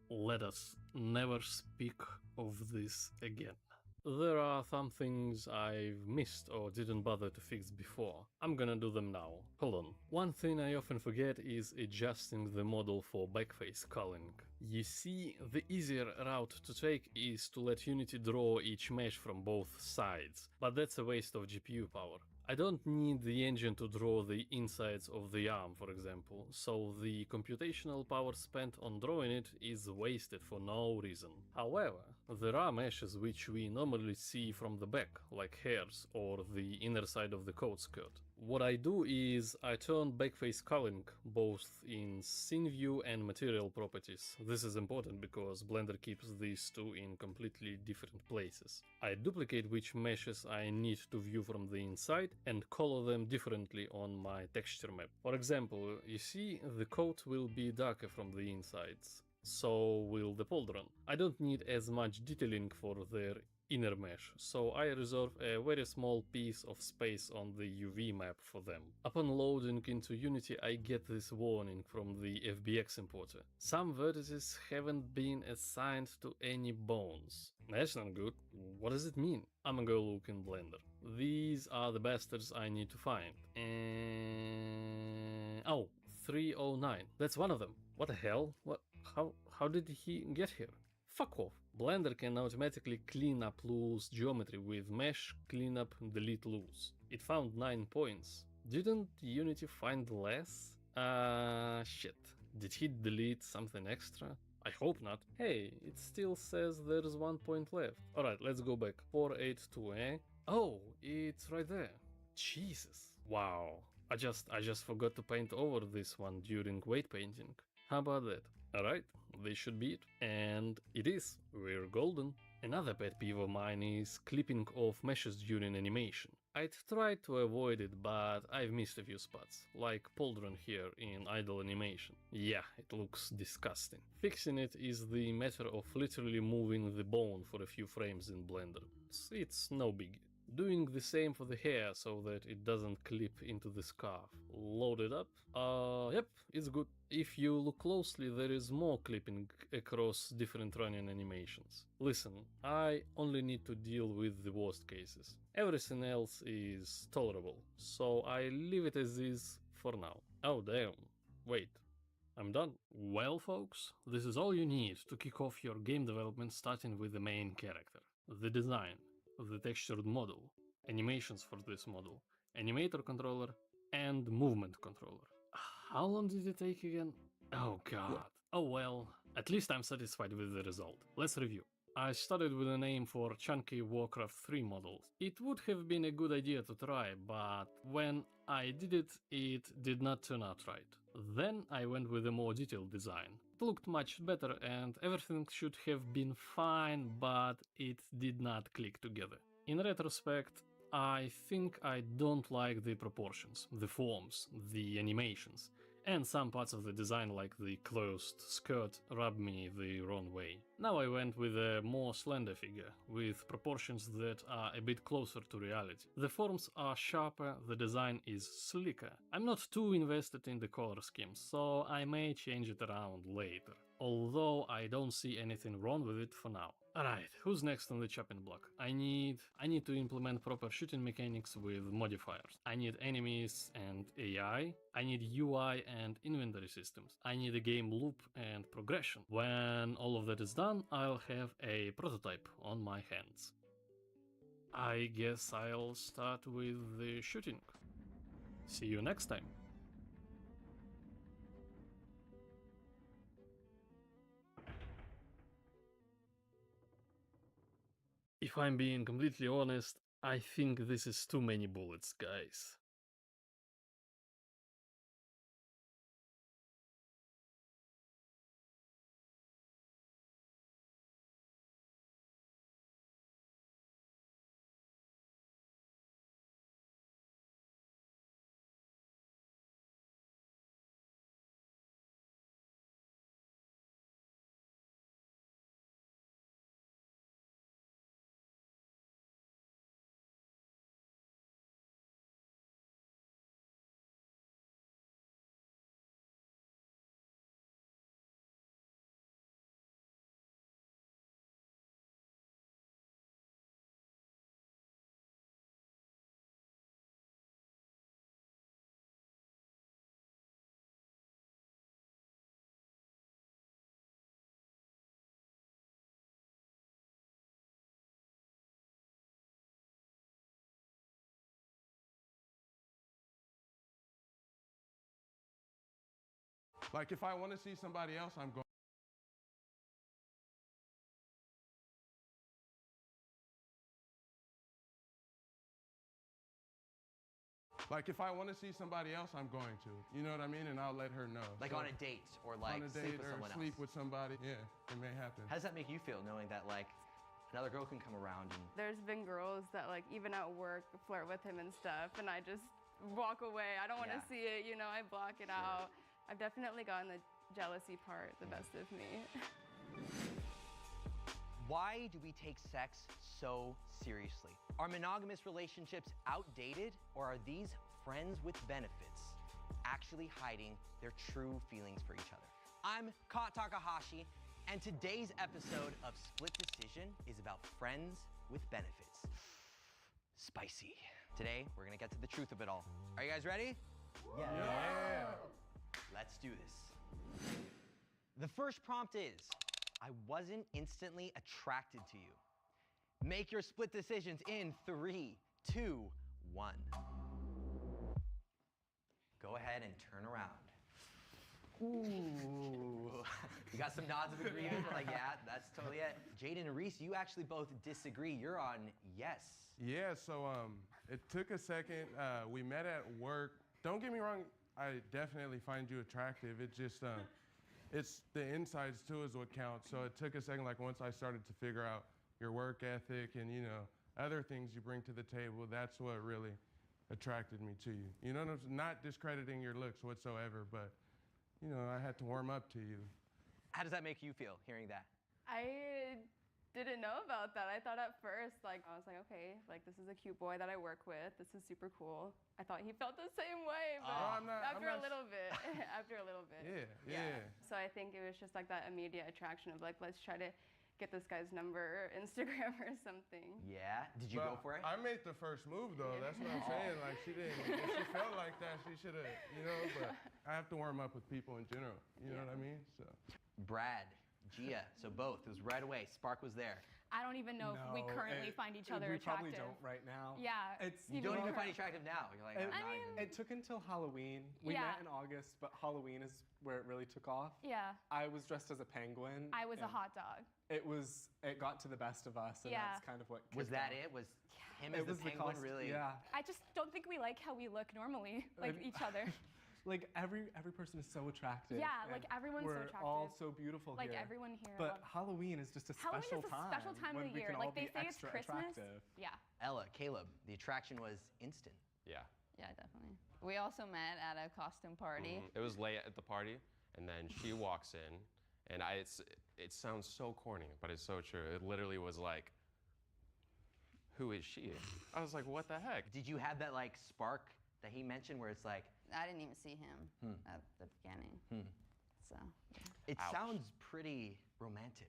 [SPEAKER 19] Let us never speak of this again. There are some things I've missed or didn't bother to fix before. I'm gonna do them now. Hold on. One thing I often forget is adjusting the model for backface culling. You see, the easier route to take is to let Unity draw each mesh from both sides, but that's a waste of GPU power. I don't need the engine to draw the insides of the arm, for example, so the computational power spent on drawing it is wasted for no reason. However, there are meshes which we normally see from the back, like hairs or the inner side of the coat skirt. What I do is I turn backface culling both in scene view and material properties. This is important because Blender keeps these two in completely different places. I duplicate which meshes I need to view from the inside and color them differently on my texture map. For example, you see the coat will be darker from the insides, so will the Poldron. I don't need as much detailing for their inner mesh, so I reserve a very small piece of space on the UV map for them. Upon loading into Unity, I get this warning from the FBX importer. Some vertices haven't been assigned to any bones. That's not good. What does it mean? I'ma go look in Blender. These are the bastards I need to find. And... oh, 309. That's one of them. What the hell? What? How did he get here? Fuck off. Blender can automatically clean up loose geometry with mesh cleanup delete loose. It found 9 points. Didn't Unity find less? Shit. Did he delete something extra? I hope not. Hey, it still says there's 1 point left. Alright, let's go back. 482, eh? Oh, it's right there. Jesus. Wow. I just forgot to paint over this one during weight painting. How about that? Alright, this should be it. And it is. We're golden. Another pet peeve of mine is clipping off meshes during animation. I'd tried to avoid it, but I've missed a few spots, like Poldron here in idle animation. Yeah, it looks disgusting. Fixing it is the matter of literally moving the bone for a few frames in Blender. It's no biggie. Doing the same for the hair so that it doesn't clip into the scarf. Load it up. Yep, it's good. If you look closely, there is more clipping across different running animations. Listen, I only need to deal with the worst cases. Everything else is tolerable, so I leave it as is for now. Oh damn, wait. I'm done. Well folks, this is all you need to kick off your game development, starting with the main character. The design, the textured model, animations for this model, animator controller, and movement controller. How long did it take again? Oh god. Oh well, at least I'm satisfied with the result. Let's review. I started with a name for chunky Warcraft 3 models. It would have been a good idea to try, but when I did it, it did not turn out right. Then I went with a more detailed design. It looked much better and everything should have been fine, but it did not click together. In retrospect, I think I don't like the proportions, the forms, the animations, and some parts of the design like the closed skirt rub me the wrong way. Now I went with a more slender figure, with proportions that are a bit closer to reality. The forms are sharper, the design is slicker. I'm not too invested in the color scheme, so I may change it around later. Although I don't see anything wrong with it for now. Alright, who's next on the chopping block? I need to implement proper shooting mechanics with modifiers. I need enemies and AI. I need UI and inventory systems. I need a game loop and progression. When all of that is done, I'll have a prototype on my hands. I guess I'll start with the shooting. See you next time. If I'm being completely honest, I think this is too many bullets, guys.
[SPEAKER 20] Like, if I want to see somebody else, I'm going. Like, if I want to see somebody else, I'm going to. You know what I mean? And I'll let her know.
[SPEAKER 21] Like
[SPEAKER 20] So,
[SPEAKER 21] on a date or like
[SPEAKER 20] on a
[SPEAKER 21] sleep
[SPEAKER 20] date
[SPEAKER 21] with
[SPEAKER 20] or
[SPEAKER 21] someone
[SPEAKER 20] sleep
[SPEAKER 21] else.
[SPEAKER 20] with somebody. Yeah, it may happen.
[SPEAKER 21] How does that make you feel knowing that like another girl can come around and
[SPEAKER 22] There's been girls that like even at work flirt with him and stuff, and I just walk away. I don't want to
[SPEAKER 21] Yeah.
[SPEAKER 22] see it, you know, I block it out. I've definitely gotten the jealousy part the best of me.
[SPEAKER 21] Why do we take sex so seriously? Are monogamous relationships outdated, or are these friends with benefits actually hiding their true feelings for each other? I'm Ka Takahashi, and today's episode of Split Decision is about friends with benefits. Spicy. Today, we're gonna get to the truth of it all. Are you guys ready? Yeah. Let's do this. The first prompt is, I wasn't instantly attracted to you. Make your split decisions in 3, 2, 1. Go ahead and turn around. Ooh. You got some nods of agreement. We're like, yeah, that's totally it. Jaden and Reese, you actually both disagree. You're on yes.
[SPEAKER 20] Yeah, so it took a second. We met at work. Don't get me wrong, I definitely find you attractive. It just, it's the insides too is what counts. So it took a second, like once I started to figure out your work ethic and, you know, other things you bring to the table, that's what really attracted me to you. You know, not discrediting your looks whatsoever, but, you know, I had to warm up to you.
[SPEAKER 21] How does that make you feel, hearing that?
[SPEAKER 22] I didn't know about that. I thought at first, like, I was like, okay, like, this is a cute boy that I work with. This is super cool. I thought he felt the same way, but after a little bit, Yeah. So I think it was just like that immediate attraction of like, let's try to get this guy's number or Instagram or something.
[SPEAKER 21] Yeah? Did you go for it?
[SPEAKER 20] I made the first move though, that's what I'm saying. Like she didn't, if she felt like that, she should have, you know, but I have to warm up with people in general, you know what I mean? So.
[SPEAKER 21] Brad, Gia, so both, it was right away, spark was there.
[SPEAKER 2] I don't even know if we currently find each other attractive.
[SPEAKER 15] We probably don't right now.
[SPEAKER 2] Yeah.
[SPEAKER 21] You don't even find each attractive now. You're like,
[SPEAKER 15] it took until Halloween. We met in August, but Halloween is where it really took off.
[SPEAKER 2] Yeah.
[SPEAKER 15] I was dressed as a penguin.
[SPEAKER 2] I was a hot dog.
[SPEAKER 15] It got to the best of us, and that's kind of what
[SPEAKER 21] was that off. It? Was him as the penguin really?
[SPEAKER 15] Yeah.
[SPEAKER 2] I just don't think we like how we look normally, like each other.
[SPEAKER 15] Like every person is so attractive.
[SPEAKER 2] Yeah, like everyone's so attractive.
[SPEAKER 15] We're all so beautiful
[SPEAKER 2] like
[SPEAKER 15] here.
[SPEAKER 2] Like everyone here.
[SPEAKER 15] But Halloween is just a special time.
[SPEAKER 2] Special time of the year. Like they say it's Christmas.
[SPEAKER 15] Attractive.
[SPEAKER 2] Yeah.
[SPEAKER 21] Ella, Caleb, the attraction was instant.
[SPEAKER 3] Yeah.
[SPEAKER 23] Yeah, definitely. We also met at a costume party.
[SPEAKER 3] It was late at the party, and then she walks in, and it sounds so corny, but it's so true. It literally was like, who is she? I was like, what the heck?
[SPEAKER 21] Did you have that like spark that he mentioned where it's like,
[SPEAKER 23] I didn't even see him at the beginning. So.
[SPEAKER 21] It sounds pretty romantic.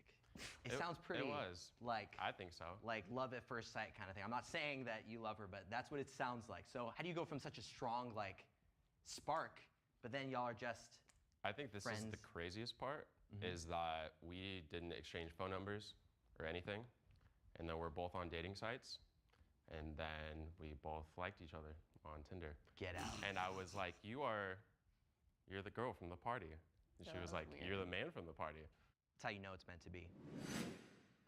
[SPEAKER 21] It sounds pretty.
[SPEAKER 3] It was.
[SPEAKER 21] Like.
[SPEAKER 3] I think so.
[SPEAKER 21] Like love at first sight kind of thing. I'm not saying that you love her, but that's what it sounds like. So how do you go from such a strong like spark, but then y'all are just
[SPEAKER 3] I think this
[SPEAKER 21] friends?
[SPEAKER 3] Is the craziest part is that we didn't exchange phone numbers or anything, and then we're both on dating sites, and then we both liked each other on Tinder.
[SPEAKER 21] Get out.
[SPEAKER 3] And I was like, you're the girl from the party. And she was like, you're the man from the party.
[SPEAKER 21] That's how you know it's meant to be.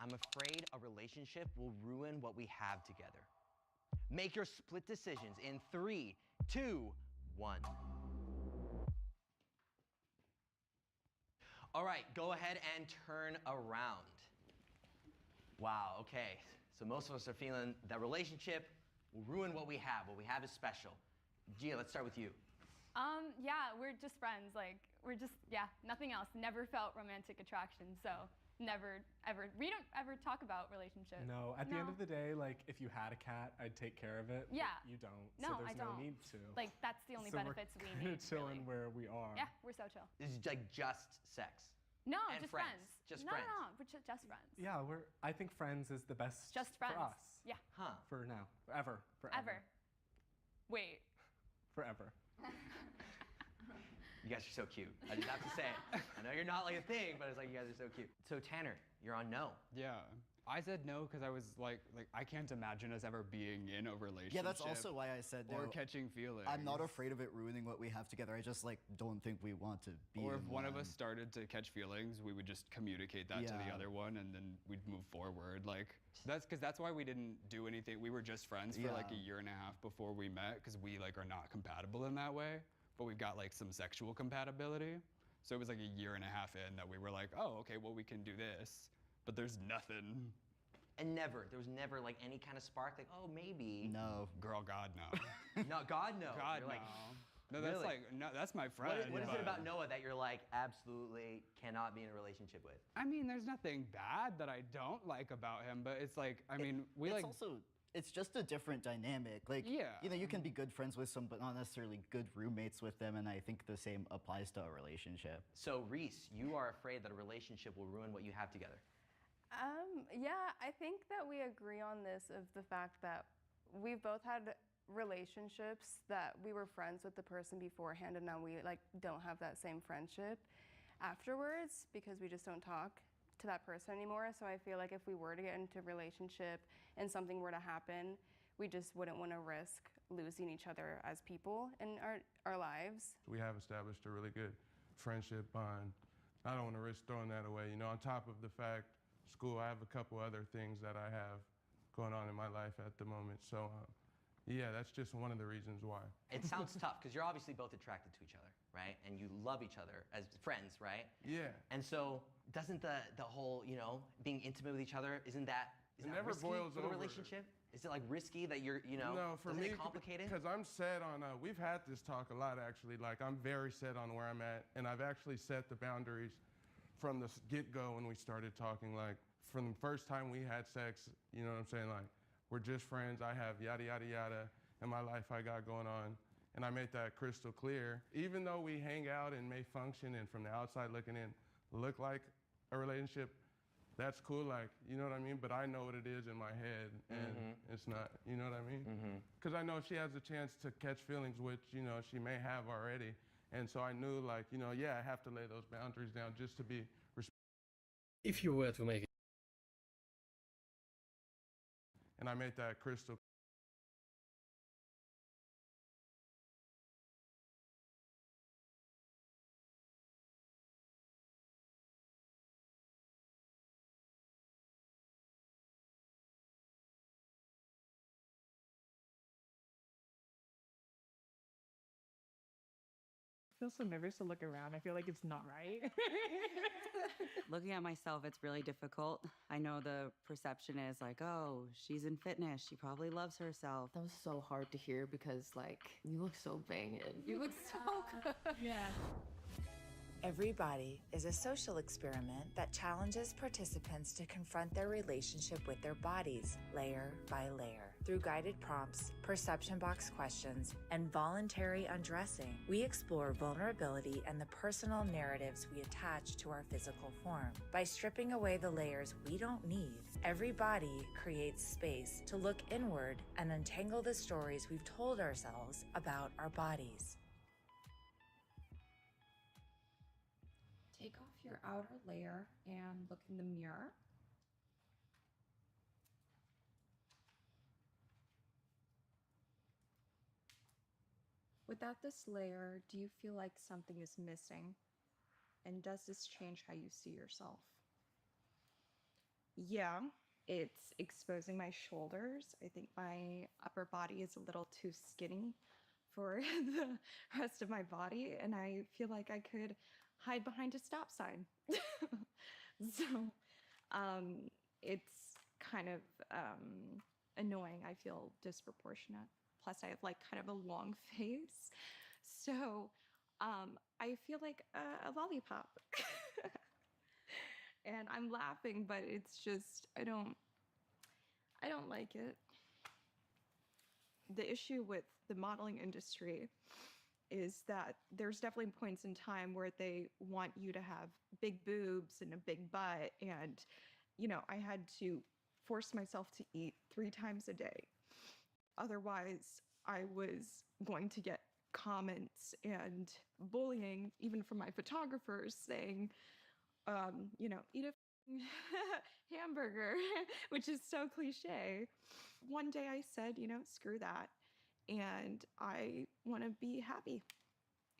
[SPEAKER 21] I'm afraid a relationship will ruin what we have together. Make your split decisions in 3, 2, 1. All right, go ahead and turn around. Wow, okay. So most of us are feeling that relationship will ruin what we have. What we have is special. Gia, let's start with you.
[SPEAKER 2] Yeah, we're just friends. Like, we're just, nothing else. Never felt romantic attraction, so never, ever. We don't ever talk about relationships.
[SPEAKER 15] No, at the end of the day, like, if you had a cat, I'd take care of it.
[SPEAKER 2] Yeah.
[SPEAKER 15] But you don't,
[SPEAKER 2] No,
[SPEAKER 15] so there's
[SPEAKER 2] I don't.
[SPEAKER 15] no need to.
[SPEAKER 2] Like, that's the only benefits we need.
[SPEAKER 15] We're chilling where we are.
[SPEAKER 2] Yeah, we're so chill.
[SPEAKER 21] This is like just sex.
[SPEAKER 2] No,
[SPEAKER 21] and
[SPEAKER 2] just
[SPEAKER 21] friends. Just
[SPEAKER 2] no,
[SPEAKER 21] friends.
[SPEAKER 2] No, we're just friends.
[SPEAKER 15] Yeah, I think friends is the best
[SPEAKER 2] Just friends.
[SPEAKER 15] for us.
[SPEAKER 2] Yeah.
[SPEAKER 21] Huh.
[SPEAKER 15] For now. Forever.
[SPEAKER 2] Wait.
[SPEAKER 15] Forever.
[SPEAKER 21] You guys are so cute. I just have to say it. I know you're not like a thing, but it's like you guys are so cute. So Tanner, you're on no.
[SPEAKER 24] Yeah. I said no because I was like I can't imagine us ever being in a relationship.
[SPEAKER 25] Yeah, that's also why I said no.
[SPEAKER 24] Or catching feelings.
[SPEAKER 25] I'm not afraid of it ruining what we have together. I just don't think we want to be.
[SPEAKER 24] Or if one of us started to catch feelings, we would just communicate that to the other one, and then we'd move forward. Like that's why we didn't do anything. We were just friends for like a year and a half before we met because we are not compatible in that way. But we've got some sexual compatibility. So it was like a year and a half in that we were like, oh, okay, well we can do this. But there's nothing.
[SPEAKER 21] And there was never any kind of spark, like, oh, maybe.
[SPEAKER 25] No.
[SPEAKER 24] Girl, God, no.
[SPEAKER 21] No, God, no.
[SPEAKER 24] God,
[SPEAKER 21] You're
[SPEAKER 24] no.
[SPEAKER 21] like,
[SPEAKER 24] No, that's
[SPEAKER 21] Really?
[SPEAKER 24] like no, that's my friend.
[SPEAKER 21] What is it
[SPEAKER 24] but-
[SPEAKER 21] about Noah that you're like absolutely cannot be in a relationship with?
[SPEAKER 24] I mean, there's nothing bad that I don't like about him, but it's like, I mean, we like.
[SPEAKER 25] It's just a different dynamic. Like,
[SPEAKER 24] Yeah.
[SPEAKER 25] you know, you can be good friends with some, but not necessarily good roommates with them. And I think the same applies to a relationship.
[SPEAKER 21] So Reese, you are afraid that a relationship will ruin what you have together.
[SPEAKER 22] Yeah, I think that we agree on this of the fact that we've both had relationships that we were friends with the person beforehand and now we like don't have that same friendship afterwards because we just don't talk to that person anymore. So I feel like if we were to get into a relationship and something were to happen, we just wouldn't want to risk losing each other as people in our lives.
[SPEAKER 20] We have established a really good friendship bond. I don't want to risk throwing that away. You know, on top of the fact, school, I have a couple other things that I have going on in my life at the moment. So yeah, that's just one of the reasons why.
[SPEAKER 21] It sounds tough because you're obviously both attracted to each other, right? And you love each other as friends, right?
[SPEAKER 20] Yeah.
[SPEAKER 21] And so doesn't the whole, you know, being intimate with each other, isn't that
[SPEAKER 20] never
[SPEAKER 21] risky
[SPEAKER 20] boils
[SPEAKER 21] for the
[SPEAKER 20] over.
[SPEAKER 21] relationship? Is it like risky that you're, you know,
[SPEAKER 20] No, for
[SPEAKER 21] doesn't
[SPEAKER 20] me,
[SPEAKER 21] it complicate it?
[SPEAKER 20] because I'm set on, we've had this talk a lot actually, like I'm very set on where I'm at, and I've actually set the boundaries from the get-go when we started talking, like from the first time we had sex, you know what I'm saying, like we're just friends, I have yada, yada, yada, in my life I got going on, and I made that crystal clear. Even though we hang out and may function and from the outside looking in, look like a relationship, that's cool, like, you know what I mean? But I know what it is in my head, and it's not, you know what I mean? Because I know if she has a chance to catch feelings, which, you know, she may have already, and so I knew, like, you know, yeah, I have to lay those boundaries down just to be
[SPEAKER 19] If you were to make
[SPEAKER 20] and I made that crystal.
[SPEAKER 1] I feel so nervous to look around. I feel like it's not right.
[SPEAKER 4] Looking at myself, it's really difficult. I know the perception is like, oh, she's in fitness. She probably loves herself.
[SPEAKER 5] That was so hard to hear because, like, you look so banging. You look so good.
[SPEAKER 1] Yeah.
[SPEAKER 6] Every Body is a social experiment that challenges participants to confront their relationship with their bodies, layer by layer. Through guided prompts, perception box questions, and voluntary undressing, we explore vulnerability and the personal narratives we attach to our physical form. By stripping away the layers we don't need, Every Body creates space to look inward and untangle the stories we've told ourselves about our bodies.
[SPEAKER 17] Take off your outer layer and look in the mirror. Without this layer, do you feel like something is missing? And does this change how you see yourself?
[SPEAKER 7] Yeah, it's exposing my shoulders. I think my upper body is a little too skinny for the rest of my body, and I feel like I could hide behind a stop sign. So it's kind of annoying. I feel disproportionate. Plus, I have like kind of a long face. So I feel like a lollipop. And I'm laughing, but it's just, I don't like it. The issue with the modeling industry is that there's definitely points in time where they want you to have big boobs and a big butt. And, you know, I had to force myself to eat 3 times a day. Otherwise, I was going to get comments and bullying, even from my photographers, saying, you know, eat a hamburger, which is so cliche. One day I said, you know, screw that. And I want to be happy.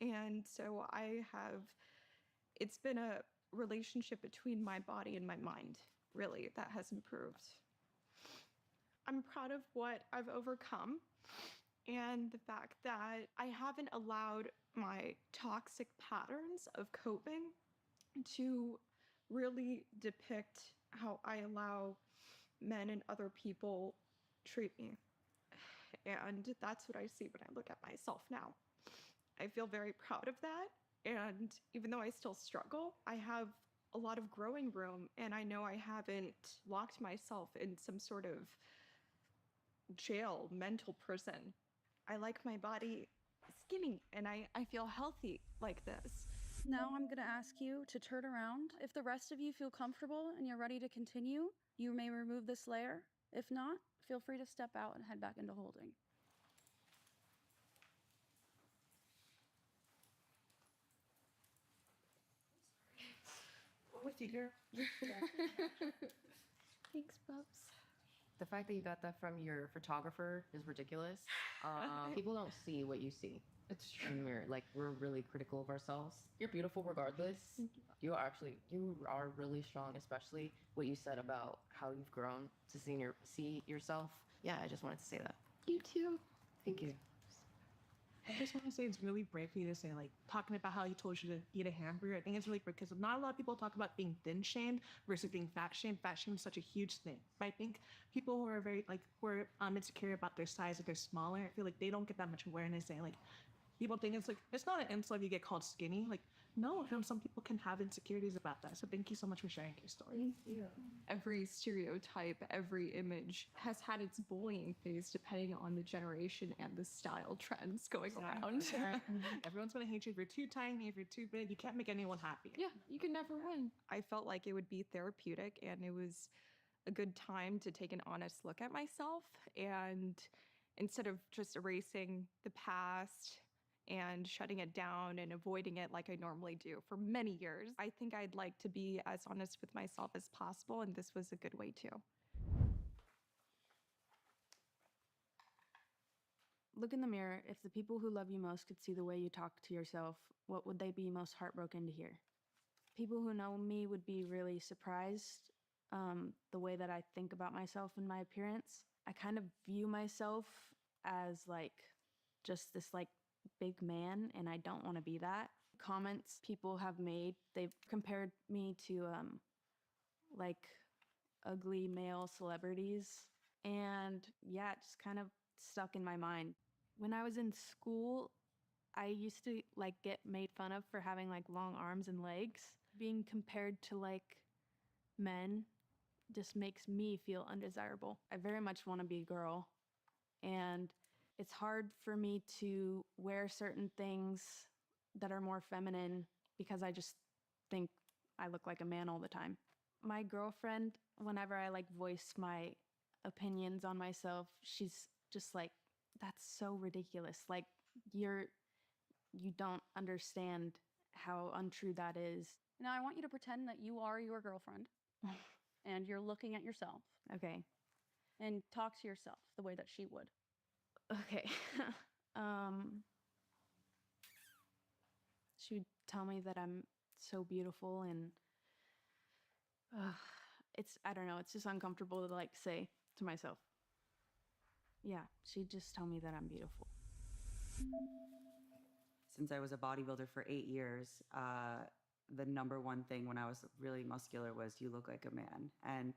[SPEAKER 7] And so it's been a relationship between my body and my mind, really, that has improved. I'm proud of what I've overcome and the fact that I haven't allowed my toxic patterns of coping to really depict how I allow men and other people treat me. And that's what I see when I look at myself now. I feel very proud of that. And even though I still struggle, I have a lot of growing room, and I know I haven't locked myself in some sort of jail, mental prison. I like my body skinny, and I feel healthy like this.
[SPEAKER 8] Now I'm going to ask you to turn around. If the rest of you feel comfortable and you're ready to continue, you may remove this layer. If not, feel free to step out and head back into holding.
[SPEAKER 7] With you, girl.
[SPEAKER 5] Thanks, Bubs. The fact that you got that from your photographer is ridiculous. People don't see what you see. It's true. Like, we're really critical of ourselves. You're beautiful regardless. You are really strong, especially what you said about how you've grown to see yourself. Yeah, I just wanted to say that. You too. Thank you.
[SPEAKER 1] I just want to say it's really brave for you to say, like, talking about how he told you to eat a hamburger. I think it's really brave because not a lot of people talk about being thin shamed versus being fat shamed. Fat shame is such a huge thing. But I think people who are very, like, who are insecure about their size, if they're smaller, I feel like they don't get that much awareness. Saying, like, people think it's like, it's not an insult if you get called skinny. Like, no, some people can have insecurities about that. So thank you so much for sharing your story.
[SPEAKER 7] Thank you. Every stereotype, every image has had its bullying phase depending on the generation and the style trends going around.
[SPEAKER 1] Everyone's going to hate you if you're too tiny, if you're too big. You can't make anyone happy.
[SPEAKER 7] Yeah, you can never win. I felt like it would be therapeutic, and it was a good time to take an honest look at myself. And instead of just erasing the past and shutting it down and avoiding it like I normally do for many years, I think I'd like to be as honest with myself as possible, and this was a good way to.
[SPEAKER 8] Look in the mirror. If the people who love you most could see the way you talk to yourself, what would they be most heartbroken to hear? People who know me would be really surprised the way that I think about myself and my appearance. I kind of view myself as like just this like big man, and I don't want to be that. Comments people have made, they've compared me to like ugly male celebrities, and yeah, it just kind of stuck in my mind. When I was in school, I used to like get made fun of for having like long arms and legs. Being compared to like men just makes me feel undesirable. I very much want to be a girl, and it's hard for me to wear certain things that are more feminine because I just think I look like a man all the time. My girlfriend, whenever I like voice my opinions on myself, she's just like, that's so ridiculous. Like, you don't understand how untrue that is. Now I want you to pretend that you are your girlfriend and you're looking at yourself. Okay. And talk to yourself the way that she would. Okay. She would tell me that I'm so beautiful, and I don't know, it's just uncomfortable to like say to myself. Yeah, she'd just tell me that I'm beautiful.
[SPEAKER 4] Since I was a bodybuilder for 8 years, the number one thing when I was really muscular was, you look like a man. And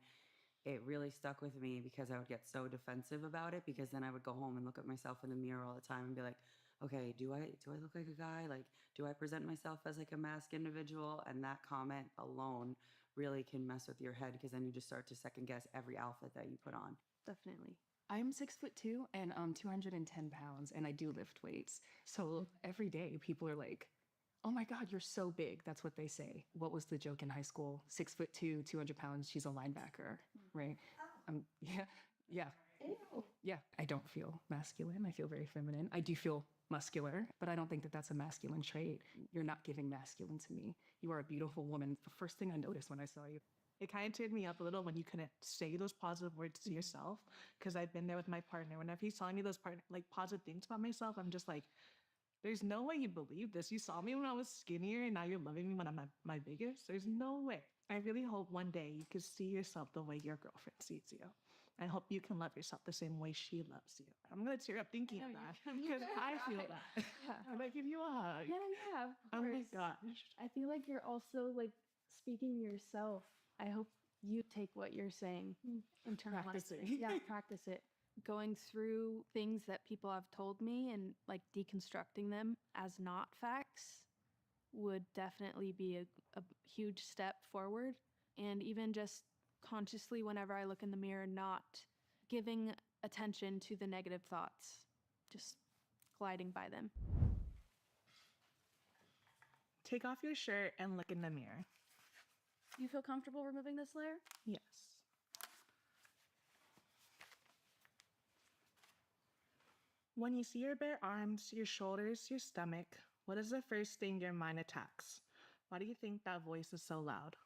[SPEAKER 4] it really stuck with me because I would get so defensive about it, because then I would go home and look at myself in the mirror all the time and be like, okay, do I look like a guy? Like, do I present myself as like a masked individual? And that comment alone really can mess with your head, because then you just start to second guess every outfit that you put on.
[SPEAKER 8] Definitely.
[SPEAKER 9] I'm 6'2" and 210 pounds, and I do lift weights. So every day people are like, oh my God, you're so big. That's what they say. What was the joke in high school? 6'2", 200 pounds, she's a linebacker, right? Yeah. Yeah, I don't feel masculine. I feel very feminine. I do feel muscular, but I don't think that that's a masculine trait. You're not giving masculine to me. You are a beautiful woman. The first thing I noticed when I saw you.
[SPEAKER 1] It kind of teared me up a little when you couldn't say those positive words to yourself, because I've been there with my partner. Whenever he's telling me those positive things about myself, I'm just like, there's no way you believe this. You saw me when I was skinnier, and now you're loving me when I'm my biggest. There's no way. I really hope one day you can see yourself the way your girlfriend sees you. I hope you can love yourself the same way she loves you. I'm going to tear up thinking of that, because I feel that.
[SPEAKER 8] Yeah.
[SPEAKER 1] I'm going to give you a hug.
[SPEAKER 8] Yeah.
[SPEAKER 1] Oh my gosh.
[SPEAKER 8] I feel like you're also like speaking yourself. I hope you take what you're saying and
[SPEAKER 1] Practice it.
[SPEAKER 8] Yeah, practice it. going through things that people have told me and like deconstructing them as not facts would definitely be a huge step forward. And even just consciously, whenever I look in the mirror, not giving attention to the negative thoughts, just gliding by them.
[SPEAKER 1] Take off your shirt and look in the mirror.
[SPEAKER 10] You feel comfortable removing this layer?
[SPEAKER 1] Yes. When you see your bare arms, your shoulders, your stomach, what is the first thing your mind attacks? Why do you think that voice is so loud?